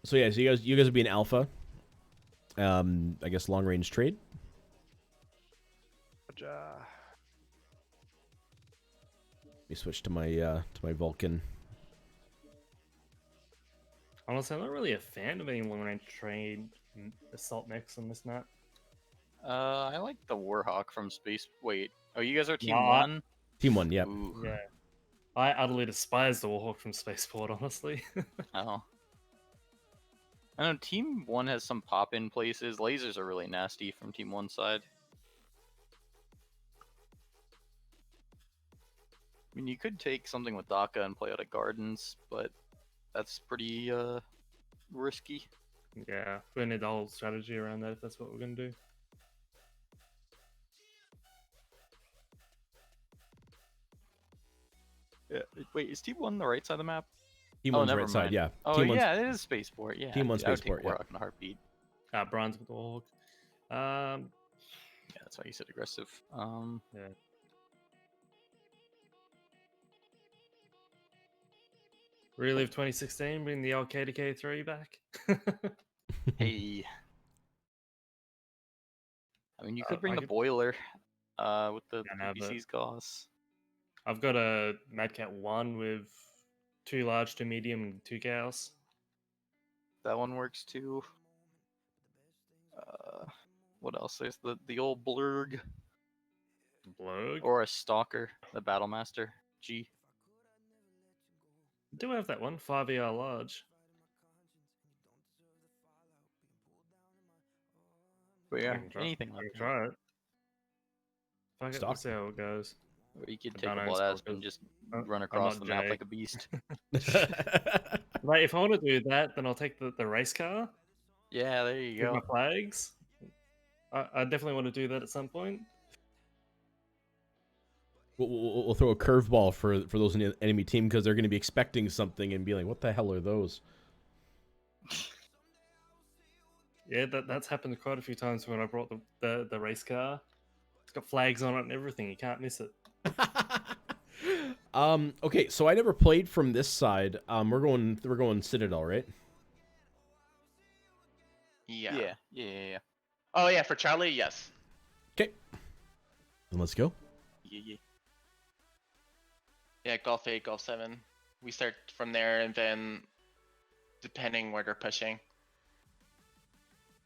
So yeah, so you guys will be in Alpha. I guess long range trade. Roger. Let me switch to my Vulcan. Honestly, I'm not really a fan of any long range trade assault mechs on this map. I like the Warhawk from Space. Wait. Oh, you guys are Team No, 1? Team 1, yep. Ooh. Yeah. I utterly despise the Warhawk from Spaceport, honestly. Oh. I know Team 1 has some pop-in places. Lasers are really nasty from Team 1 side. I mean, you could take something with DACA and play out at Gardens, but that's pretty risky. Yeah, we need the whole strategy around that if that's what we're going to do. Yeah. Wait, is Team 1 the right side of the map? Team Oh, 1's never right side, mind. yeah. Oh, Team 1's yeah, it is Spaceport. Yeah. Team 1 I would take Spaceport, yeah. Warhawk in a heartbeat. Bronze with the Warhawk. Yeah, that's why you said aggressive. Yeah. Relive 2016, bring the old KDK3 back. Hey. I mean, you could bring I the could- boiler with the Yeah, but- PC's Gauss. I've got a Madcat 1 with 2 large, 2 medium, and 2 cows. That one works too. What else? There's the old Blurg. Blurg? Or a Stalker, the Battlemaster G. I do have that one, 5ER large. But yeah, I can try, anything I like can that. try it. Fuck it, we'll Stock. see how it goes. Or you could I take a don't blood know, asp and just run I'm across not the map Jay. like a beast. Like, if I want to do that, then I'll take the race car Yeah, there you with go. my flags. I definitely want to do that at some point. We'll throw a curveball for those in the enemy team because they're going to be expecting something and be like, "What the hell are those?" Yeah, that's happened quite a few times when I brought the race car. It's got flags on it and everything. You can't miss it. Okay, so I never played from this side. We're going Citadel, right? Yeah. Yeah. Oh yeah, for Charlie, yes. Okay. Then let's go. Yeah. Yeah, Golf 8, Golf 7. We start from there, and then depending where they're pushing.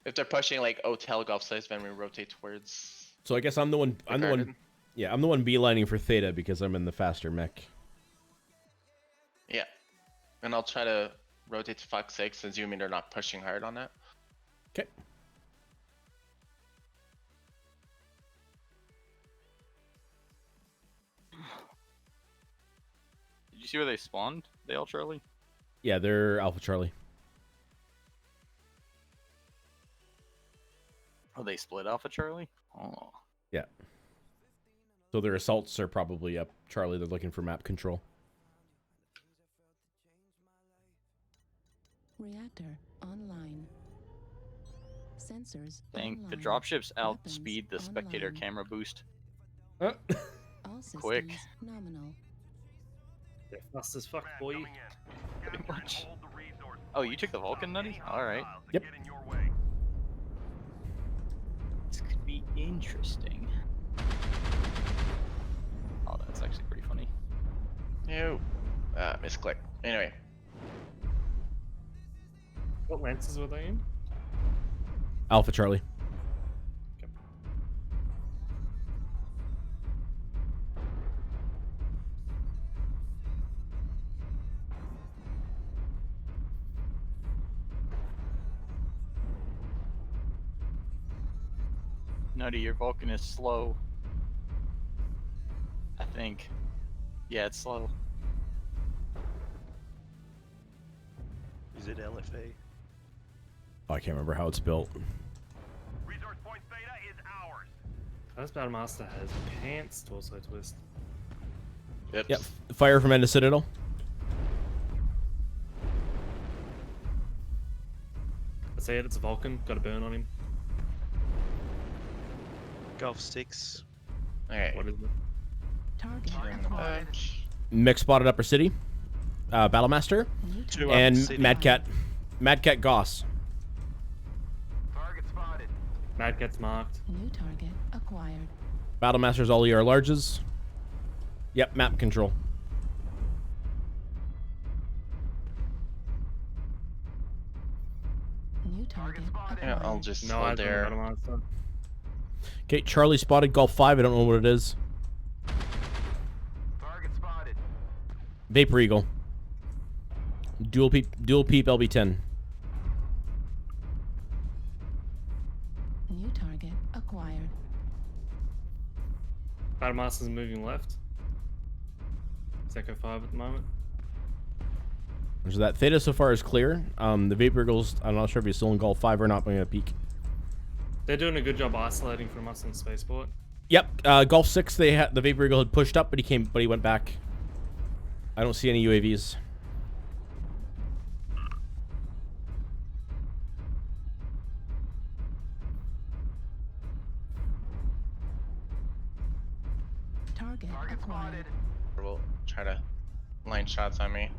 If they're pushing like Hotel Golf 6, then we rotate towards. So I guess I'm the one. I'm the one. Yeah, I'm the one beelining for Theta because I'm in the faster mech. Yeah, and I'll try to rotate to Fox 6, assuming they're not pushing hard on that. Okay. Did you see where they spawned? They all Charlie? Yeah, they're Alpha Charlie. Oh, they split Alpha Charlie? Oh. Yeah. So their assaults are probably up Charlie. They're looking for map control. Reactor online. Sensors Dang, the online. dropships Weapons outspeed the spectator online. camera boost. All systems Quick. nominal. They're fast as fuck, boy. Pretty much. Oh, you took the Vulcan, Nutty? Alright. Yep. This could be interesting. Oh, that's actually pretty funny. No. Misclick. Anyway. What lances were they in? Alpha Charlie. Nutty, your Vulcan is slow. I think. Yeah, it's slow. Is it LFA? Oh, I can't remember how it's built. Resource point Theta is ours. This Battlemaster has pants torso twist. Yep. Fire from end of Citadel. I say it, it's a Vulcan. Got a burn on him. Golf 6. Alright. What is it? Target Turn the acquired. bunch. Mech spotted Upper City. Battlemaster. New Two target up And city. Madcat Goss. Target spotted. Madcat's marked. New target acquired. Battlemaster's all ER larges. Yep, map control. New target acquired. Yeah, I'll just No hold eyes on the there. Battlemaster. Okay, Charlie spotted Golf 5. I don't know what it is. Target spotted. Vapor Eagle. Dual peep LB10. New target acquired. Battlemaster's moving left. Echo 5 at the moment. So that Theta so far is clear. The Vapor Eagle's, I'm not sure if he's still in Golf 5 or not, but I'm going to peek. They're doing a good job isolating from us on spaceport. Yep, Golf 6, the Vapor Eagle had pushed up, but he went back. I don't see any UAVs. Target acquired. Will try to line shots on me.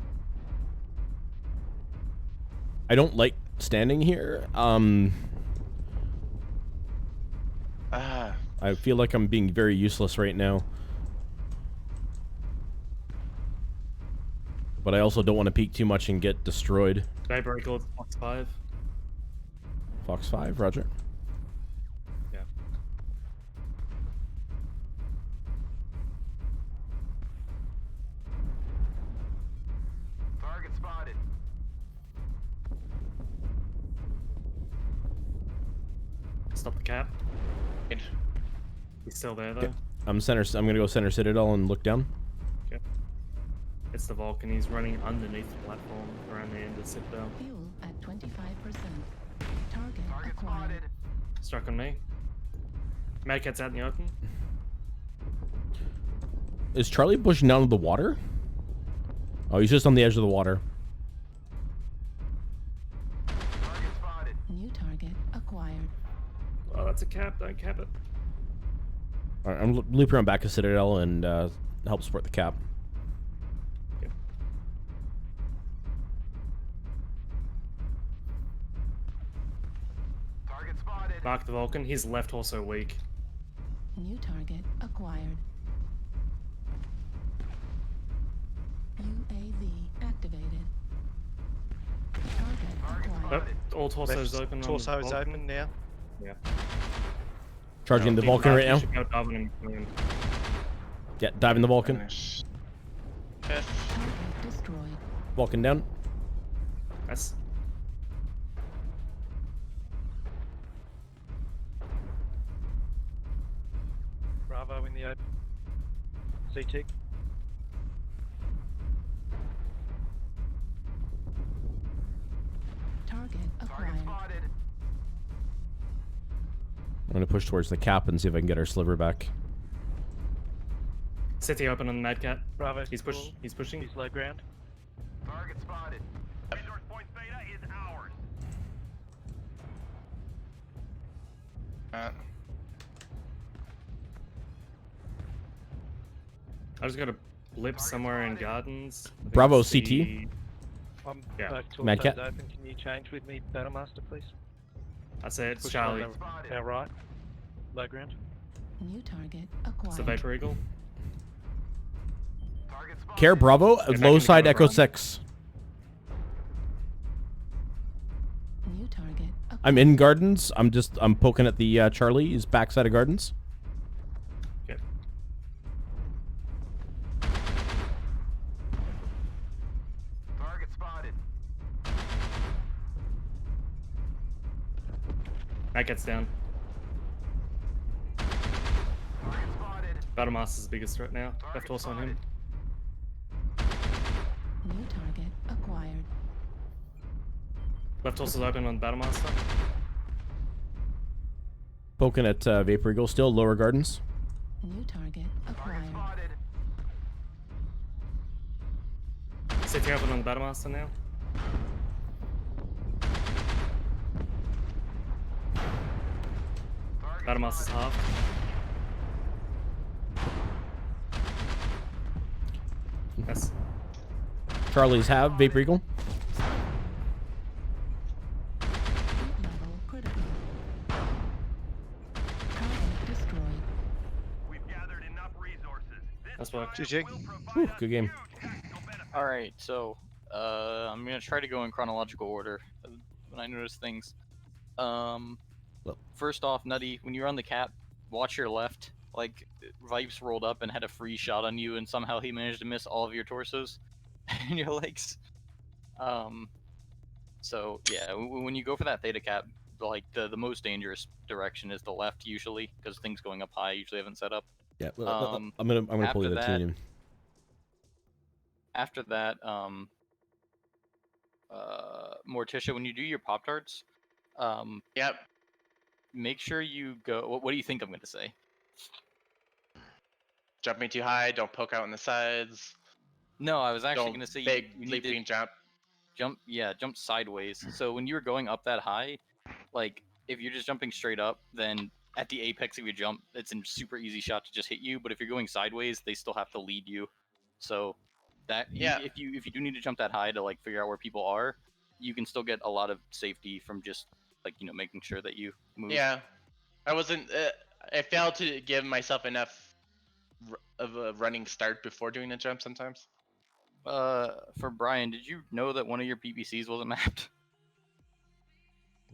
I don't like standing here. I feel like I'm being very useless right now. But I also don't want to peek too much and get destroyed. Vapor Eagle, Fox 5. Fox 5, roger. Yeah. Target spotted. Stop the cap. He's still there though. Okay. I'm gonna go center Citadel and look down. Okay. It's the Vulcan. He's running underneath the platform around the end of the Citadel. Fuel at 25%. Target Target acquired. spotted. Struck on me. Mad Cat's out in the open. Is Charlie pushing down to the water? Oh, he's just on the edge of the water. Target spotted. New target acquired. Oh, that's a cap. Don't cap it. All right, I'm looping around back to Citadel and help support the cap. Okay. Target spotted. Mark the Vulcan. His left also weak. New target acquired. UAV activated. Target acquired. Oh, all torsos Left open. torso on is Vulcan. open now. Yeah. Charging the Keep Vulcan right marking, now. you should go diving in between. Yeah, diving the Vulcan. Target destroyed. Vulcan down. That's Bravo in the open. CT. Target Target acquired. spotted. I'm gonna push towards the cap and see if I can get our sliver back. City open on the Mad Cat. Bravo. He's cool. pushing. He's low ground. Target spotted. Resource point beta is ours. I just got a blip somewhere in gardens. I think Bravo, it's CT. I'm Yeah. Mad Cat. open. Can you change with me, Battlemaster, please? I say it's Push Charlie. on our right. Low ground. New target It's the acquired. Vapor Eagle. Target spotted. Care Bravo, back low in the side cover, Echo Brian. 6. New target acquired. I'm in gardens. I'm poking at the Charlie. He's backside of gardens. Okay. Target spotted. Mad Cat's down. Target spotted. Battlemaster's the biggest threat now. Left torso on him. New target acquired. Left torso's open on Battlemaster. Poking at Vapor Eagle still, lower gardens. New target Target acquired. spotted. City open on the Battlemaster now. Target Battlemaster's spotted. half. Yes. Charlie's have Vapor Eagle. Heat level critical. Target destroyed. We've gathered enough resources. This That's what. GG. will provide Whew, us good game. huge tactical benefits. All right, so I'm gonna try to go in chronological order when I notice things. First off, Nutty, when you're on the cap, watch your left. Like Vipes rolled up and had a free shot on you, and somehow he managed to miss all of your torsos and your legs. So yeah, when you go for that theta cap, like the most dangerous direction is the left usually, because things going up high usually haven't set up. Yeah, I'm gonna pull you after the team. After that, Morticia, when you do your pop tarts, Yep. make sure you go. What do you think I'm gonna say? Jumping too high. Don't poke out on the sides. No, I was actually Don't gonna say big you need leaping to jump. jump sideways. So when you're going up that high, like if you're just jumping straight up, then at the apex of your jump, it's a super easy shot to just hit you. But if you're going sideways, they still have to lead you. So that Yeah. if you do need to jump that high to like figure out where people are, you can still get a lot of safety from just like making sure that you move. Yeah, I wasn't. I failed to give myself enough of a running start before doing the jump sometimes. For Brian, did you know that one of your PPCs wasn't mapped?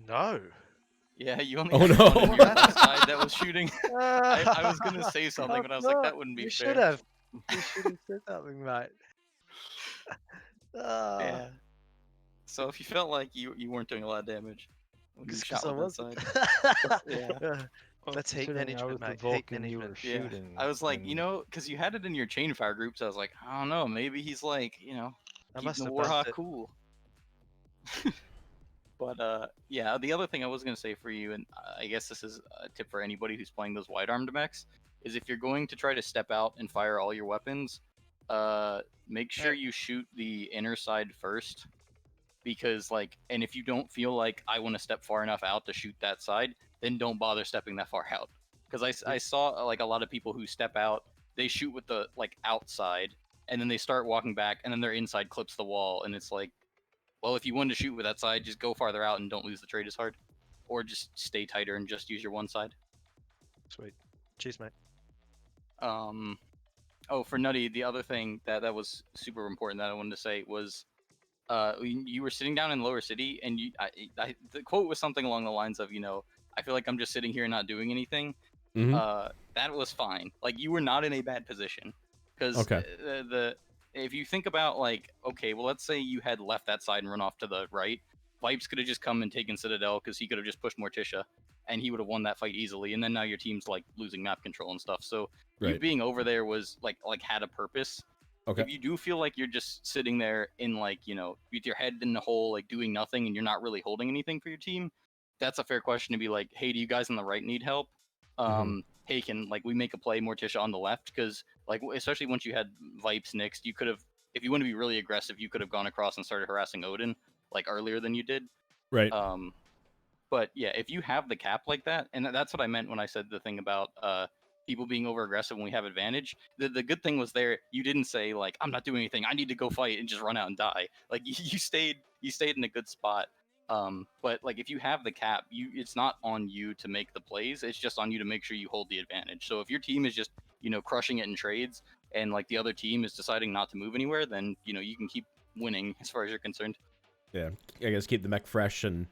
No. Yeah, you only Oh, had no. one on your left side that was shooting. I was gonna say something, but I was like, that wouldn't be You fair. should have. You should have said something, mate. Yeah. So if you felt like you weren't doing a lot of damage when you shot with that side, yeah. That's heat Considering I was management, the mate. Heat Vulcan you were management. Yeah. shooting. I was like, and because you had it in your chain fire groups, I was like, I don't know, maybe he's like, I keeping must the have Warhawk bumped it. cool. But yeah, the other thing I was gonna say for you, and I guess this is a tip for anybody who's playing those wide-armed mechs, is if you're going to try to step out and fire all your weapons, make sure you shoot the inner side first, because and if you don't feel like I want to step far enough out to shoot that side, then don't bother stepping that far out. Because I saw like a lot of people who step out, they shoot with the outside, and then they start walking back, and then their inside clips the wall, and it's like, well, if you wanted to shoot with that side, just go farther out and don't lose the trade as hard. Or just stay tighter and just use your one side. Sweet. Cheers, mate. Oh, for Nutty, the other thing that was super important that I wanted to say was, you were sitting down in Lower City, and the quote was something along the lines of, I feel like I'm just sitting here not doing anything. That was fine. Like, you were not in a bad position. Because Okay. if you think about, okay, well, let's say you had left that side and run off to the right, Vipes could have just come and taken Citadel because he could have just pushed Morticia, and he would have won that fight easily. And then now your team's losing map control and stuff. So you being over there was had a purpose. Okay. If you do feel like you're just sitting there in with your head in the hole, doing nothing, and you're not really holding anything for your team, that's a fair question to be like, hey, do you guys on the right need help? Hey, can we make a play Morticia on the left? Because especially once you had Vipes next, you could have, if you want to be really aggressive, you could have gone across and started harassing Odin earlier than you did. Right. But yeah, if you have the cap like that, and that's what I meant when I said the thing about people being over aggressive when we have advantage. The good thing was there, you didn't say I'm not doing anything, I need to go fight, and just run out and die. You stayed in a good spot. But if you have the cap, it's not on you to make the plays, it's just on you to make sure you hold the advantage. So if your team is just crushing it in trades, and the other team is deciding not to move anywhere, then you can keep winning as far as you're concerned. Yeah, I guess keep the mech fresh and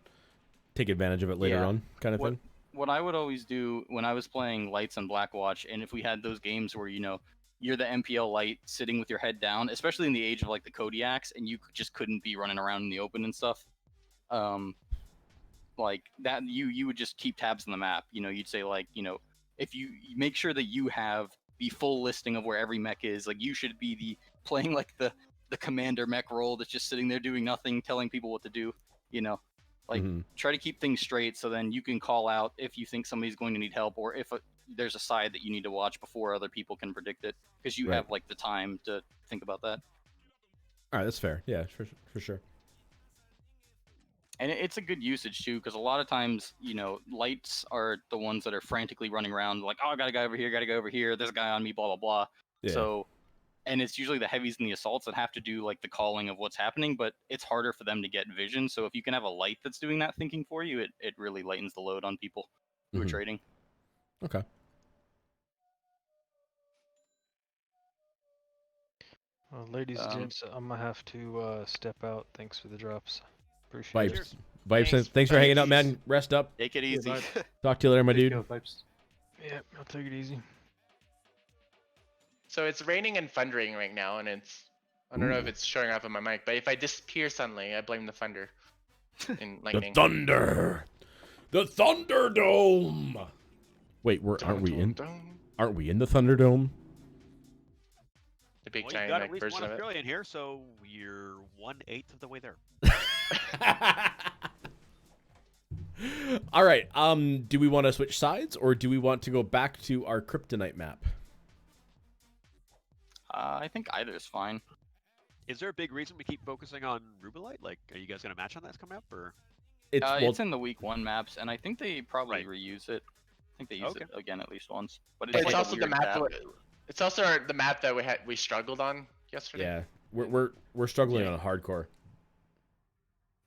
take advantage of it later on, kind of thing. What I would always do when I was playing Lights on Blackwatch, and if we had those games where you're the MPL Light sitting with your head down, especially in the age of the Kodiaks, and you just couldn't be running around in the open and stuff, that you would just keep tabs on the map. You'd say if you make sure that you have the full listing of where every mech is, you should be playing the commander mech role that's just sitting there doing nothing, telling people what to do. Try to keep things straight, so then you can call out if you think somebody's going to need help, or if there's a side that you need to watch before other people can predict it, because you have the time to think about that. All right, that's fair. Yeah, for sure. And it's a good usage too, because a lot of times, Lights are the ones that are frantically running around, oh, I got a guy over here, got to go over here, there's a guy on me, blah blah blah. Yeah. So, and it's usually the heavies and the assaults that have to do the calling of what's happening, but it's harder for them to get vision. So if you can have a Light that's doing that thinking for you, it really lightens the load on people who are trading. Okay. Well, ladies and gents, I'm gonna have to step out. Thanks for the drops. Appreciate it. Vibes, thanks for hanging out, man. Rest up. Take it easy. Talk to you later, my dude. Vibes. Yeah, I'll take it easy. So it's raining and thundering right now, and I don't know if it's showing up on my mic, but if I disappear suddenly, I blame the thunder and lightning. The thunder, the Thunderdome. Wait, aren't we in the Thunderdome? The big Well, giant you got at least version one of it. Australian here, so you're 1/8 of the way there. All right. Do we want to switch sides, or do we want to go back to our Kryptonite map? I think either is fine. Is there a big reason we keep focusing on Rubelite? Are you guys gonna match on that coming up, or? It's in the week 1 maps, and I think they probably reuse it. I think they use it again at least once. But it's also the map. It's also the map that we struggled on yesterday. Yeah, we're struggling on hardcore.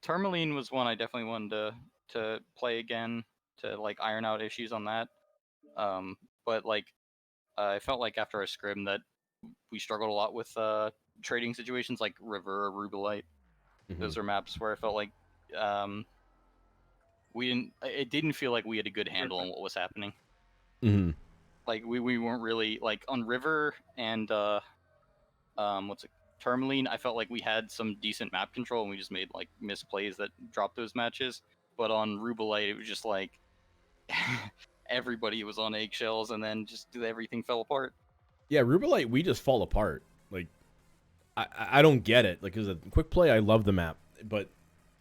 Tourmaline was one I definitely wanted to play again to like iron out issues on that. But like I felt like after a scrim that we struggled a lot with trading situations like River or Rubelite. Those are maps where I felt like we didn't. It didn't feel like we had a good handle on what was happening. Mm-hmm. Like we weren't really like on River and what's it, Tourmaline. I felt like we had some decent map control and we just made like misplays that dropped those matches. But on Rubelite, it was just like everybody was on eggshells, and then just everything fell apart. Yeah, Rubelite, we just fall apart. Like, I don't get it. Like, as a quick play, I love the map, but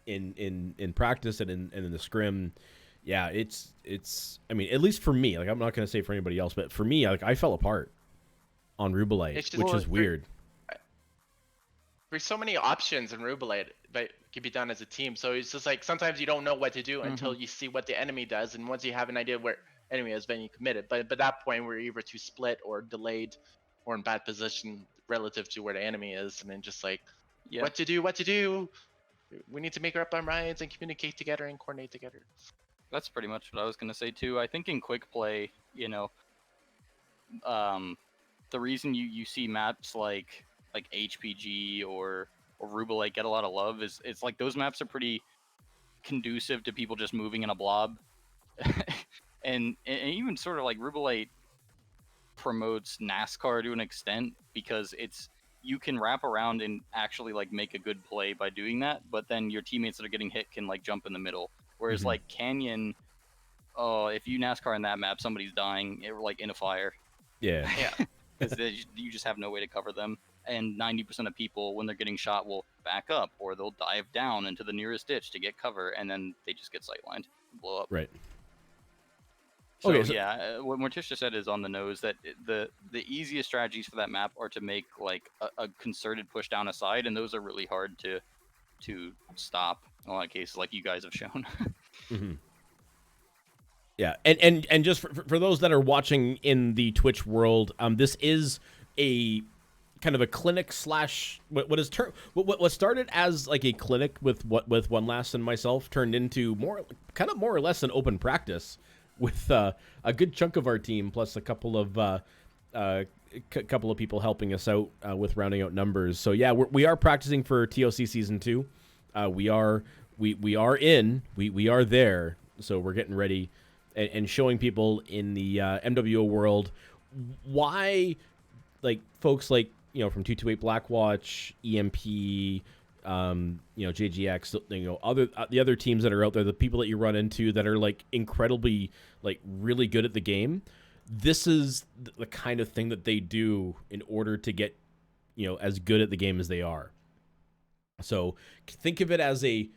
in practice and in the scrim, yeah, it's. I mean, at least for me, like I'm not gonna say for anybody else, but for me, like I fell apart on Rubelite, which is weird. There's so many options in Rubelite that can be done as a team. So it's just like sometimes you don't know what to do until you see what the enemy does, and once you have an idea where enemy is, then you commit it. But at that point, we're either too split or delayed, or in bad position relative to where the enemy is, and then just like what to do. We need to make up our minds and communicate together and coordinate together. That's pretty much what I was gonna say too. I think in quick play, you know, the reason you see maps like HPG or Rubelite get a lot of love is it's like those maps are pretty conducive to people just moving in a blob, and even sort of like Rubelite promotes NASCAR to an extent because you can wrap around and actually like make a good play by doing that, but then your teammates that are getting hit can like jump in the middle. Whereas like Canyon, if you NASCAR in that map, somebody's dying, like in a fire. Yeah. Because you just have no way to cover them. And 90% of people, when they're getting shot, will back up or they'll dive down into the nearest ditch to get cover, and then they just get sightlined, blow up. Right. So, okay, so yeah, what Morticia said is on the nose, that the easiest strategies for that map are to make like a concerted push down a side, and those are really hard to stop in a lot of cases, like you guys have shown. Yeah, and just for those that are watching in the Twitch world, this is a kind of a clinic slash what started as like a clinic with One Last and myself turned into more or less an open practice with a good chunk of our team plus a couple of people helping us out with rounding out numbers. So yeah, we are practicing for ToC season 2. We are there. So we're getting ready and showing people in the MWO world why, like folks like from 228 Blackwatch, EMP, JGX, the other teams that are out there, the people that you run into that are like incredibly like really good at the game. This is the kind of thing that they do in order to get as good at the game as they are. So think of it as a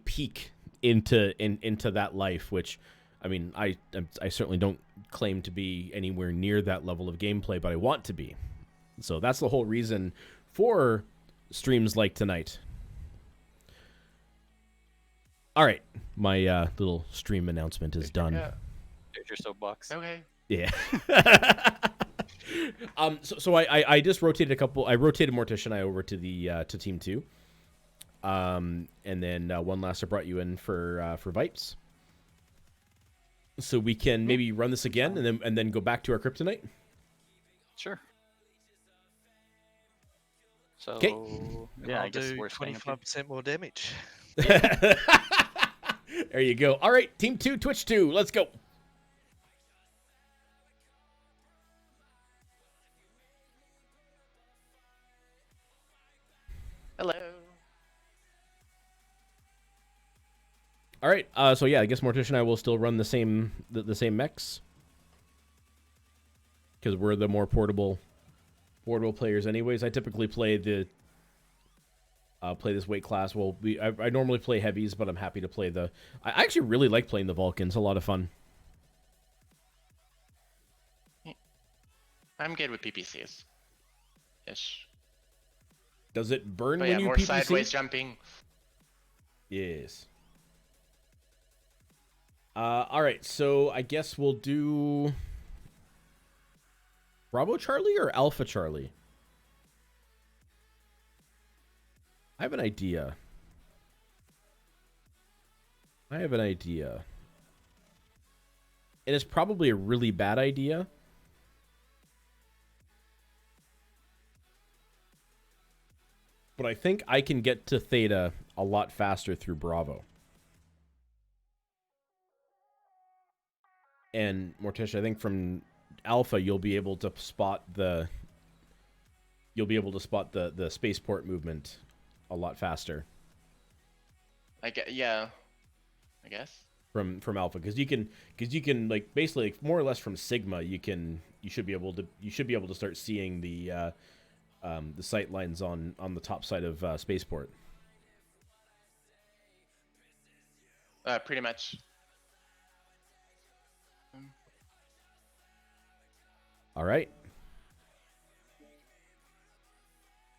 peek into that life, which I mean, I certainly don't claim to be anywhere near that level of gameplay, but I want to be. So that's the whole reason for streams like tonight. All right, my little stream announcement is done. There's your soapbox. Okay. Yeah. So I just rotated I rotated Morticia and I over to the to Team 2. And then One Last I brought you in for Vipes. So we can maybe run this again and then go back to our Kryptonite. Sure. So yeah, I guess we're 25% more damage. There you go. All right, Team 2, Twitch 2, let's go. Hello. All right, so yeah, I guess Morticia and I will still run the same mechs because we're the more portable players, anyways. I typically play this weight class. Well, I normally play heavies, but I'm happy to play I actually really like playing the Vulcans. A lot of fun. I'm good with PPCs. Ish. Does it burn but when you more PPC? Sideways jumping. Yes. All right, so I guess we'll do Bravo Charlie or Alpha Charlie? I have an idea. I have an idea. It is probably a really bad idea. But I think I can get to Theta a lot faster through Bravo. And Morticia, I think from Alpha you'll be able to spot the spaceport movement a lot faster. Yeah, I guess. From Alpha, because you can like basically like, more or less from Sigma you should be able to start seeing the sight lines on the top side of spaceport. Pretty much. All right,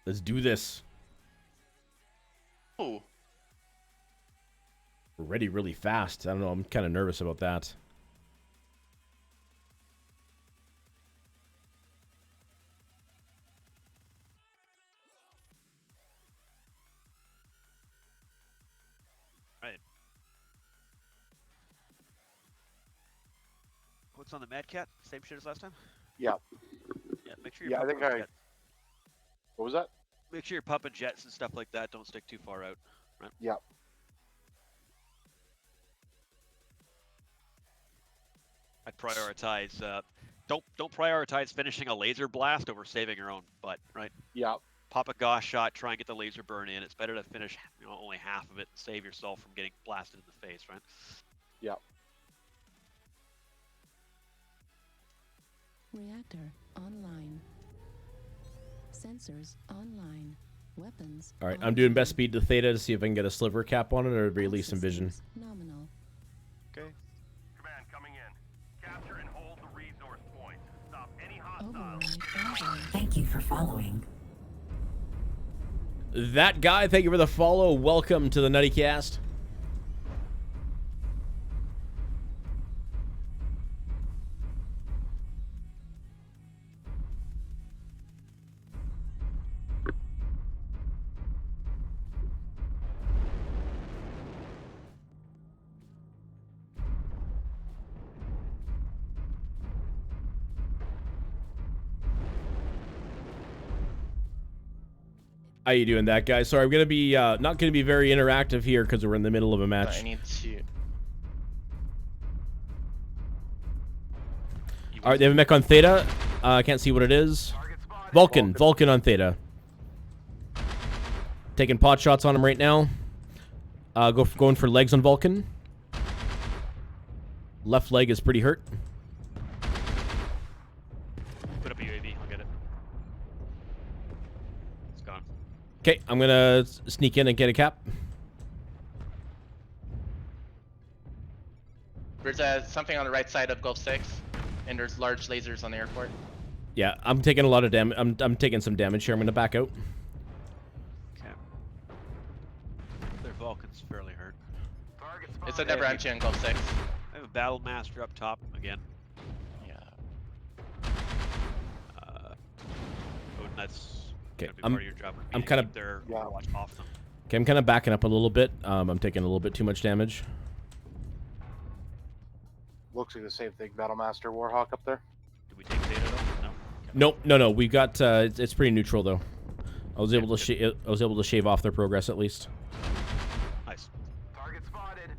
let's do this. Oh. We're ready really fast. I don't know. I'm kind of nervous about that. Right. What's on the Mad Cat? Same shit as last time? Yeah. Yeah, make sure you're Yeah, I think I. jet. What was that? Make sure you're pumping jets and stuff like that. Don't stick too far out. Right? Yeah. I'd prioritize. Don't prioritize finishing a laser blast over saving your own butt. Right? Yeah. Pop a gauss shot. Try and get the laser burn in. It's better to finish only half of it and save yourself from getting blasted in the face. Right? Yeah. Reactor online. Sensors online. Weapons. All right, I'm doing best speed to Theta to see if I can get a sliver cap on it or release some vision. Nominal. Okay. Command coming in. Capture and hold the resource point. Stop any hostiles. Thank you for following. That guy, thank you for the follow. Welcome to the NuttyCast. How you doing, that guy? Sorry, I'm gonna be not gonna be very interactive here because we're in the middle of a match. I need to. All right, they have a mech on Theta. I can't see what it is. Vulcan on Theta. Taking pot shots on him right now. Going for legs on Vulcan. Left leg is pretty hurt. Put up a UAV. I'll get it. It's gone. Okay, I'm gonna sneak in and get a cap. There's something on the right side of Gulf 6, and there's large lasers on the airport. Yeah, I'm taking a lot of damage. I'm taking some damage here. I'm gonna back out. Okay. Their Vulcan's fairly hurt. It's a Debranchi on Gulf 6. I have a battle master up top again. Yeah. Oh, that's Okay, gonna be part of your job. I'm kind of keep their watch off them. Okay, I'm kind of backing up a little bit. I'm taking a little bit too much damage. Looks like the same thing. Battlemaster Warhawk up there. Did we take data though? No. Nope, no. We got. It's pretty neutral though. I was able to shave off their progress at least. Nice. Target spotted.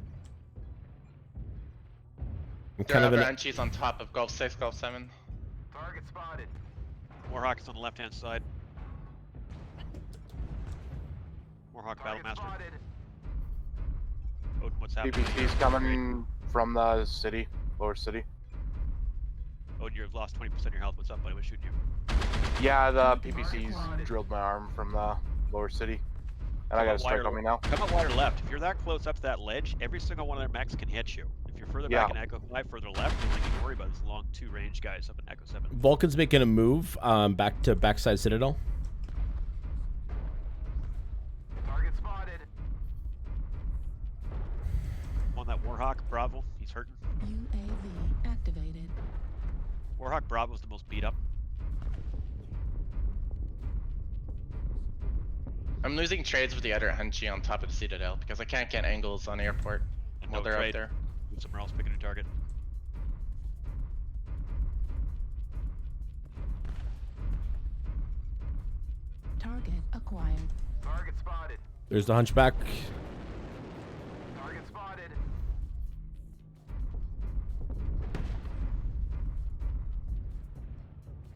I'm There kind are of Debranchis on top of Gulf 6, Gulf 7. Target spotted. Warhawk is on the left-hand side. Warhawk Target Battlemaster. spotted. Odin, what's happening? PPC's coming from the city, lower city. Odin, you've lost 20% of your health. What's up, buddy? What's shooting you? Yeah, the PPC's drilled my arm from the lower city. And I got a strike on me now. Come out wider left. If you're that close up to that ledge, every single one of their mechs can hit you. If you're further back in Echo 5, further left, the only thing you worry about is the long two-range guys up in Echo 7. Vulcan's making a move back to backside Citadel. Target spotted. On that Warhawk, Bravo, he's hurting. UAV activated. Warhawk Bravo's the most beat up. I'm losing trades with the other Hunchi on top of the Citadel because I can't get angles on airport. while No they're trade. up there. Move somewhere else, pick a new target. Target acquired. Target spotted. There's the hunchback. Target spotted.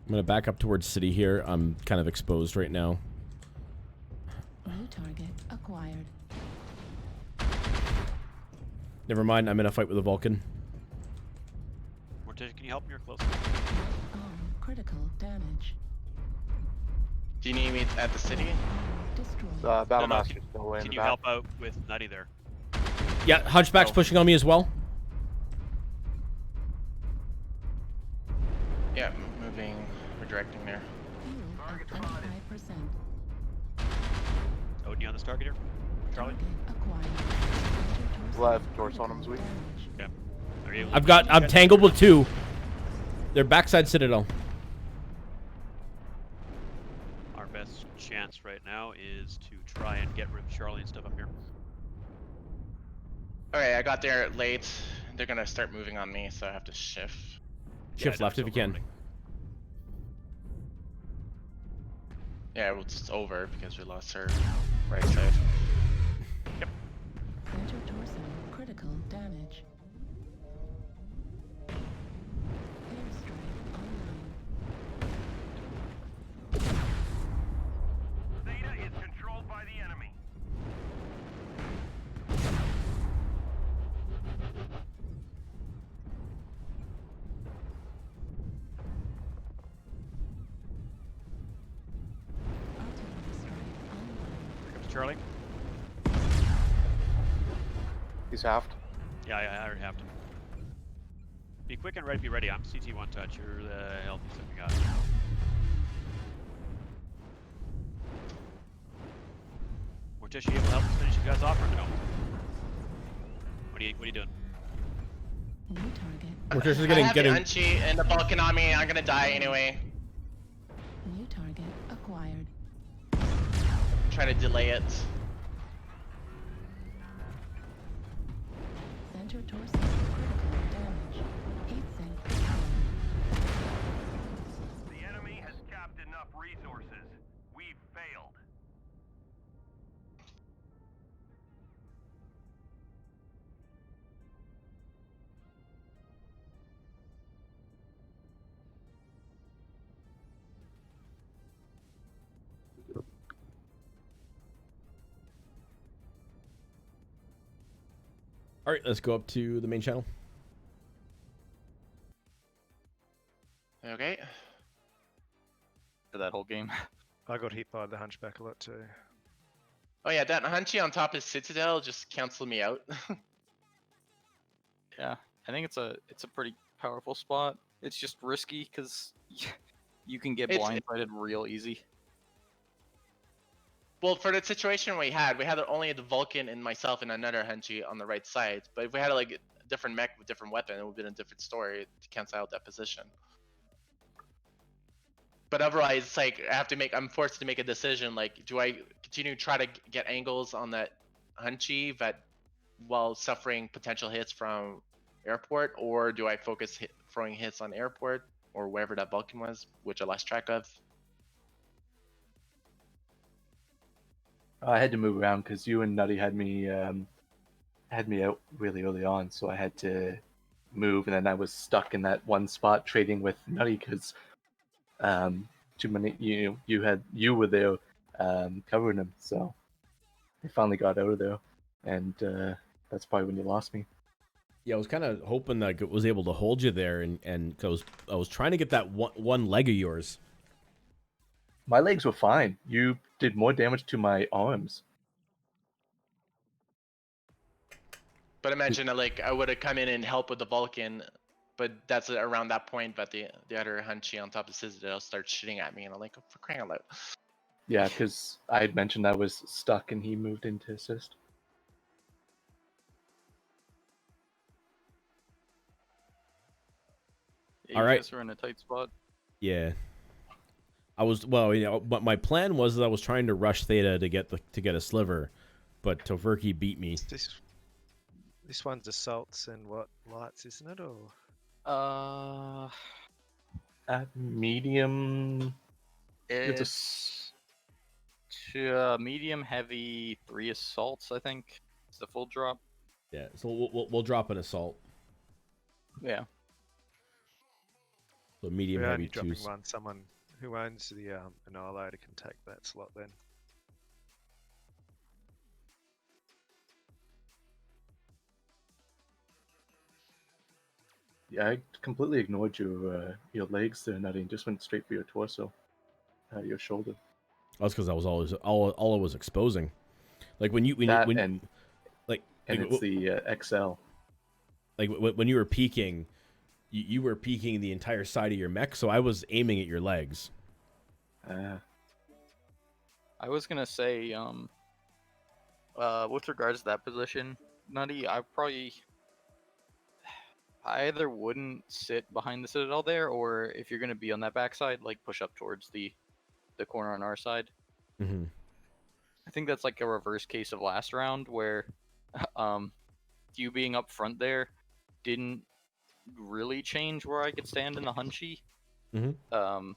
I'm gonna back up towards city here. I'm kind of exposed right now. New target acquired. Never mind, I'm in a fight with a Vulcan. Morticia, can you help me? You're close. Critical damage. Do you need me at the city? Destroyed. Battlemaster's still way in Can the you back. help out with Nutty there? Yeah, hunchback's pushing on me as well. Yeah, moving, redirecting there. Fuel at 25%. Odin, you on this target here? Charlie? Left torso on him's weak. Yeah. Are you able I'm to- tangled with two. They're backside citadel. Our best chance right now is to try and get rid of Charlie and stuff up here. Okay, I got there late. They're gonna start moving on me, so I have to shift. Shift left if you can. Yeah, well, it's over because we lost her right side. Yep. Center torso critical damage. Airstrike online. Theta is controlled by the enemy. Here comes Charlie. He's halved. Yeah, I already have to. Be quick and ready. Be ready. I'm CT one touch. You're the healthiest that we got. Morticia, you able to help us finish you guys off or no? What are you doing? New target. Morticia's I getting have the Unchi and the Vulcan on me. I'm gonna die anyway. New target acquired. I'm trying to delay it. Center torso critical damage. Heat sink destroyed. The enemy has capped enough resources. We've failed. All right, let's go up to the main channel. Okay. For that whole game. I got hit by the hunchback a lot too. Oh yeah, that Hunchi on top of Citadel just canceled me out. Yeah, I think it's a pretty powerful spot. It's just risky because you can get It's- blindsided real easy. Well, for the situation we had only the Vulcan and myself and another Hunchi on the right side. But if we had like a different mech with different weapon, it would have been a different story to cancel out that position. But otherwise, it's like I'm forced to make a decision. Like, do I continue to try to get angles on that Hunchi that while suffering potential hits from airport, or do I focus throwing hits on airport or wherever that Vulcan was, which I lost track of? I had to move around because you and Nutty had me out really early on, so I had to move, and then I was stuck in that one spot trading with Nutty because too many you were there covering him, so I finally got out of there, and that's probably when you lost me. Yeah, I was kind of hoping that I was able to hold you there, and I was trying to get that one leg of yours. My legs were fine. You did more damage to my arms. But imagine like I would have come in and helped with the Vulcan, but that's around that point that the other Hunchi on top of Citadel starts shooting at me, and I'm like, oh, for crying out loud. Yeah, because I had mentioned I was stuck, and he moved in to assist. Yeah, All you right. guys are in a tight spot. Yeah. But my plan was that I was trying to rush Theta to get a sliver, but Tofurky beat me. This one's assaults and what lights, isn't it? Or At medium. It's a It's medium, heavy, 3 assaults. I think it's the full drop. Yeah, so we'll drop an assault. Yeah. So medium, we're heavy, only dropping 2s. one. Someone who owns the Annihilator can take that slot then. Yeah, I completely ignored your legs there, Nutty, and just went straight for your torso, your shoulder. That's because I was always all I was exposing. Like when you And like, it's the XL. Like when you were peeking, you were peeking the entire side of your mech, so I was aiming at your legs. I was gonna say, with regards to that position, Nutty, I either wouldn't sit behind the Citadel there, or if you're gonna be on that backside, like push up towards the corner on our side. Mm-hmm. I think that's like a reverse case of last round where, you being up front there didn't really change where I could stand in the Hunchy. Mm-hmm.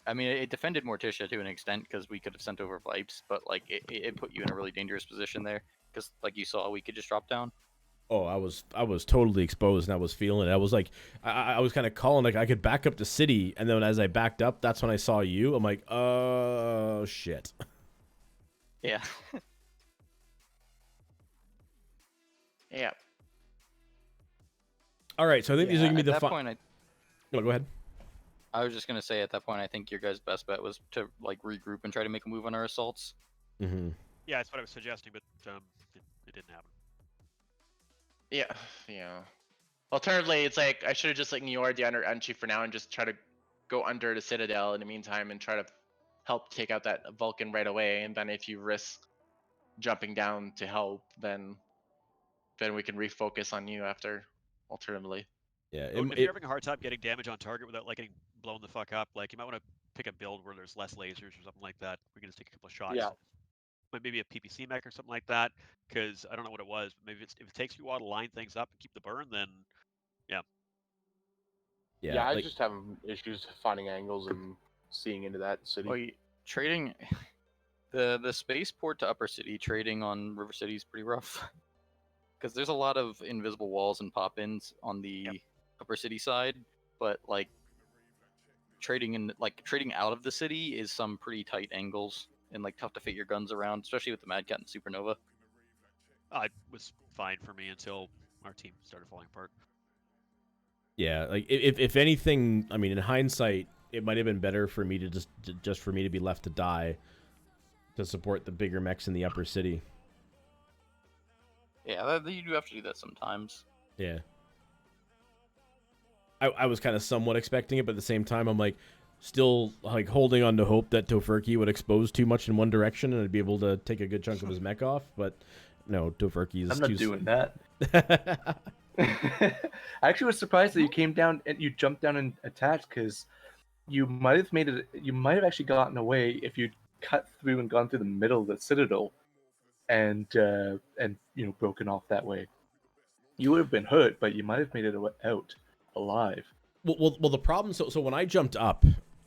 I mean, it defended Morticia to an extent because we could have sent over Vipes, but like it put you in a really dangerous position there because, like you saw, we could just drop down. Oh, I was totally exposed, and I was feeling it. I was like, I was kind of calling like I could back up to city, and then as I backed up, that's when I saw you. I'm like, oh shit. Yeah. Yeah. All right, so I think these are gonna be the at that point. No, go ahead. I was just gonna say at that point, I think your guys' best bet was to like regroup and try to make a move on our assaults. Mm-hmm. Yeah, that's what I was suggesting, but it didn't happen. Yeah. Alternatively, it's like I should have just ignored the entry for now and just try to go under the Citadel in the meantime and try to help take out that Vulcan right away. And then if you risk jumping down to help, then we can refocus on you after. Alternatively. Yeah. If you're having a hard time getting damage on target without like getting blown the fuck up, like you might want to pick a build where there's less lasers or something like that. We can just take a couple of shots. Yeah. Maybe a PPC mech or something like that, because I don't know what it was. But maybe if it takes you a while to line things up and keep the burn, then yeah. Yeah, I just have issues finding angles and seeing into that city. Well, trading the spaceport to Upper City, trading on River City is pretty rough because there's a lot of invisible walls and pop-ins on the Upper City side, but like trading out of the city is some pretty tight angles and like tough to fit your guns around, especially with the Mad Cat and Supernova. It was fine for me until our team started falling apart. Yeah, like if anything, I mean, in hindsight, it might have been better for me to just for me to be left to die to support the bigger mechs in the Upper City. Yeah, you do have to do that sometimes. Yeah. I was kind of somewhat expecting it, but at the same time, I'm like, still like holding on to hope that Tofurky would expose too much in one direction and I'd be able to take a good chunk of his mech off. But no, Tofurky is. I'm not doing that. I actually was surprised that you came down and you jumped down and attacked because you might have made it. You might have actually gotten away if you'd cut through and gone through the middle of the Citadel, and broken off that way. You would have been hurt, but you might have made it out alive. Well, the problem. So when I jumped up,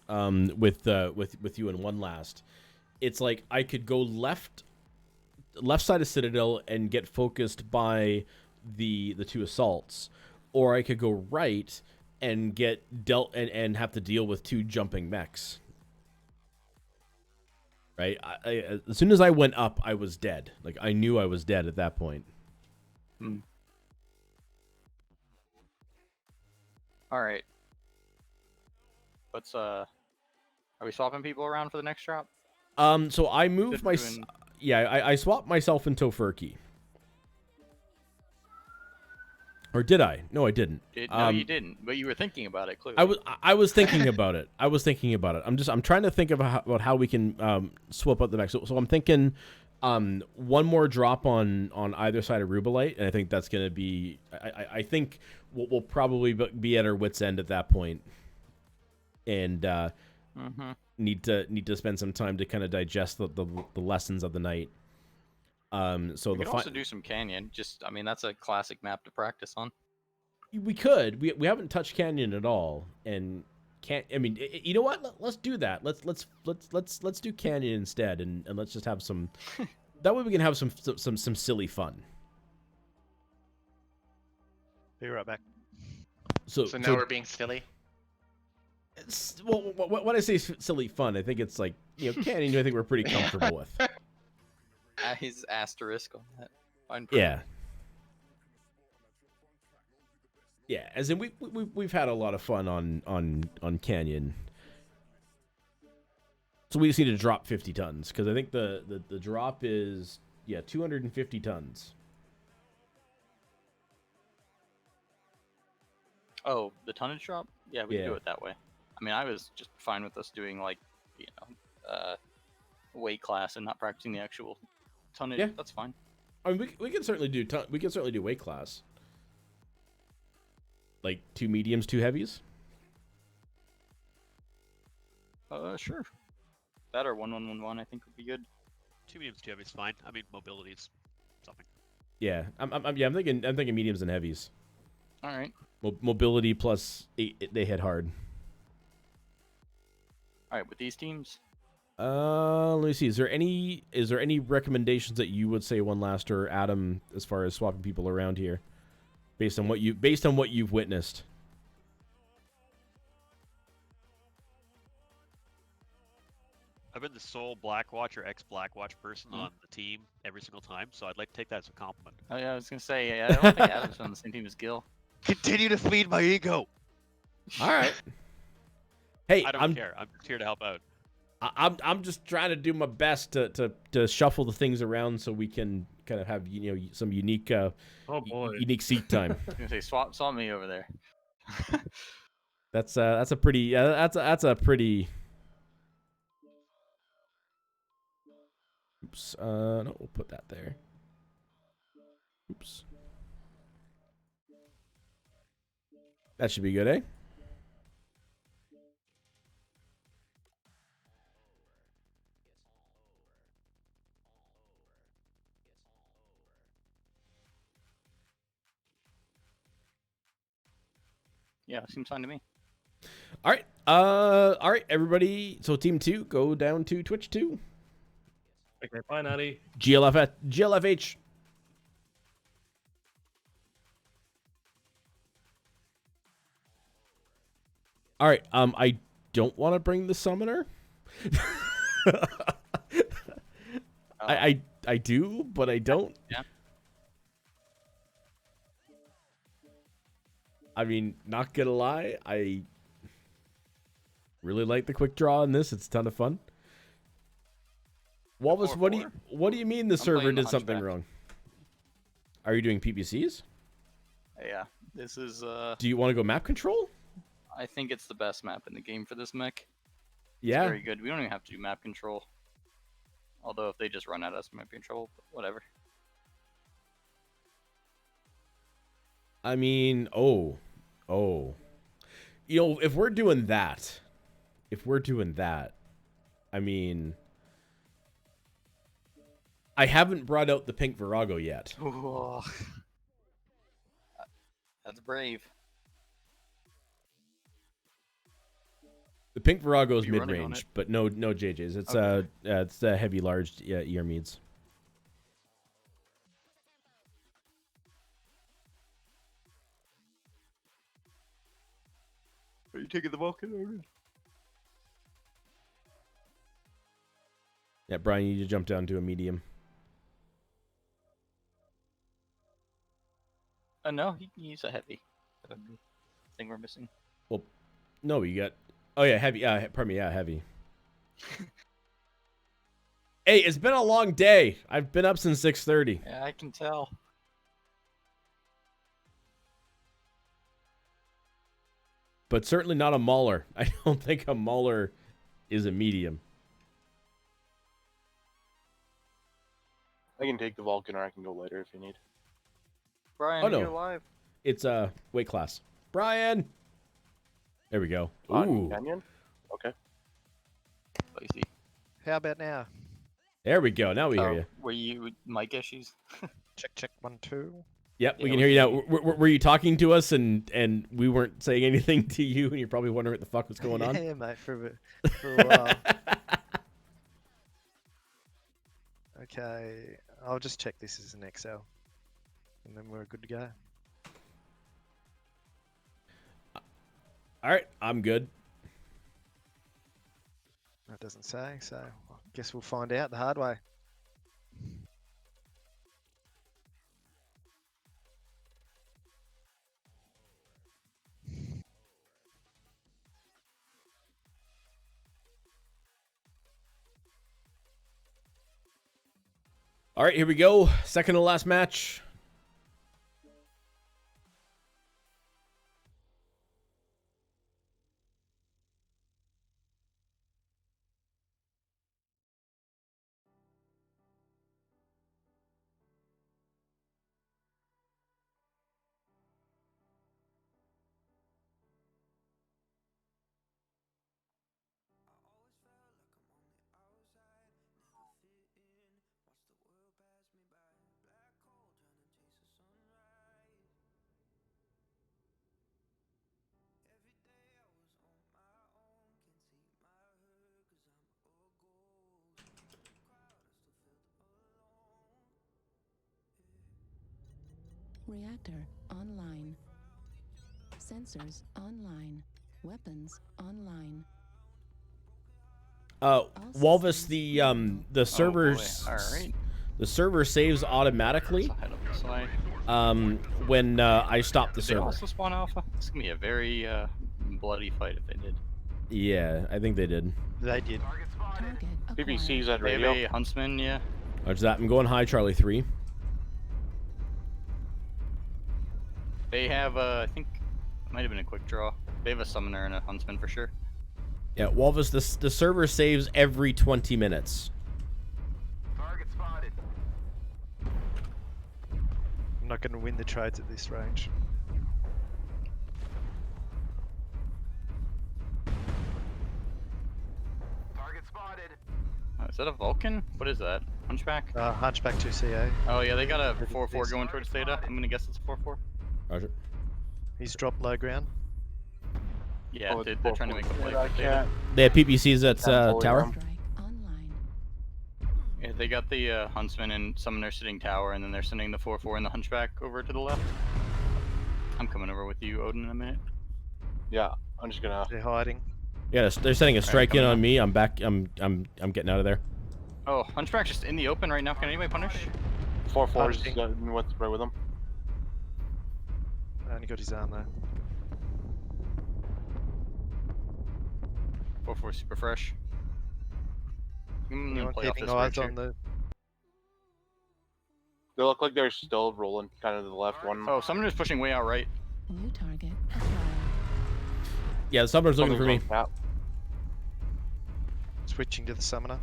with you in one last, it's like I could go left side of Citadel and get focused by the two assaults, or I could go right and get dealt and have to deal with two jumping mechs. Right? As soon as I went up, I was dead. Like I knew I was dead at that point. All right. Let's are we swapping people around for the next drop? So I moved my I swapped myself in Tofurky. Or did I? No, I didn't. No, you didn't. But you were thinking about it, clearly. I was thinking about it. I'm trying to think about how we can swap out the mech. So I'm thinking one more drop on either side of Rubelite, and I think that's going to be. I think we'll probably be at our wits' end at that point, and need to spend some time to kind of digest the lessons of the night. So We the could also do some canyon. Just, I mean, that's a classic map to practice on. we could. We haven't touched canyon at all, and can't. I mean, you know what? Let's do that. Let's do canyon instead, and let's just have some. That way we can have some silly fun. Be right back. So now we're being silly. Well, when I say silly fun, I think it's like, canyon. I think we're pretty comfortable with. His asterisk on that. Fine. Yeah. Yeah, as in we've had a lot of fun on canyon. So we just need to drop 50 tons because I think the drop is 250 tons. Oh, the tonnage drop? Yeah, we can do it that way. I mean, I was just fine with us doing like, weight class and not practicing the actual tonnage. Yeah. That's fine. I mean, we can certainly do weight class. Like 2 mediums, 2 heavies. Sure. That or 1-1-1-1, I think would be good. 2 mediums, 2 heavies, fine. I mean, mobility is something. Yeah, I'm thinking mediums and heavies. All right. Mobility plus 8, they hit hard. All right, with these teams. Let me see. Is there any recommendations that you would say, One Last or Adam, as far as swapping people around here, based on what you've witnessed? I've been the sole Blackwatch or ex-Blackwatch person on the team every single time, so I'd like to take that as a compliment. Oh yeah, I was gonna say, I don't think Adam's on the same team as Gil. Continue to feed my ego. All right. Hey, I don't care. I'm just here to help out. I'm just trying to do my best to shuffle the things around so we can kind of have some unique unique seat time. I was gonna say swap me over there. That's a pretty that's a pretty. Oops. No, we'll put that there. Oops. That should be good, eh? Yeah, seems fine to me. All right, everybody. So team 2, go down to Twitch 2. Okay, bye, Nutty. GLFH. All right. I don't want to bring the summoner. I do, but I don't. Yeah. I mean, not gonna lie, I really like the quick draw in this. It's a ton of fun. Wallace, what do you mean the server did something wrong? Are you doing PPCs? Yeah, this is. Do you want to go map control? I think it's the best map in the game for this mech. Yeah. It's very good. We don't even have to do map control. Although if they just run at us, we might be in trouble. But whatever. I mean, if we're doing that, I mean, I haven't brought out the pink Virago yet. Ooh. That's brave. The pink Virago is Be running on mid-range, it. but no JJs. It's Okay. it's the heavy large ER meads. Are you taking the Vulcan or? Yeah, Brian, you need to jump down to a medium. No, he's a heavy. Thing we're missing. Well, no, you got. Oh yeah, heavy. Pardon me. Yeah, heavy. Hey, it's been a long day. I've been up since 6:30. Yeah, I can tell. But certainly not a mauler. I don't think a mauler is a medium. I can take the Vulcan or I can go later if you need. Brian, Oh, are no. you alive? It's weight class. Brian. There we go. On Ooh. Canyon? Okay. Spicy. How about now? There we go. Now we hear you. Were you mic issues? Check 1 2. Yep, we Yeah, can we hear you now. can Were you talking to us and we weren't saying anything to you, and you're probably wondering what the fuck was going on? Yeah, mate, for a while. Okay, I'll just check this as an Excel, and then we're good to go. All right, I'm good. That doesn't say, so I guess we'll find out the hard way. All right, here we go. Second to last match. Reactor online. Sensors online. Weapons online. Walvis, the servers, All right. the server saves automatically So head up this way. when I stop the Did they server. also spawn alpha? It's gonna be a very bloody fight if they did. Yeah, I think they did. They did. Target PPC's acquired. at They have radio. a huntsman, yeah. Roger that. I'm going high, Charlie 3. They have I think it might have been a quick draw. They have a summoner and a huntsman for sure. Yeah, Walvis, the server saves every 20 minutes. Target spotted. I'm not going to win the trades at this range. Target spotted. Is that a Vulcan? What is that? Hunchback? Hunchback 2CA. Oh yeah, they got a Look at 4-4 this. going towards Theta. I'm gonna guess it's 4-4. Roger. He's dropped low ground. Yeah, Oh, they're trying to make a play I for Theta. can't. They have PPCs at Can't tower. bully Strike online. Yeah, they got the huntsman and summoner sitting tower, and then they're sending the 4-4 and the hunchback over to the left. I'm coming over with you, Odin, in a minute. Yeah, I'm just gonna. They're hiding. Yeah, they're sending a strike in coming on up. me. I'm back. I'm getting out of there. Oh, hunchback's just in the open right now. Can anybody punish? 4-4's Punching. right with him. I only got his arm though. 4-4 super fresh. I'm gonna Anyone play off keeping this eyes bridge on here. the? They look like they're still rolling, kind of to the left one. Oh, summoner's pushing way out right. New target acquired. Yeah, the summoner's looking for me. Something's on cap. Switching to the summoner.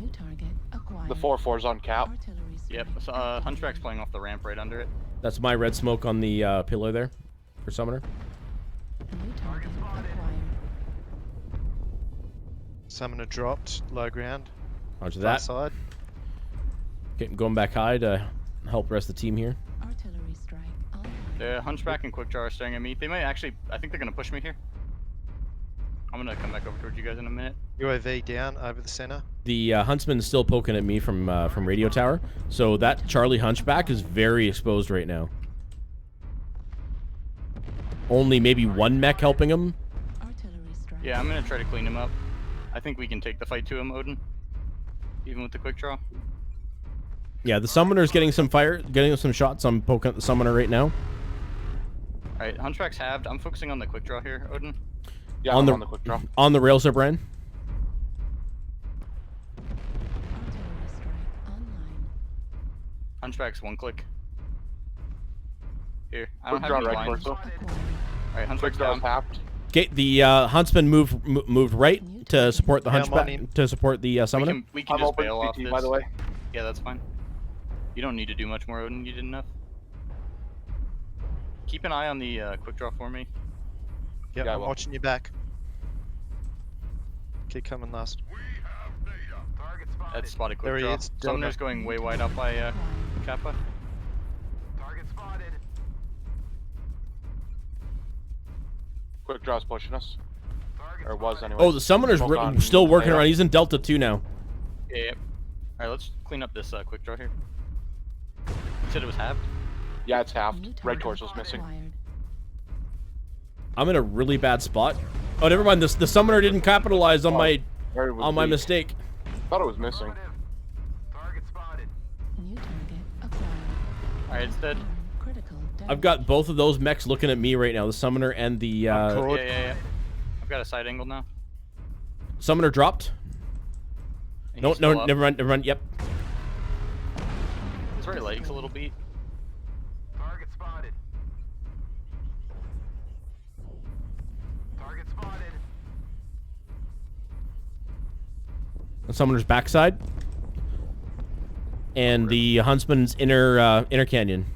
New target acquired. The 4-4's on cap. Artillery Yep, strike so, activated. hunchback's playing off the ramp right under it. That's my red smoke on the pillar there for summoner. New target acquired. Summoner dropped low ground. Roger Far that. side. Going back high to help the rest of the team here. Artillery strike online. The hunchback and quick draw are staring at me. They might actually. I think they're gonna push me here. I'm gonna come back over towards you guys in a minute. UAV down over the center. The huntsman is still poking at me from radio tower, so that Charlie hunchback is very exposed right now. Only maybe one mech helping him. Artillery strike. Yeah, I'm gonna try to clean him up. I think we can take the fight to him, Odin. Even with the quick draw. Yeah, the summoner's getting some fire, getting some shots. I'm poking at the summoner right now. Alright, hunchback's halved. I'm focusing on the quick draw here, Odin. Yeah, on I'm the on the quick draw. on the rails, O'Brien. Artillery strike online. Hunchback's one click. Here, I don't Quick have draw any right lines. torso. Acquired. Alright, Quick hunchback's draw's down. tapped. Okay, the huntsman moved right to support the Yeah, I'm on hunchback him. to support the summoner. We can I'm just open bail off CT, this. by the way. Yeah, that's fine. You don't need to do much more, Odin. You did enough. Keep an eye on the quick draw for me. Yep, Yeah, I I'm will. watching you back. Keep coming last. We have data. Target spotted. That's spotted quick There he draw. is, Summoner's Donut. going way wide up by Kappa. Target spotted. Quick draw's pushing us. Or was anyway. Oh, the summoner's Smoke on still working Theta. around. He's in Delta 2 now. Yeah. Alright, let's clean up this quick draw here. You said it was halved? Yeah, it's half. New Right target torso's missing. acquired. I'm in a really bad spot. Oh, never mind. The summoner didn't capitalize on my Where was the- mistake. Thought it was missing. Target spotted. New target acquired. Alright, it's dead. Critical damage. I've got both of those mechs looking at me right now. The summoner and the Yeah. I've got a side angle now. summoner dropped. And No, he's still up. never mind. Yep. His right leg's a little beat. Target spotted. Target spotted. The summoner's backside. And the huntsman's inner canyon.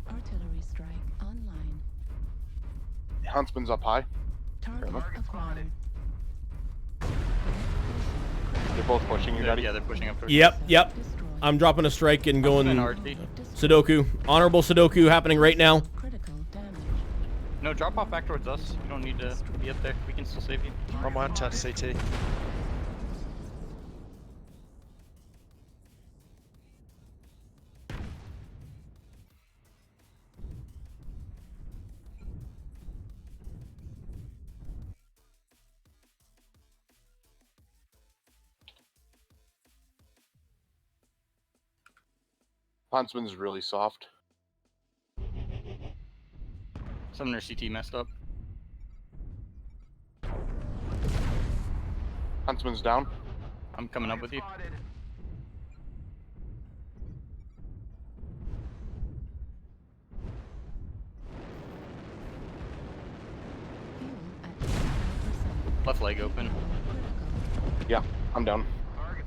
Artillery strike online. Huntsman's up high. Target acquired. They're both pushing you, Nutty. Yeah, they're pushing up. Yep. I'm dropping a strike and going RT. Sudoku. Honorable Sudoku happening right now. Critical damage. No, drop off back towards us. You don't need to be up there. We can still save you. I'm one touch CT. Huntsman's really soft. Summoner CT messed up. Huntsman's down. I'm coming up with you. Spotted. Fuel at 85%. Left leg open. Critical. Yeah, I'm down.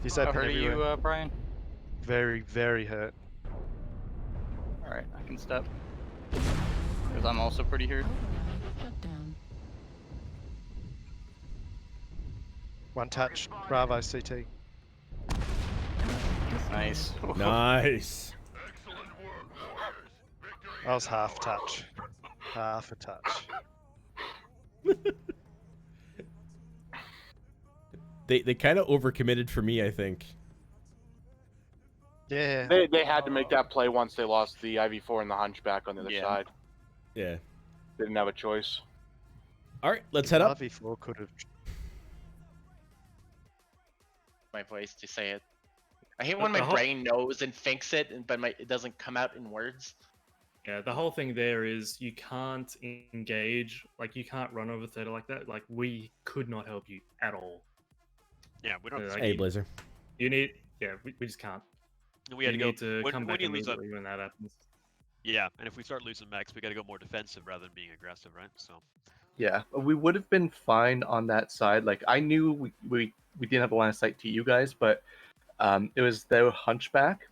He's How open hurt are you, everywhere. Brian? Very, very hurt. Alright, I can step. Because I'm also pretty hurt. Override shut down. One touch. Bravo CT. Nice. Nice. I was half touch. Half a touch. They kind of overcommitted for me, I think. Yeah. They had to make that play once they lost the IV4 and the Hunchback on the other Yeah. side. Yeah. They didn't have a choice. All right, let's head up. RV4 could have. My voice to say it. I hate when The my whole- brain knows and thinks it, but it doesn't come out in words. Yeah, the whole thing there is you can't engage, like you can't run over Theta like that. Like we could not help you at all. Yeah, we don't. Like, Hey, Blazer. You need, yeah, we just can't. We had to you go. need to when, come when back you lose a, immediately when that happens. yeah, and if we start losing mechs, we got to go more defensive rather than being aggressive, right? So. Yeah, we would have been fine on that side. Like I knew we didn't have a line of sight to you guys, but it was their Hunchback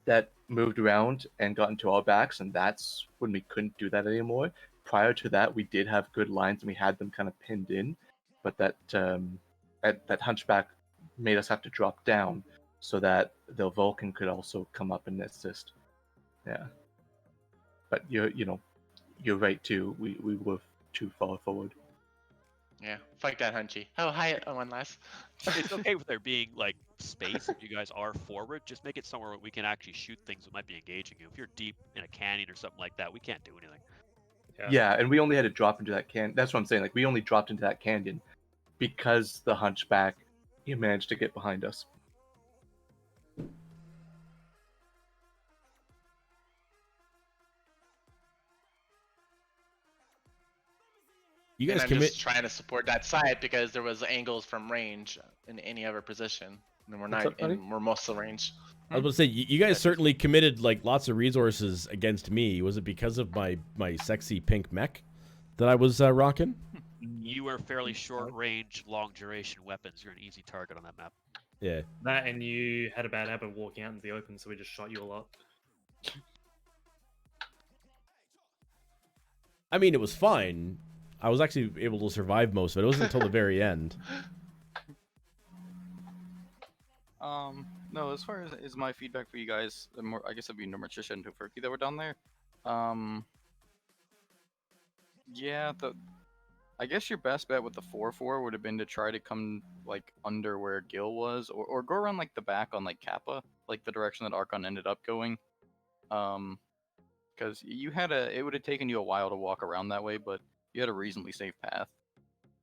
that moved around and got into our backs, and that's when we couldn't do that anymore. Prior to that, we did have good lines and we had them kind of pinned in, but that that Hunchback made us have to drop down so that the Vulcan could also come up and assist. Yeah, but you're right too. We were too far forward. Yeah, fuck that Hunchy. Oh, hi, one last. It's okay with there being like space if you guys are forward. Just make it somewhere where we can actually shoot things that might be engaging you. If you're deep in a canyon or something like that, we can't do anything. Yeah, and we only had to drop into that canyon. That's what I'm saying. Like we only dropped into that canyon because the Hunchback he managed to get behind us. You guys and I'm commit. just trying to support that side because there was angles from range in any other position, and we're What's not. up, buddy? We're most of the range. I was about to say you guys certainly committed like lots of resources against me. Was it because of my sexy pink mech that I was rocking? You are fairly short range, long duration weapons. You're an easy target on that map. Yeah. That and you had a bad habit of walking out into the open, so we just shot you a lot. I mean, it was fine. I was actually able to survive most of it. It wasn't until the very end. No, as far as is my feedback for you guys, more, I guess it'd be Normatricia and ToC that were down there. Yeah, I guess your best bet with the 4-4 would have been to try to come like under where Gil was, or go around like the back on like Kappa, like the direction that Archon ended up going. Because it would have taken you a while to walk around that way, but you had a reasonably safe path,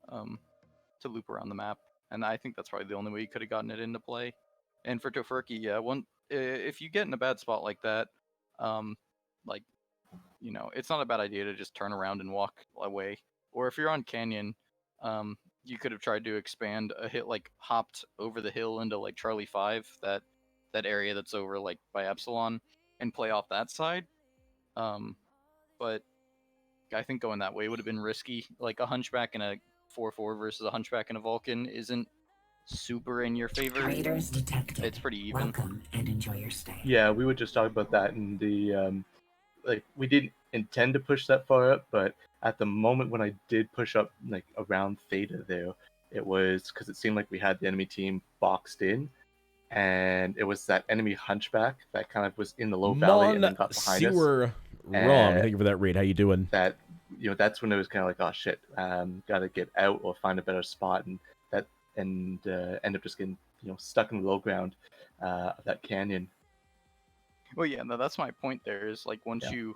to loop around the map, and I think that's probably the only way you could have gotten it into play. And for ToC, yeah, if you get in a bad spot like that, like, it's not a bad idea to just turn around and walk away. Or if you're on Canyon, you could have tried to expand a hit, like hopped over the hill into like Charlie 5, that area that's over like by Epsilon, and play off that side. But I think going that way would have been risky. Like a Hunchback and a 4-4 versus a Hunchback and a Vulcan isn't super in your favor. Raiders detected. It's pretty even. Welcome and enjoy your stay. Yeah, we would just talk about that in the like we didn't intend to push that far up, but at the moment when I did push up like around Theta there, it was because it seemed like we had the enemy team boxed in, and it was that enemy Hunchback that kind of was in the low valley and then got behind us. Wrong. Thank you for that raid. How you doing? That that's when it was kind of like, oh shit, gotta get out or find a better spot, and end up just getting stuck in the low ground of that canyon. Well, yeah, no, that's my point. There is like once you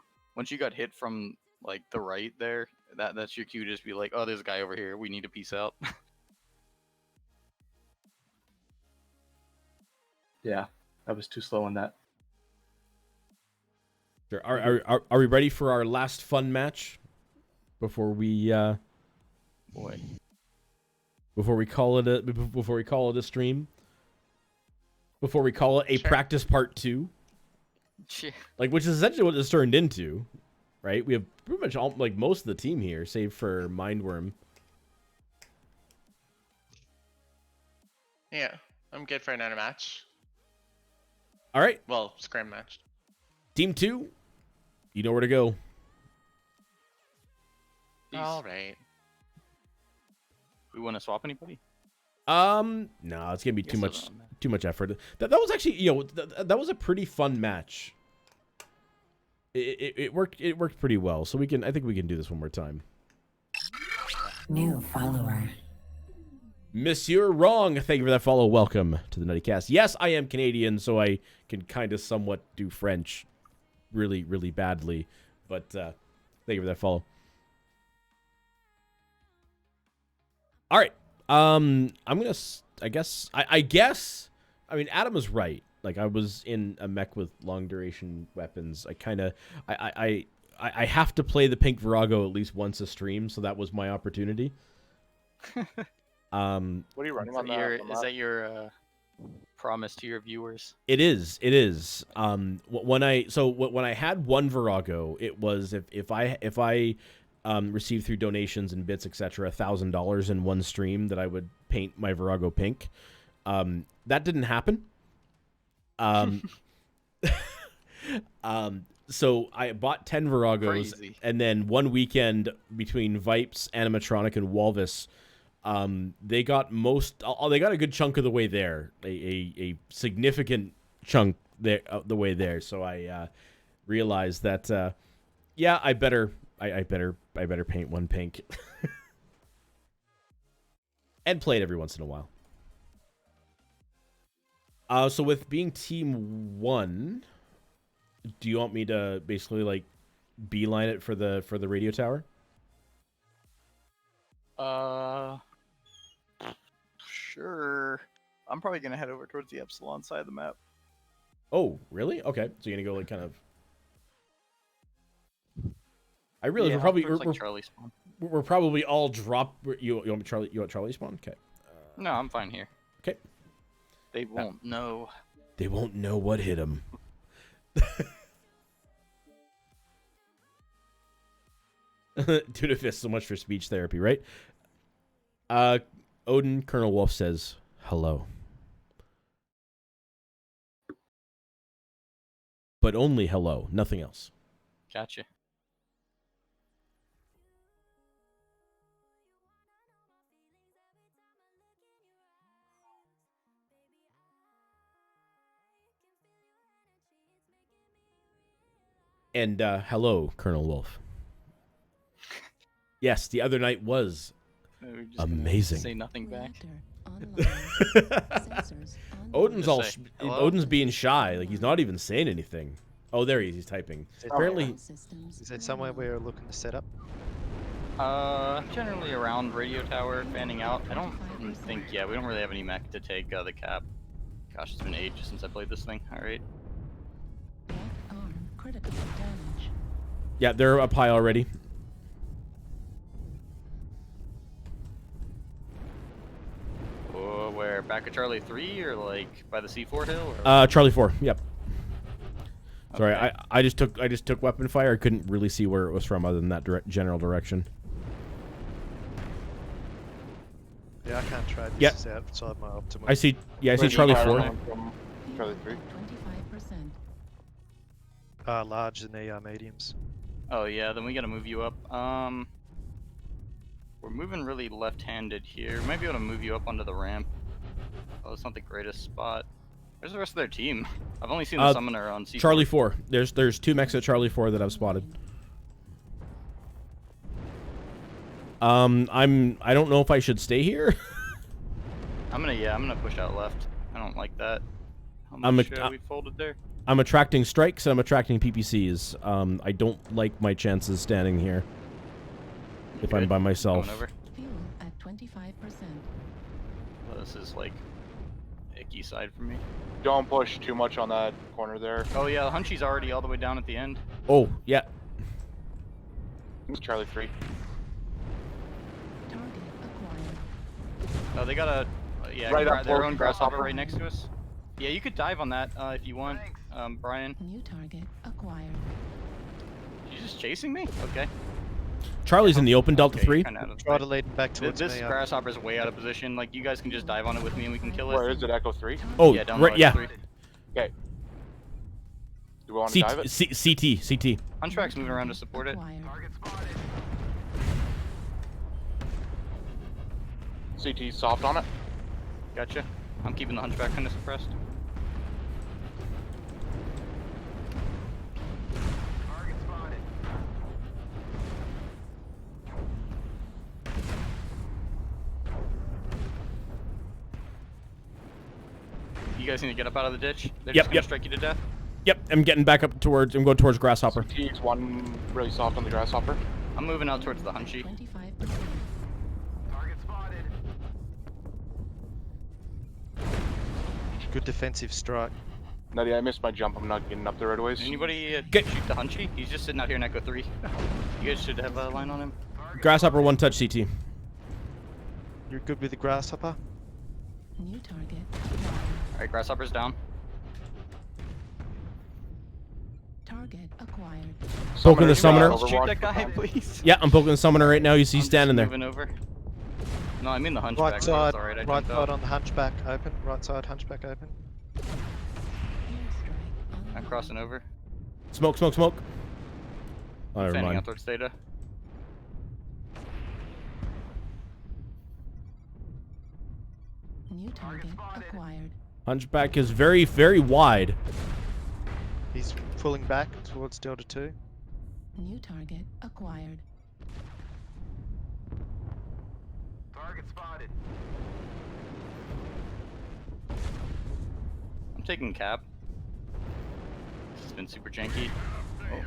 got hit from like the right there, that's your cue to just be like, oh, there's a guy over here. We need to peace out. Yeah, I was too slow on that. Sure. Are we ready for our last fun match before we before we call it a stream? Before we call it a practice part 2? Like, which is essentially what this turned into, right? We have pretty much like most of the team here, save for Mindworm. Yeah, I'm good for another match. All right. Well, scrim match. Team 2, you know where to go. All right. We want to swap anybody? No, it's gonna be too much effort. That was actually, that was a pretty fun match. It worked pretty well. So I think we can do this one more time. New follower. Monsieur Wrong, thank you for that follow. Welcome to the NuttyCast. Yes, I am Canadian, so I can kind of somewhat do French really, really badly. But thank you for that follow. All right. I'm gonna. I guess. I mean, Adam was right. Like, I was in a mech with long duration weapons. I have to play the pink Virago at least once a stream, so that was my opportunity. What are you running on that? Is that your promise to your viewers? It is. It is. When I had one Virago, it was if I received through donations and bits, etc., $1,000 in one stream that I would paint my Virago pink. That didn't happen. So I bought 10 Viragos, Crazy. and then one weekend between Vipes, Animatronic, and Walvis, they got a good chunk of the way there, a significant chunk there the way there. So I realized that I better paint one pink and play it every once in a while. So with being team 1, do you want me to basically like beeline it for the radio tower? Sure. I'm probably gonna head over towards the Epsilon side of the map. Oh, really? Okay, so you're gonna go like kind of. I realize we're probably all drop. You want Charlie? You want Charlie spawn? Okay. No, I'm fine here. Okay. They won't know. They won't know what hit them. Tuna Fist, so much for speech therapy, right? Odin, Colonel Wolf says hello. But only hello, nothing else. Gotcha. And hello, Colonel Wolf. Yes, the other night was We're just gonna amazing. Say nothing back. Odin's Just all say, "Hello?" Odin's being shy, like he's not even saying anything. Oh, there he is. He's typing. Apparently, Is there somewhere we're looking to set up? Generally around radio tower, fanning out. I don't think. Yeah, we don't really have any mech to take the cap. Gosh, it's been ages since I played this thing. All right. Critical damage. yeah, they're up high already. Where back at Charlie 3 or like by the C4 hill? Or... Charlie 4. Yep. Sorry, Okay. I just took weapon fire. I couldn't really see where it was from other than that general direction. Yeah, I can't try this. Yeah. Is outside my optimal. I see. Yeah, I see Where's the Charlie fire 4. line from Charlie 3. 25%. Large and the mediums. Oh yeah, then we gotta move you up. We're moving really left-handed here. We might be able to move you up onto the ramp. Oh, it's not the greatest spot. Where's the rest of their team? I've only seen the summoner on C4. Charlie 4. There's 2 mechs at Charlie 4 that I've spotted. I don't know if I should stay here. I'm gonna push out left. I don't like that. How much we folded there? I'm attracting strikes and I'm attracting PPCs. I don't like my chances standing here. If I'm by myself. Going over. Fuel at 25%. Well, this is like icky side for me. Don't push too much on that corner there. Oh yeah, the Hunchy's already all the way down at the end. Oh, yeah. It's Charlie 3. Target acquired. Oh, they got a Right up their close own to grasshopper Grasshopper. right next to us. Yeah, you could dive on that if you want, Brian. New target acquired. You just chasing me? Okay. Charlie's in the open Delta Okay, 3. kinda out of Try to sight. lead them back towards This me. grasshopper's way out of position. Like you guys can just dive on it with me and we can kill it. Where is it? Echo 3? Oh, yeah, down right, the yeah. 3. Okay. Do we want to dive it? CT. Hunchback's moving around to support it. Acquired. CT soft on it. Gotcha. I'm keeping the hunchback kind of suppressed. You guys need to get up out of the ditch. They're just gonna strike you to death. Yep, I'm getting back up towards. I'm going towards Grasshopper. CT's one really soft on the grasshopper. I'm moving out towards the Hunchy. 25%. Good defensive strike. Nutty, I missed my jump. I'm not getting up there right away. Anybody shoot the Hunchy? He's just sitting out here in Echo 3. You guys should have a line on him. Grasshopper 1 touch CT. You're good with the grasshopper? New target. Alright, Grasshopper's down. Target acquired. Poking the summoner. Shoot that guy, please. Yeah, I'm poking the summoner right now. He's standing there. Moving over. No, I mean the hunchback. Right side, Alright, I right jumped side out. on the hunchback open. Right side hunchback open. I'm crossing over. Smoke. Oh, never Fanning mind. out towards Theta. New target acquired. Hunchback is very, very wide. He's pulling back towards Delta 2. New target acquired. Target spotted. I'm taking cap. This has been super janky. Oh.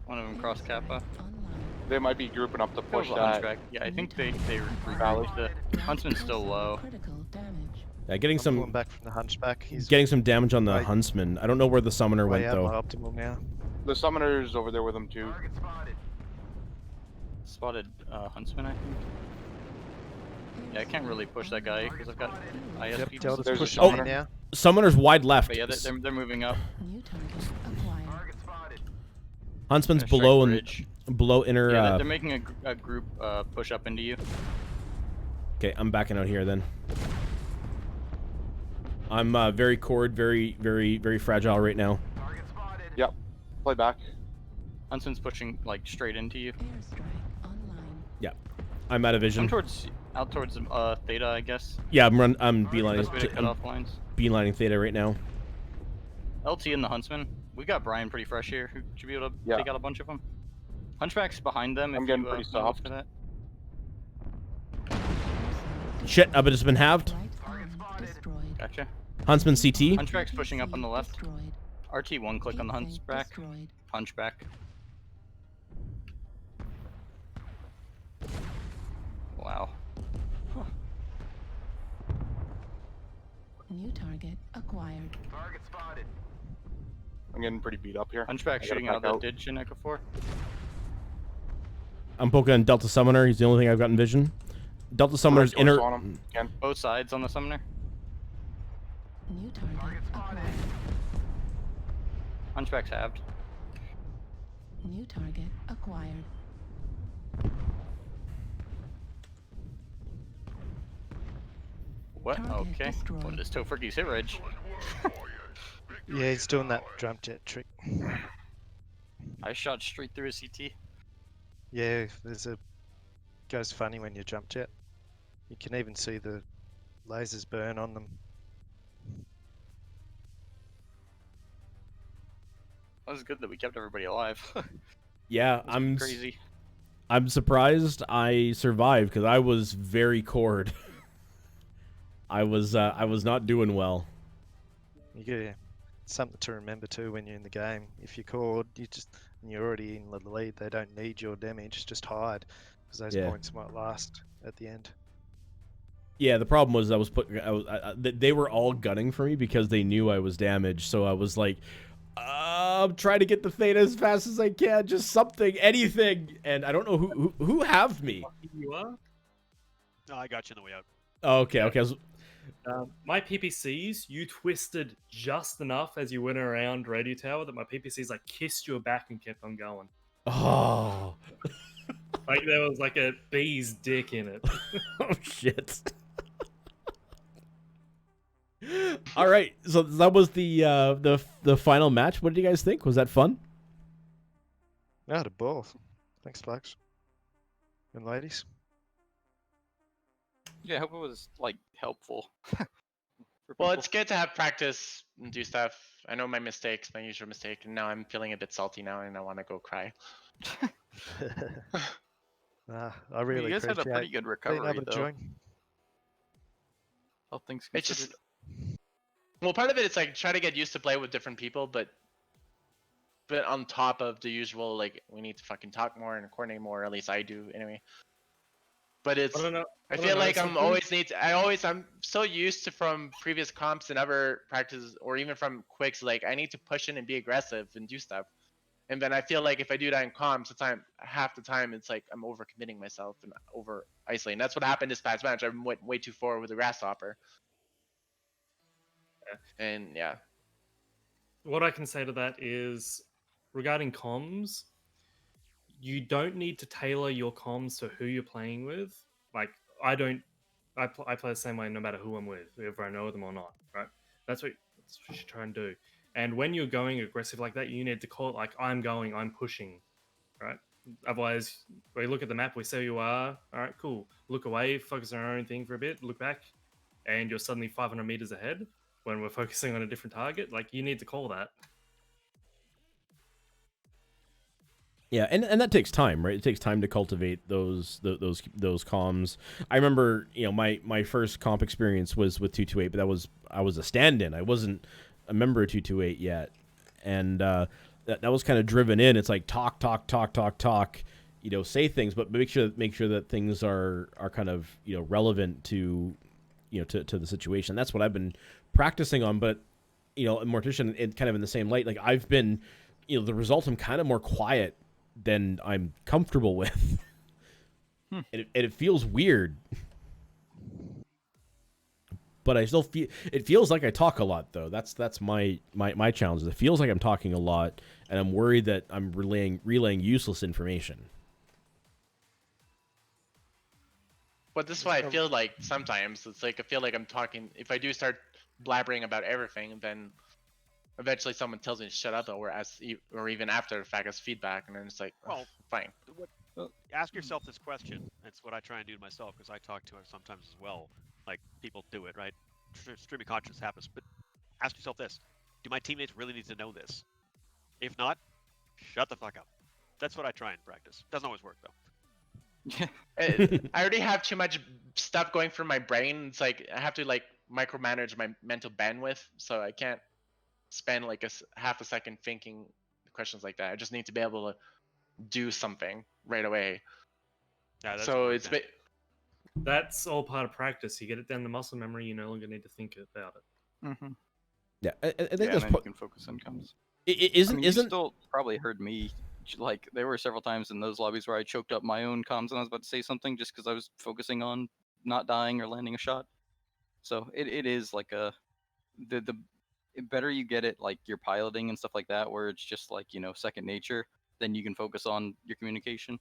One of them crossed Kappa. They might be grouping up to push Push the that. hunchback. Yeah, I think they Valley. the Huntsman's still low. Critical damage. Yeah, getting Pulling some back from the hunchback. He's getting some damage on the Right. Huntsman. I don't know where the summoner way went out though. my optimal now. The summoner's over there with him too. Target spotted. Spotted Huntsman, I think. Yeah, I can't really push that guy because I've got ISP. Delta's There's a pushing summoner. me now. Summoner's wide left. But yeah, they're moving up. New target acquired. Target spotted. Huntsman's Gonna strike below and bridge. below inner. Yeah, they're making a group push up into you. Okay, I'm backing out here then. I'm very cord, very, very, very fragile right now. Target spotted. Yep. Play back. Huntsman's pushing like straight into you. Airstrike online. Yeah, I'm out of vision. I'm out towards Theta, I guess. Yeah, I'm beelining. Best way to cut I'm off lines. beelining Theta right now. LT and the Huntsman. We got Brian pretty fresh here. Who should be able to Yeah. take out a bunch of them? Hunchback's behind them. I'm if getting you, pretty move soft. For that. Shit, but it's been halved. Destroyed. Gotcha. Huntsman CT. Hunchback's pushing up on the left. Destroyed. RT one click on the Precinct Hunchback. destroyed. Hunchback. Wow. New target acquired. Target spotted. I'm getting pretty beat up here. Hunchback I gotta shooting out back of that ditch in Echo 4. I'm poking on Delta Summoner. He's the only thing I've got in vision. Delta Summoner's Doors inner. on him. Again. Both sides on the Summoner. New target acquired. Hunchback's halved. New target acquired. What? Target Okay. destroyed. What is Tofurky's hit rage? Yeah, he's doing that jump jet trick. I shot straight through a CT. Yeah, there's a goes funny when you jump jet. You can even see the lasers burn on them. That was good that we kept everybody alive. Yeah, I'm crazy. I'm surprised I survived because I was very cored. I was not doing well. Yeah, something to remember too when you're in the game. If you're caught, and you're already in the lead. They don't need your damage. Just hide, because those Yeah. points might last at the end. Yeah, the problem was they were all gunning for me because they knew I was damaged. So I was like, I'm trying to get the Theta as fast as I can, just something, anything. And I don't know who halved me. You are? No, I got you on the way out. Okay. My PPCs, you twisted just enough as you went around Radio Tower that my PPCs like kissed your back and kept on going. Oh. Like there was like a bee's dick in it. Oh shit. All right, so that was the final match. What did you guys think? Was that fun? Out of both. Thanks, folks and ladies. Yeah, I hope it was like helpful. Well, it's good to have practice and do stuff. I know my mistakes, my usual mistake, and now I'm feeling a bit salty now, and I want to go cry. I really you guys had a appreciate pretty good being recovery able to though. join. All things It's considered. just, well, part of it is like try to get used to play with different people, but on top of the usual, like we need to fucking talk more and coordinate more. At least I do, anyway. But it's, I feel like I'm so used to from previous comps and other practices, or even from quicks, like I need to push in and be aggressive and do stuff. And then I feel like if I do that in comps, half the time it's like I'm overcommitting myself and over isolating. That's what happened this past match. I went way too forward with the grasshopper. And yeah. What I can say to that is, regarding comms, you don't need to tailor your comms to who you're playing with. Like, I play the same way no matter who I'm with, whether I know them or not, right? That's what you should try and do. And when you're going aggressive like that, you need to call it like, I'm pushing, right? Otherwise, we look at the map, we see who you are, all right, cool. Look away, focus on our own thing for a bit, look back, and you're suddenly 500 meters ahead when we're focusing on a different target. Like, you need to call that. Yeah, and that takes time, right? It takes time to cultivate those comms. I remember, my first comp experience was with 228, but I was a stand-in. I wasn't a member of 228 yet, and that was kind of driven in. It's like talk, say things, but make sure that things are kind of relevant to to the situation. That's what I've been practicing on. But Mortician, kind of in the same light, like I've been, the result, I'm kind of more quiet than I'm comfortable with. And it feels weird, but I still it feels like I talk a lot though. That's my challenge. It feels like I'm talking a lot, and I'm worried that I'm relaying useless information. But this is why I feel like sometimes it's like I feel like I'm talking. If I do start blabbering about everything, then eventually someone tells me to shut up, or even after the fact as feedback, and then it's like, Well, fine. Ask yourself this question. It's what I try and do to myself because I talk to it sometimes as well. Like people do it, right? Streaming conscious happens, but ask yourself this: do my teammates really need to know this? If not, shut the fuck up. That's what I try and practice. Doesn't always work though. I already have too much stuff going through my brain. It's like I have to like micromanage my mental bandwidth, so I can't spend like half a second thinking questions like that. I just need to be able to do something right away. Yeah, that's So what it's That's all part of practice. You get it down the muscle memory, you no longer need to think about it. Mm-hmm. Yeah, I think and that's then you can focus on comms. Isn't you still probably heard me, like, there were several times in those lobbies where I choked up my own comms and I was about to say something just because I was focusing on not dying or landing a shot. So it is like the better you get it, like your piloting and stuff like that, where it's just like, second nature, then you can focus on your communication.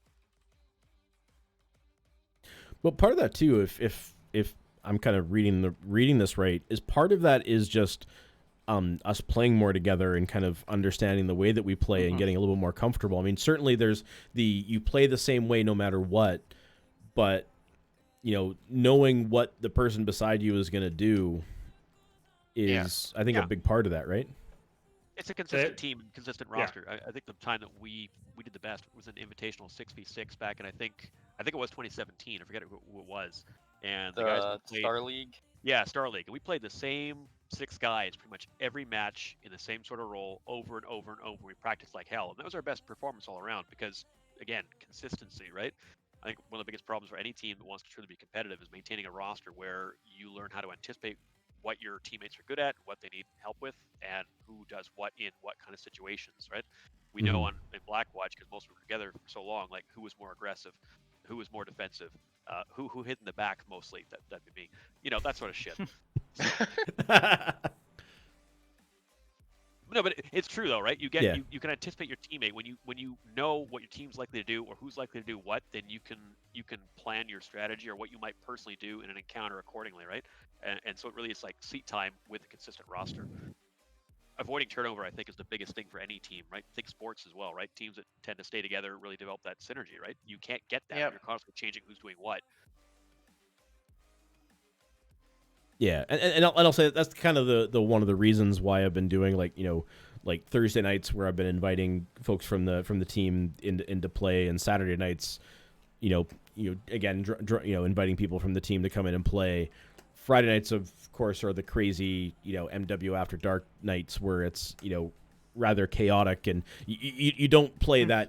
Well, part of that too, if I'm kind of reading this right, is part of that is just us playing more together and kind of understanding the way that we play and getting a little bit more comfortable. I mean, certainly there's you play the same way no matter what, but knowing what the person beside you is going to do is, I think, a big part of that, right? It's a consistent team, consistent roster. I think the time that we did the best was an invitational 6v6 back in I think it was 2017. I forget who it was. And the guys played Star League. Yeah, Star League. And we played the same 6 guys pretty much every match in the same sort of role over and over and over. We practiced like hell, and that was our best performance all around because, again, consistency, right? I think one of the biggest problems for any team that wants to truly be competitive is maintaining a roster where you learn how to anticipate what your teammates are good at, what they need help with, and who does what in what kind of situations, right? We know in Blackwatch, because most of us were together for so long, like who was more aggressive, who was more defensive, who hid in the back mostly. That'd be me. That sort of shit. No, but it's true though, right? You get you can anticipate your teammate when you know what your team's likely to do or who's likely to do what, then you can plan your strategy or what you might personally do in an encounter accordingly, right? And so it really is like seat time with a consistent roster. Avoiding turnover, I think, is the biggest thing for any team, right? Think sports as well, right? Teams that tend to stay together really develop that synergy, right? You can't get that. You're constantly changing who's doing what. Yeah, and I'll say that's kind of the one of the reasons why I've been doing like Thursday nights where I've been inviting folks from the team into play, and Saturday nights, again inviting people from the team to come in and play. Friday nights, of course, are the crazy MW After Dark nights where it's rather chaotic, and you don't play that.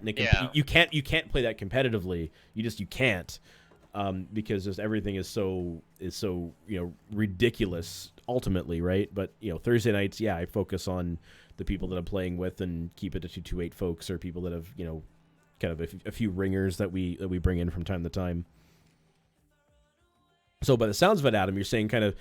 You can't play that competitively. You can't. Because just everything is so ridiculous ultimately, right? But Thursday nights, I focus on the people that I'm playing with and keep it to 228 folks or people that have kind of a few ringers that we bring in from time to time. So by the sounds of it, Adam, you're saying kind of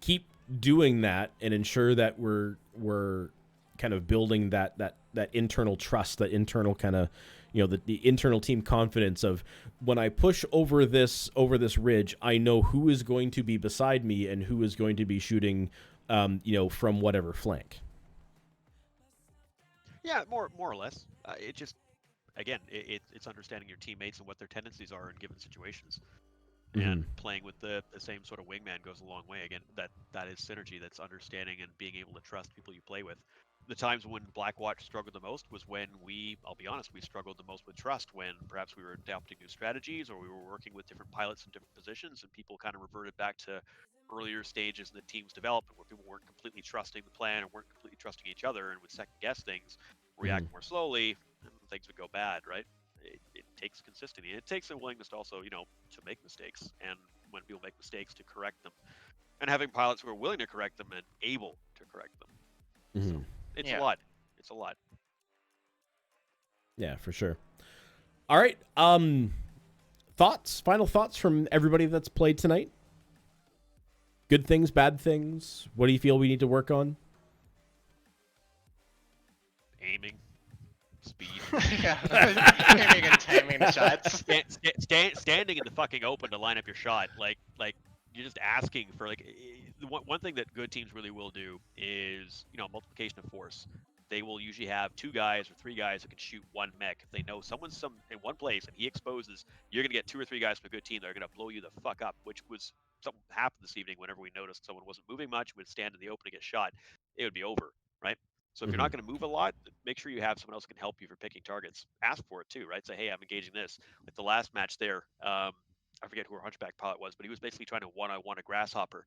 keep doing that and ensure that we're kind of building that internal trust, that internal kind of the internal team confidence of when I push over this ridge, I know who is going to be beside me and who is going to be shooting, from whatever flank. Yeah, more or less. It just, again, it's understanding your teammates and what their tendencies are in given situations, and playing with the same sort of wingman goes a long way. Again, that is synergy. That's understanding and being able to trust people you play with. The times when Blackwatch struggled the most was when I'll be honest, we struggled the most with trust when perhaps we were adapting new strategies or we were working with different pilots in different positions and people kind of reverted back to earlier stages in the team's development where people weren't completely trusting the plan or weren't completely trusting each other and would second guess things, react more slowly, and things would go bad, right? It takes consistency. It takes a willingness to also, to make mistakes, and when people make mistakes, to correct them, and having pilots who are willing to correct them and able to correct them. So, it's a lot. It's a lot. Yeah, for sure. All right. Final thoughts from everybody that's played tonight? Good things, bad things? What do you feel we need to work on? Aiming. Speed. Aiming and timing the shots. Standing in the fucking open to line up your shot. Like you're just asking for one thing that good teams really will do is multiplication of force. They will usually have 2 guys or 3 guys that can shoot 1 mech. If they know someone's in one place and he exposes, you're gonna get 2 or 3 guys from a good team that are gonna blow you the fuck up. Which was something happened this evening. Whenever we noticed someone wasn't moving much, would stand in the open and get shot, it would be over, right? So if you're not going to move a lot, make sure you have someone else who can help you for picking targets. Ask for it too, right? Say, hey, I'm engaging this. Like the last match there, I forget who our Hunchback pilot was, but he was basically trying to one-on-one a grasshopper.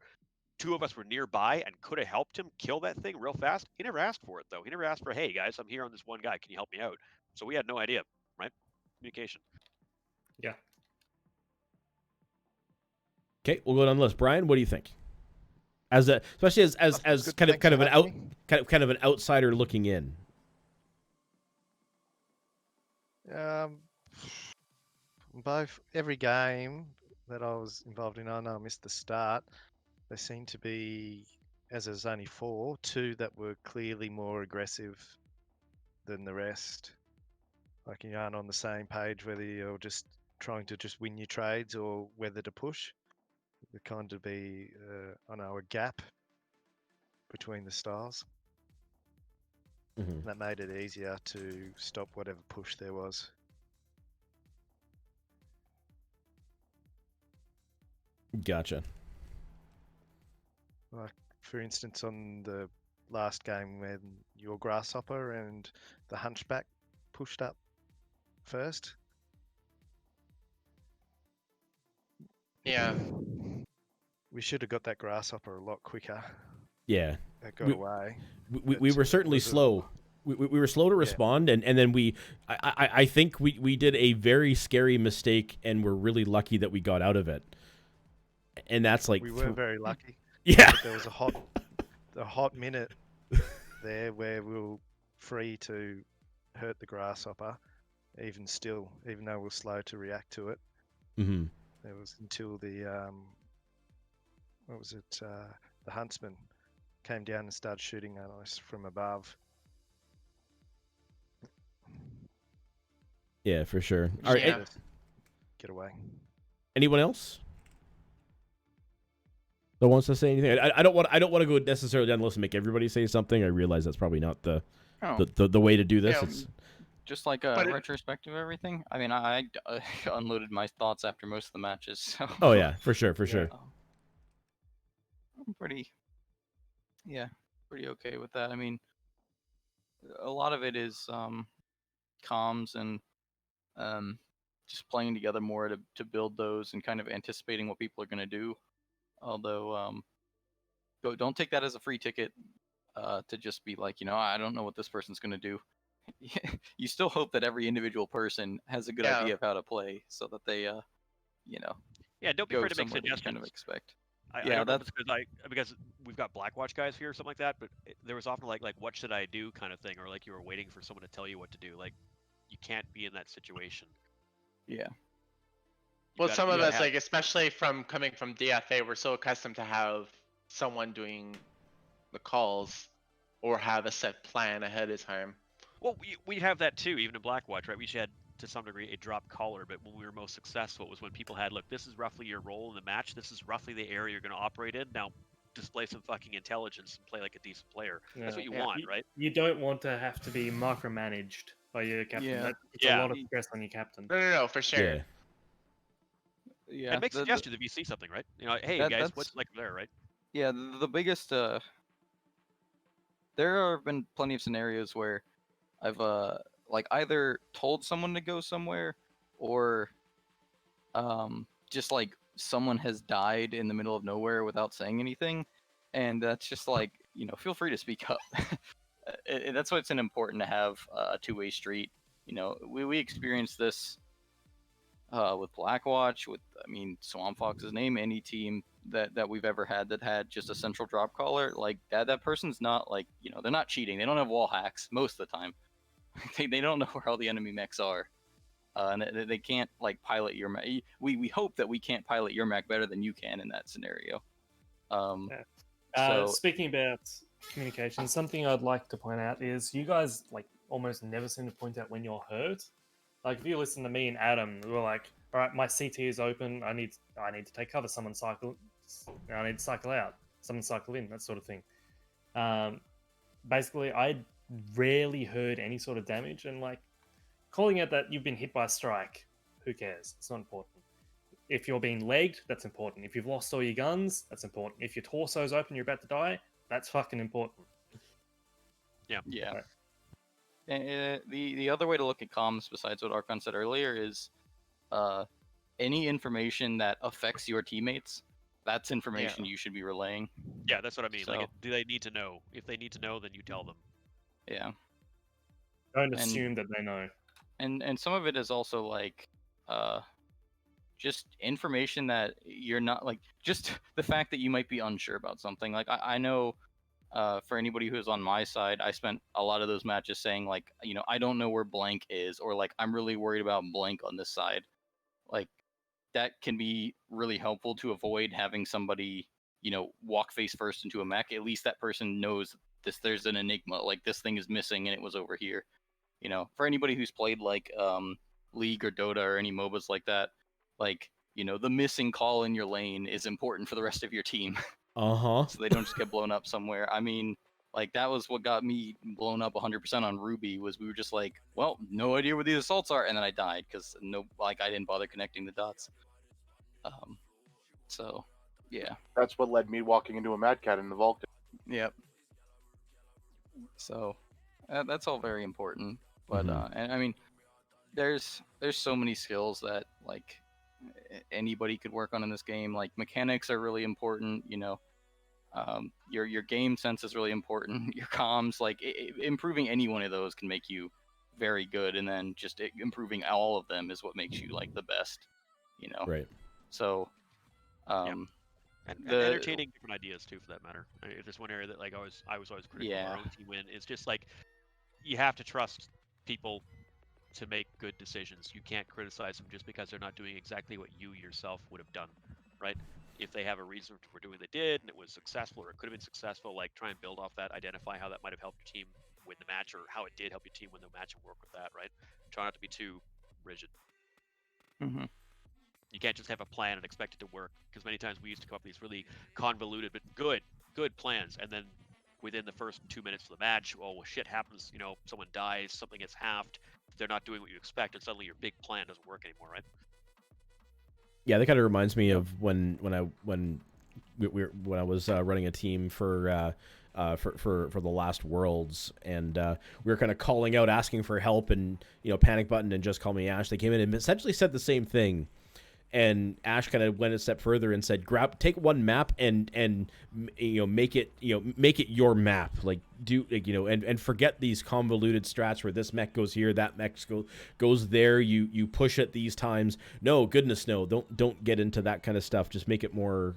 Two of us were nearby and could have helped him kill that thing real fast. He never asked for it, though. He never asked for, hey, guys, I'm here on this one guy. Can you help me out? So we had no idea, right? Communication. Yeah. Okay, we'll go down the list. Brian, what do you think? Especially as kind of an outsider looking in. Every game that I was involved in, I know I missed the start. There seemed to be, as there's only 4, 2 that were clearly more aggressive than the rest. Like you aren't on the same page whether you're just trying to just win your trades or whether to push. There kind of be, a gap between the styles. That made it easier to stop whatever push there was. Gotcha. Like, for instance, on the last game when your Grasshopper and the Hunchback pushed up first. Yeah. We should have got that Grasshopper a lot quicker. Yeah. It got away. We were certainly slow. We were slow to respond, and then I think we did a very scary mistake, and we're really lucky that we got out of it. And that's like we were very lucky. Yeah. But there was a hot minute there where we were free to hurt the Grasshopper, even though we were slow to react to it. Mm-hmm. It was until the the Huntsman came down and started shooting at us from above. Yeah, for sure. All right, get away. Anyone else that wants to say anything? I don't want to go necessarily down the list and make everybody say something. I realize that's probably not the way to do this. Yeah, it's just like a retrospective of everything. I mean, I unloaded my thoughts after most of the matches. So. Oh yeah, for sure. I'm pretty okay with that. I mean, a lot of it is comms and just playing together more to build those and kind of anticipating what people are going to do. Although, don't take that as a free ticket to just be like, I don't know what this person's going to do. You still hope that every individual person has a good idea of how to play, so that they, don't be afraid to make suggestions. Kind of expect. I don't know if it's because we've got Blackwatch guys here or something like that, but there was often like what should I do kind of thing, or like you were waiting for someone to tell you what to do. Like you can't be in that situation. Yeah. Well, some of us, like especially coming from DFA, we're so accustomed to have someone doing the calls or have a set plan ahead of time. Well, we have that too, even in Blackwatch, right? We had to some degree a drop caller, but when we were most successful was when people had, look, this is roughly your role in the match, this is roughly the area you're going to operate in. Now display some fucking intelligence and play like a decent player. Yeah. That's what you want, right? You don't want to have to be micromanaged by your captain. Yeah. It's a lot of stress on your captain. No, for sure. Yeah. And make suggestions if you see something, right? Hey guys, what's like there, right? Yeah, the biggest there have been plenty of scenarios where I've either told someone to go somewhere, or just like someone has died in the middle of nowhere without saying anything, and that's just like, feel free to speak up. That's why it's important to have a two-way street. We experienced this with Blackwatch, with Swamp Fox's name, any team that we've ever had that had just a central drop caller, like that person's not like, they're not cheating. They don't have wall hacks most of the time. They don't know where all the enemy mechs are, and they can't like pilot your mech. We hope that we can't pilot your mech better than you can in that scenario. Speaking about communication, something I'd like to point out is you guys like almost never seem to point out when you're hurt. Like if you listen to me and Adam, we're like, all right, my CT is open. I need to take cover. Someone cycle. I need to cycle out. Someone cycle in. That sort of thing. Basically, I rarely heard any sort of damage, and like calling out that you've been hit by a strike, who cares? It's not important. If you're being legged, that's important. If you've lost all your guns, that's important. If your torso's open, you're about to die, that's fucking important. Yeah. Right. And the other way to look at comms, besides what Archon said earlier, is any information that affects your teammates. That's information you should be relaying. Yeah, that's what I mean. So, Like, do they need to know? If they need to know, then you tell them. yeah. Don't assume that they know. And some of it is also like just information that you're not like, just the fact that you might be unsure about something. Like I know for anybody who's on my side, I spent a lot of those matches saying like, I don't know where blank is, or like I'm really worried about blank on this side. Like that can be really helpful to avoid having somebody, walk face first into a mech. At least that person knows there's an enigma, like this thing is missing and it was over here. For anybody who's played like League or Dota or any MOBAs like that, like, the missing call in your lane is important for the rest of your team. Uh-huh. So they don't just get blown up somewhere. I mean, like that was what got me blown up 100% on Ruby, was we were just like, well, no idea where these assaults are, and then I died because I didn't bother connecting the dots. So yeah, That's what led me walking into a Mad Cat in the Vulcan. yep. So that's all very important, but and I mean, there's so many skills that like anybody could work on in this game. Like mechanics are really important, your game sense is really important. Your comms, like improving any one of those can make you very good, and then just improving all of them is what makes you like the best. Right. So, And entertaining different ideas too, for that matter. I mean, if there's one area that like I was always critical of our own team in, it's just like you have to trust people to make good decisions. You can't criticize them just because they're not doing exactly what you yourself would have done, right? If they have a reason for doing what they did and it was successful or it could have been successful, like try and build off that, identify how that might have helped your team win the match or how it did help your team win the match and work with that, right? Try not to be too rigid. Mm-hmm. You can't just have a plan and expect it to work, because many times we used to come up with these really convoluted but good plans, and then within the first 2 minutes of the match, oh well, shit happens, someone dies, something gets halved, they're not doing what you expect, and suddenly your big plan doesn't work anymore, right? Yeah, that kind of reminds me of when I was running a team for the last Worlds, and we were kind of calling out, asking for help, and panic button and just call me Ash. They came in and essentially said the same thing, and Ash kind of went a step further and said, take one map and make it your map, like and forget these convoluted strats where this mech goes here, that mech goes there, you push it these times. No, goodness no, don't get into that kind of stuff. Just make it more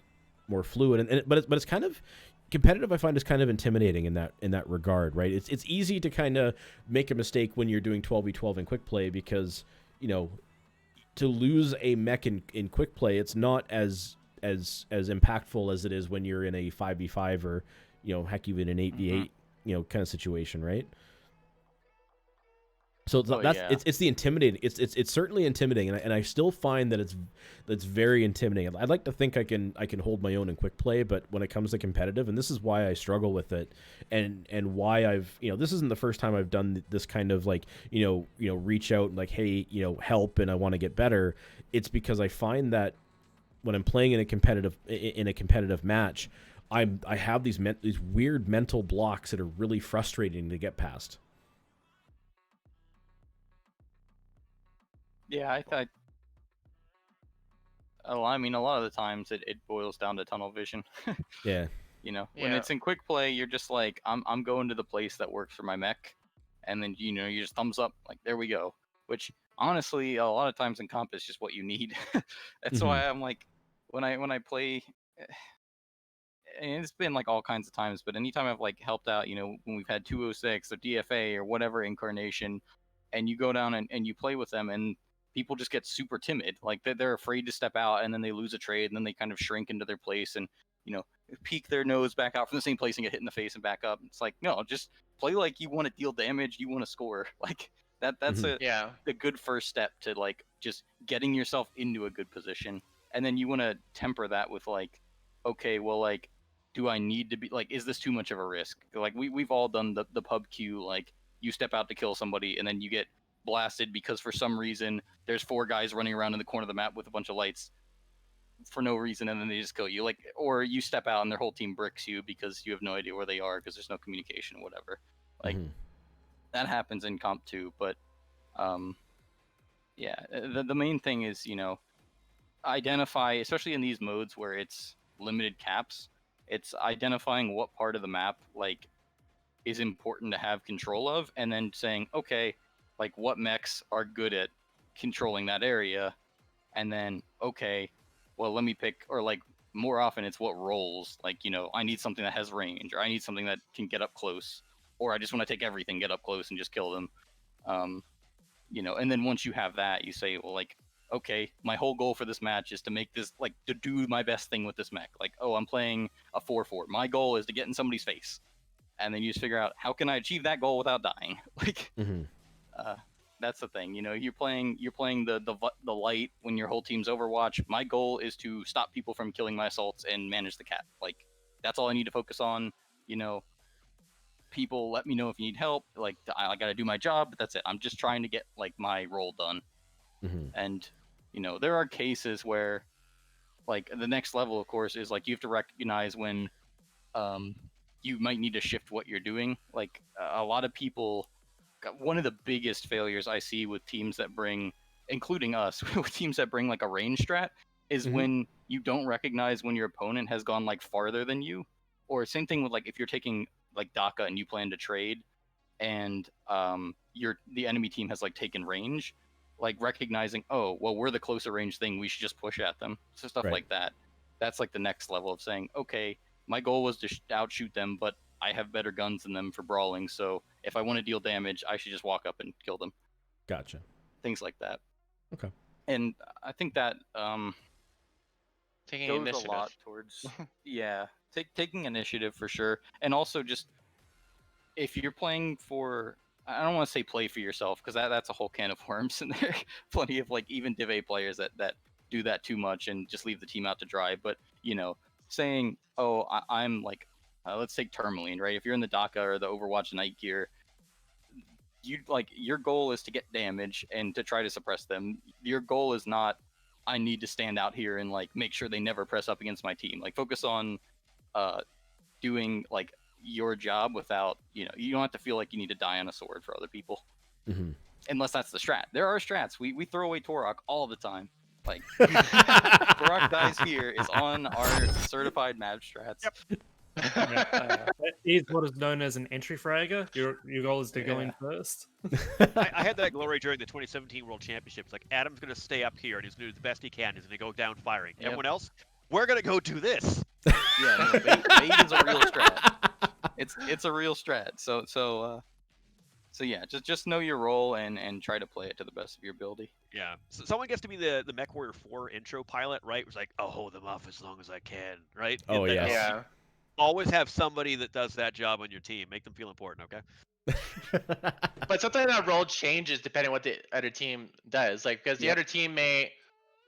fluid, but it's kind of competitive. I find is kind of intimidating in that regard, right? It's easy to kind of make a mistake when you're doing 12v12 in quick play, because to lose a mech in quick play, it's not as impactful as it is when you're in a 5v5 or heck, even an 8v8 kind of situation, right? So it's the intimidating. It's certainly intimidating, and I still find that it's very intimidating. I'd like to think I can hold my own in quick play, but when it comes to competitive, and this is why I struggle with it, and why I've this isn't the first time I've done this kind of like reach out and like, hey, help, and I want to get better. It's because I find that when I'm playing in a competitive match, I have these weird mental blocks that are really frustrating to get past. Yeah, I thought. Oh, I mean, a lot of the times it boils down to tunnel vision. Yeah. When it's in quick play, you're just like, I'm going to the place that works for my mech, and then you just thumbs up, like there we go. Which honestly, a lot of times in comp is just what you need. That's why I'm like, when I play, and it's been like all kinds of times, but anytime I've like helped out, when we've had 206 or DFA or whatever incarnation, and you go down and you play with them, and people just get super timid, like they're afraid to step out, and then they lose a trade, and then they kind of shrink into their place and peek their nose back out from the same place and get hit in the face and back up. It's like, no, just play like you want to deal damage, you want to score. Like that's a good first step to like just getting yourself into a good position, and then you want to temper that with like, okay, well, like, do I need to be like, is this too much of a risk? Like we've all done the pub queue, like you step out to kill somebody and then you get blasted because for some reason there's 4 guys running around in the corner of the map with a bunch of lights for no reason, and then they just kill you. Like, or you step out and their whole team bricks you because you have no idea where they are because there's no communication or whatever. Like that happens in comp too, but yeah, the main thing is, you know, identify, especially in these modes where it's limited caps, it's identifying what part of the map like is important to have control of, and then saying, okay, like what mechs are good at controlling that area, and then okay, well let me pick, or like more often it's what roles, like, you know, I need something that has range, or I need something that can get up close, or I just want to take everything, get up close and just kill them. You know, and then once you have that, you say, well, like, okay, my whole goal for this match is to make this, like, to do my best thing with this mech. Like, oh, I'm playing a 4-4. My goal is to get in somebody's face. And then you just figure out, how can I achieve that goal without dying? Like, that's the thing. You know, you're playing the light when your whole team's Overwatch. My goal is to stop people from killing my assaults and manage the cap. Like, that's all I need to focus on. You know, people let me know if you need help. Like, I gotta do my job, but that's it. I'm just trying to get like my role done. And you know, there are cases where, like, the next level, of course, is like you have to recognize when you might need to shift what you're doing. Like, a lot of people, one of the biggest failures I see with teams that bring, including us, with teams that bring like a range strat, is when you don't recognize when your opponent has gone like farther than you. Or same thing with, like, if you're taking like DACA and you plan to trade, and the enemy team has like taken range, like recognizing, oh well, we're the closer range thing, we should just push at them. So stuff like that. That's like the next level of saying, okay, my goal was to outshoot them, but I have better guns than them for brawling, so if I want to deal damage, I should just walk up and kill them. Gotcha. Things like that. Okay. And I think that Taking goes initiative. a lot towards taking initiative for sure, and also just, if you're playing for, I don't want to say play for yourself, because that's a whole can of worms, and there are plenty of like even Div A players that do that too much and just leave the team out to dry. But you know, saying, oh, I'm like, let's take Tourmaline, right? If you're in the DACA or the Overwatch night gear, you like, your goal is to get damage and to try to suppress them. Your goal is not, I need to stand out here and like make sure they never press up against my team. Like, focus on doing like your job without, you know, you don't have to feel like you need to die on a sword for other people. Unless that's the strat. There are strats. We throw away Torok all the time. Like, Torok dies here is on our certified map strats. That is what is known as an entry fragger. Your goal is to go in first. I had that glory during the 2017 World Championships. Like, Adam's going to stay up here and he's going to do the best he can. He's going to go down firing. Everyone else, we're going to go do this. Yeah, no, bait is a real strat. It's a real strat. So yeah, just know your role and try to play it to the best of your ability. Yeah. So someone gets to be the MechWarrior 4 intro pilot, right? It's like, I'll hold them off as long as I can, right? Oh, and then yeah. always have somebody that does that job on your team. Make them feel important, okay? But sometimes that role changes depending on what the other team does. Like, because the other team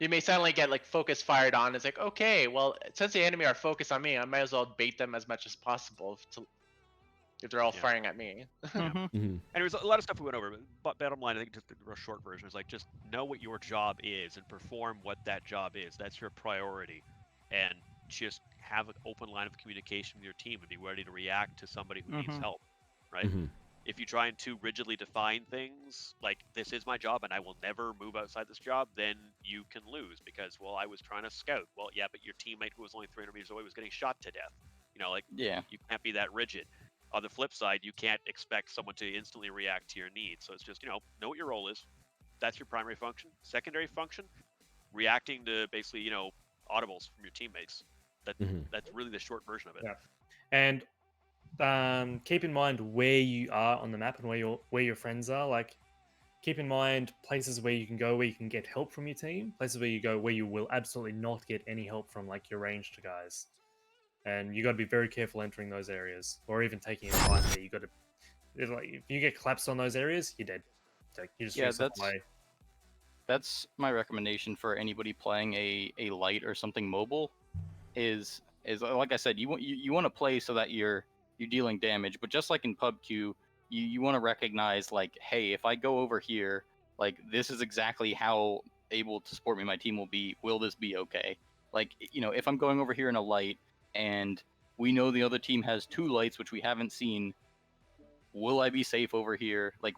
you may suddenly get like focus fired on. It's like, okay, well, since the enemy are focused on me, I might as well bait them as much as possible if they're all firing at me. And there was a lot of stuff we went over, but bottom line, I think just the real short version is like, just know what your job is and perform what that job is. That's your priority, and just have an open line of communication with your team and be ready to react to somebody who needs help, right? If you try and too rigidly define things, like, this is my job and I will never move outside this job, then you can lose because, well, I was trying to scout. Well, yeah, but your teammate who was only 300 meters away was getting shot to death. You know, like, you can't be that rigid. On the flip side, you can't expect someone to instantly react to your needs. So it's just, you know what your role is. That's your primary function. Secondary function, reacting to basically, you know, audibles from your teammates. That's really the short version of it. Yeah. And keep in mind where you are on the map and where your friends are. Like, keep in mind places where you can go where you can get help from your team, places where you go where you will absolutely not get any help from, like your ranged guys. And you got to be very careful entering those areas, or even taking a fight there. You got to, like, if you get collapsed on those areas, you're dead. Like, you just that's my recommendation for anybody playing a light or something mobile. Is like I said, you want to play so that you're dealing damage, but just like in PUBG, you want to recognize, like, hey, if I go over here, like, this is exactly how able to support me my team will be. Will this be okay? Like, you know, if I'm going over here in a light and we know the other team has 2 lights, which we haven't seen, will I be safe over here? Like,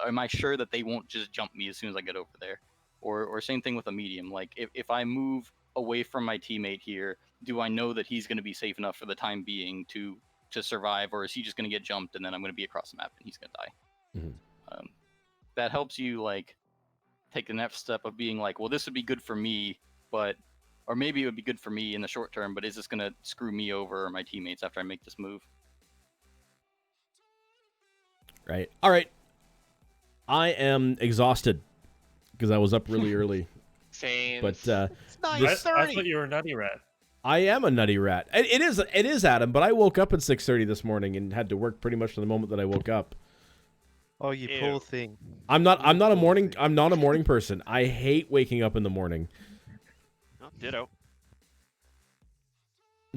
am I sure that they won't just jump me as soon as I get over there? Or same thing with a medium. Like, if I move away from my teammate here, do I know that he's going to be safe enough for the time being to survive, or is he just going to get jumped and then I'm going to be across the map and he's going to die? Mhm. That helps you like take the next step of being like, well, this would be good for me, but or maybe it would be good for me in the short term, but is this going to screw me over or my teammates after I make this move? Right. All right. I am exhausted because I was up really early. Same. But It's I 9:30. thought you were a nutty rat. I am a nutty rat. It is, Adam. But I woke up at 6:30 this morning and had to work pretty much from the moment that I woke up. Oh, you Ew. poor thing. I'm not a morning person. I hate waking up in the morning. Oh, ditto.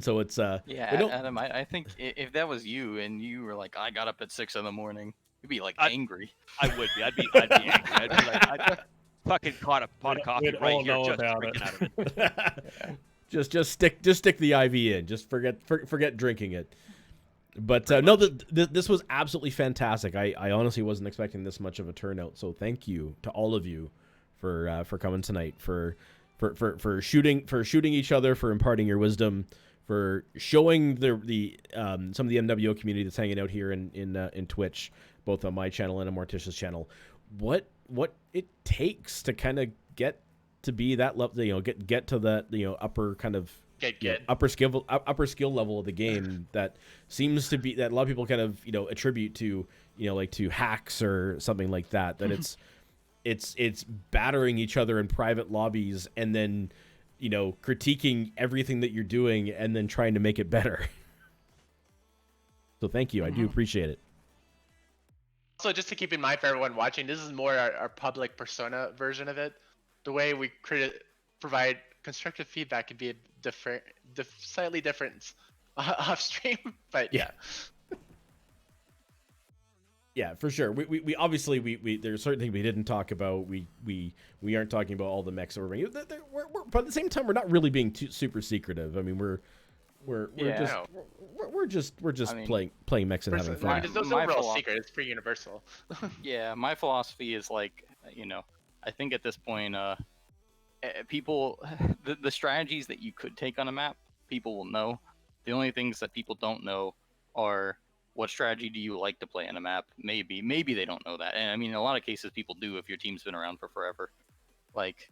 So it's Yeah, we don't- Adam, I think if that was you and you were like, I got up at 6 in the morning, you'd be like angry. I would be. I'd be angry. I'd be like, I'd fucking caught a pot of coffee We'd right all here, know just about drinking it. out of it. just stick the IV in. Just forget drinking it. But no, this was absolutely fantastic. I honestly wasn't expecting this much of a turnout. So thank you to all of you for coming tonight, for shooting each other, for imparting your wisdom, for showing the some of the NWO community that's hanging out here in Twitch, both on my channel and on Morticia's channel, what it takes to kind of get to be that level, get to that upper kind of upper skill level of the game that seems to be that a lot of people kind of attribute to like to hacks or something like that. That it's battering each other in private lobbies and then critiquing everything that you're doing and then trying to make it better. So thank you. I do appreciate it. Also, just to keep in mind for everyone watching, this is more our public persona version of it. The way we provide constructive feedback can be a slightly different off stream, but yeah. Yeah, for sure. We obviously there's certain things we didn't talk about. We aren't talking about all the mechs that we're bringing. But at the same time, we're not really being super secretive. I mean, we're just playing mechs and having fun. There's no real secret. It's pretty universal. Yeah, my philosophy is like, I think at this point, people, the strategies that you could take on a map, people will know. The only things that people don't know are what strategy do you like to play on a map. Maybe they don't know that. And I mean, in a lot of cases, people do if your team's been around for forever. Like,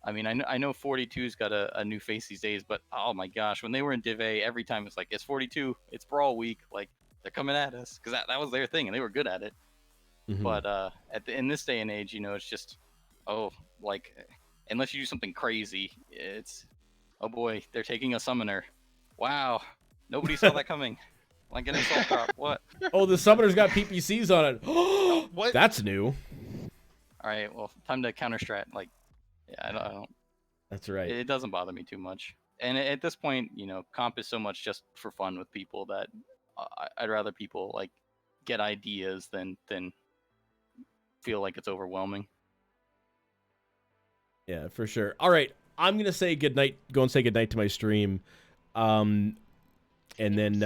I mean, I know 42's got a new face these days, but oh my gosh, when they were in Div A, every time it's like, it's 42, it's Brawl Week, like, they're coming at us, because that was their thing, and they were good at it. Mm-hmm. But in this day and age, it's just, like, unless you do something crazy, it's, oh boy, they're taking a summoner. Wow, nobody saw that coming. Like an assault drop, what? Oh, the summoner's got PPCs on it. What? That's new. All right, well, time to counter strat. Like, yeah, I don't. That's right. It doesn't bother me too much. And at this point, comp is so much just for fun with people that I'd rather people like get ideas than feel like it's overwhelming. Yeah, for sure. All right, I'm gonna say goodnight. Go and say goodnight to my stream, and then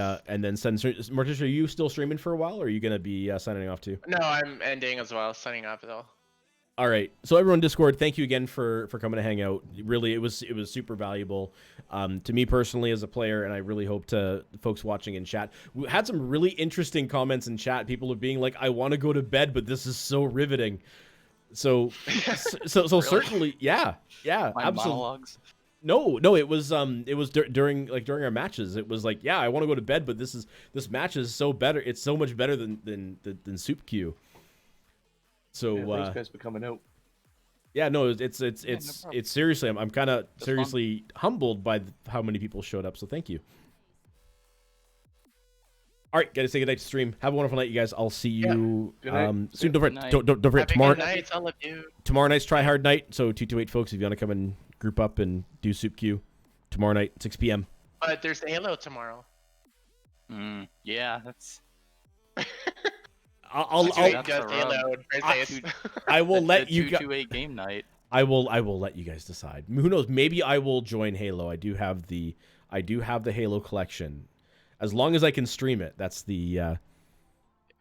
send. Morticia, are you still streaming for a while, or are you gonna be signing off too? No, I'm ending as well, signing off as well. All right. So everyone, Discord, thank you again for coming to hang out. Really, it was super valuable to me personally as a player, and I really hope to folks watching in chat. We had some really interesting comments in chat. People are being like, "I want to go to bed, but this is so riveting." So really? Certainly, yeah, My absolutely. monologues. No, it was during our matches. It was like, yeah, I want to go to bed, but this match is so better. It's so much better than Soup Q. So thanks guys for coming out. Yeah, no, it's seriously, I'm kind of seriously humbled by how many people showed up. So thank you. All right, gotta say goodnight to stream. Have a wonderful night, you guys. I'll see you soon. Don't forget tomorrow. Good night, all of you. Tomorrow night's Try Hard night. So 228 folks, if you want to come and group up and do Soup Q tomorrow night, 6 p.m. But there's Halo tomorrow. Yeah, that's. I will let you guys. 228 game night. I will let you guys decide. Who knows? Maybe I will join Halo. I do have the Halo collection. As long as I can stream it. That's the. Oh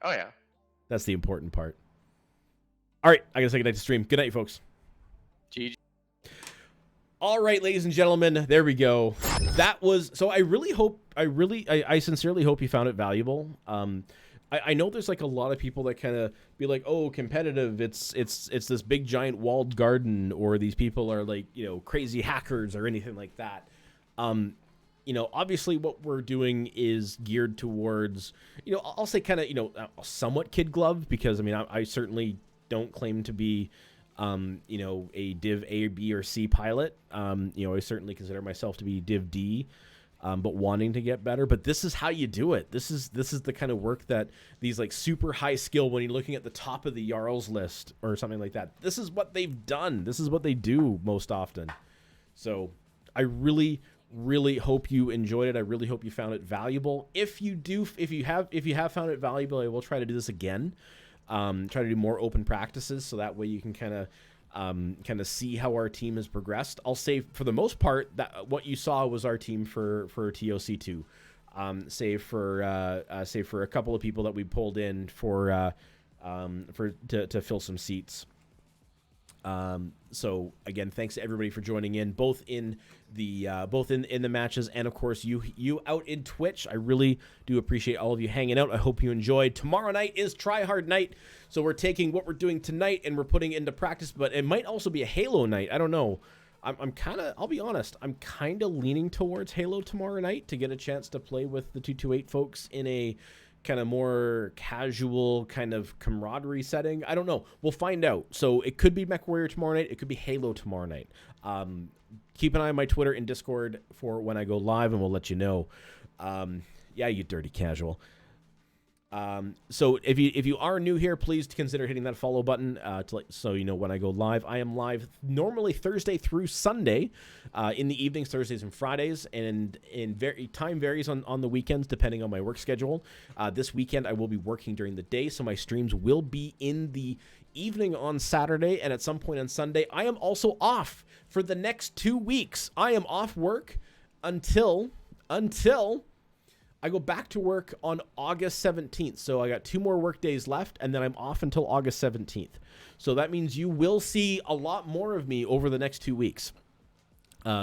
yeah. That's the important part. All right, I gotta say goodnight to stream. Good night, folks. GG. All right, ladies and gentlemen, there we go. That was so. I sincerely hope you found it valuable. I know there's like a lot of people that kind of be like, oh, competitive. It's this big giant walled garden, or these people are like, you know, crazy hackers or anything like that. You know, obviously what we're doing is geared towards, you know, I'll say kind of, you know, somewhat kid glove, because I mean, I certainly don't claim to be, you know, a Div A, B, or C pilot. You know, I certainly consider myself to be Div D, but wanting to get better. But this is how you do it. This is the kind of work that these like super high skill, when you're looking at the top of the Jarls list or something like that, this is what they've done. This is what they do most often. So I really hope you enjoyed it. I really hope you found it valuable. If you have found it valuable, I will try to do this again. Try to do more open practices, so that way you can kind of see how our team has progressed. I'll say for the most part that what you saw was our team for ToC2, save for a couple of people that we pulled in to fill some seats. So again, thanks to everybody for joining in, both in the matches, and of course you out in Twitch. I really do appreciate all of you hanging out. I hope you enjoyed. Tomorrow night is Try Hard Night, so we're taking what we're doing tonight and we're putting it into practice. But it might also be a Halo night. I don't know. I'll be honest, I'm kind of leaning towards Halo tomorrow night, to get a chance to play with the 228 folks in a kind of more casual kind of camaraderie setting. I don't know. We'll find out. So it could be MechWarrior tomorrow night. It could be Halo tomorrow night. Keep an eye on my Twitter and Discord for when I go live, and we'll let you know. Yeah, you dirty casual. So if you are new here, please consider hitting that follow button so you know when I go live. I am live normally Thursday through Sunday in the evenings, Thursdays and Fridays, and time varies on the weekends depending on my work schedule. This weekend I will be working during the day, so my streams will be in the evening on Saturday and at some point on Sunday. I am also off for the next 2 weeks. I am off work until I go back to work on August 17th. So I got 2 more work days left, and then I'm off until August 17th. So that means you will see a lot more of me over the next 2 weeks.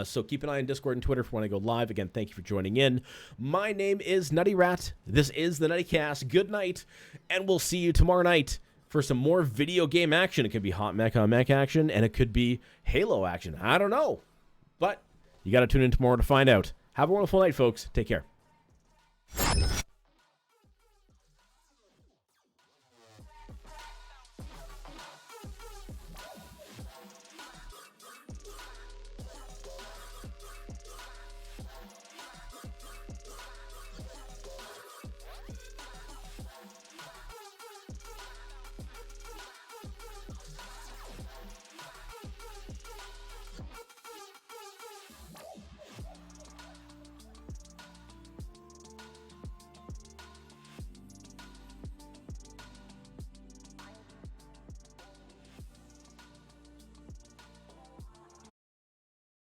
So keep an eye on Discord and Twitter for when I go live. Again, thank you for joining in. My name is Nutty Rat. This is the NuttyCast. Good night, and we'll see you tomorrow night for some more video game action. It could be hot mech on mech action, and it could be Halo action. I don't know, but you got to tune in tomorrow to find out. Have a wonderful night, folks. Take care.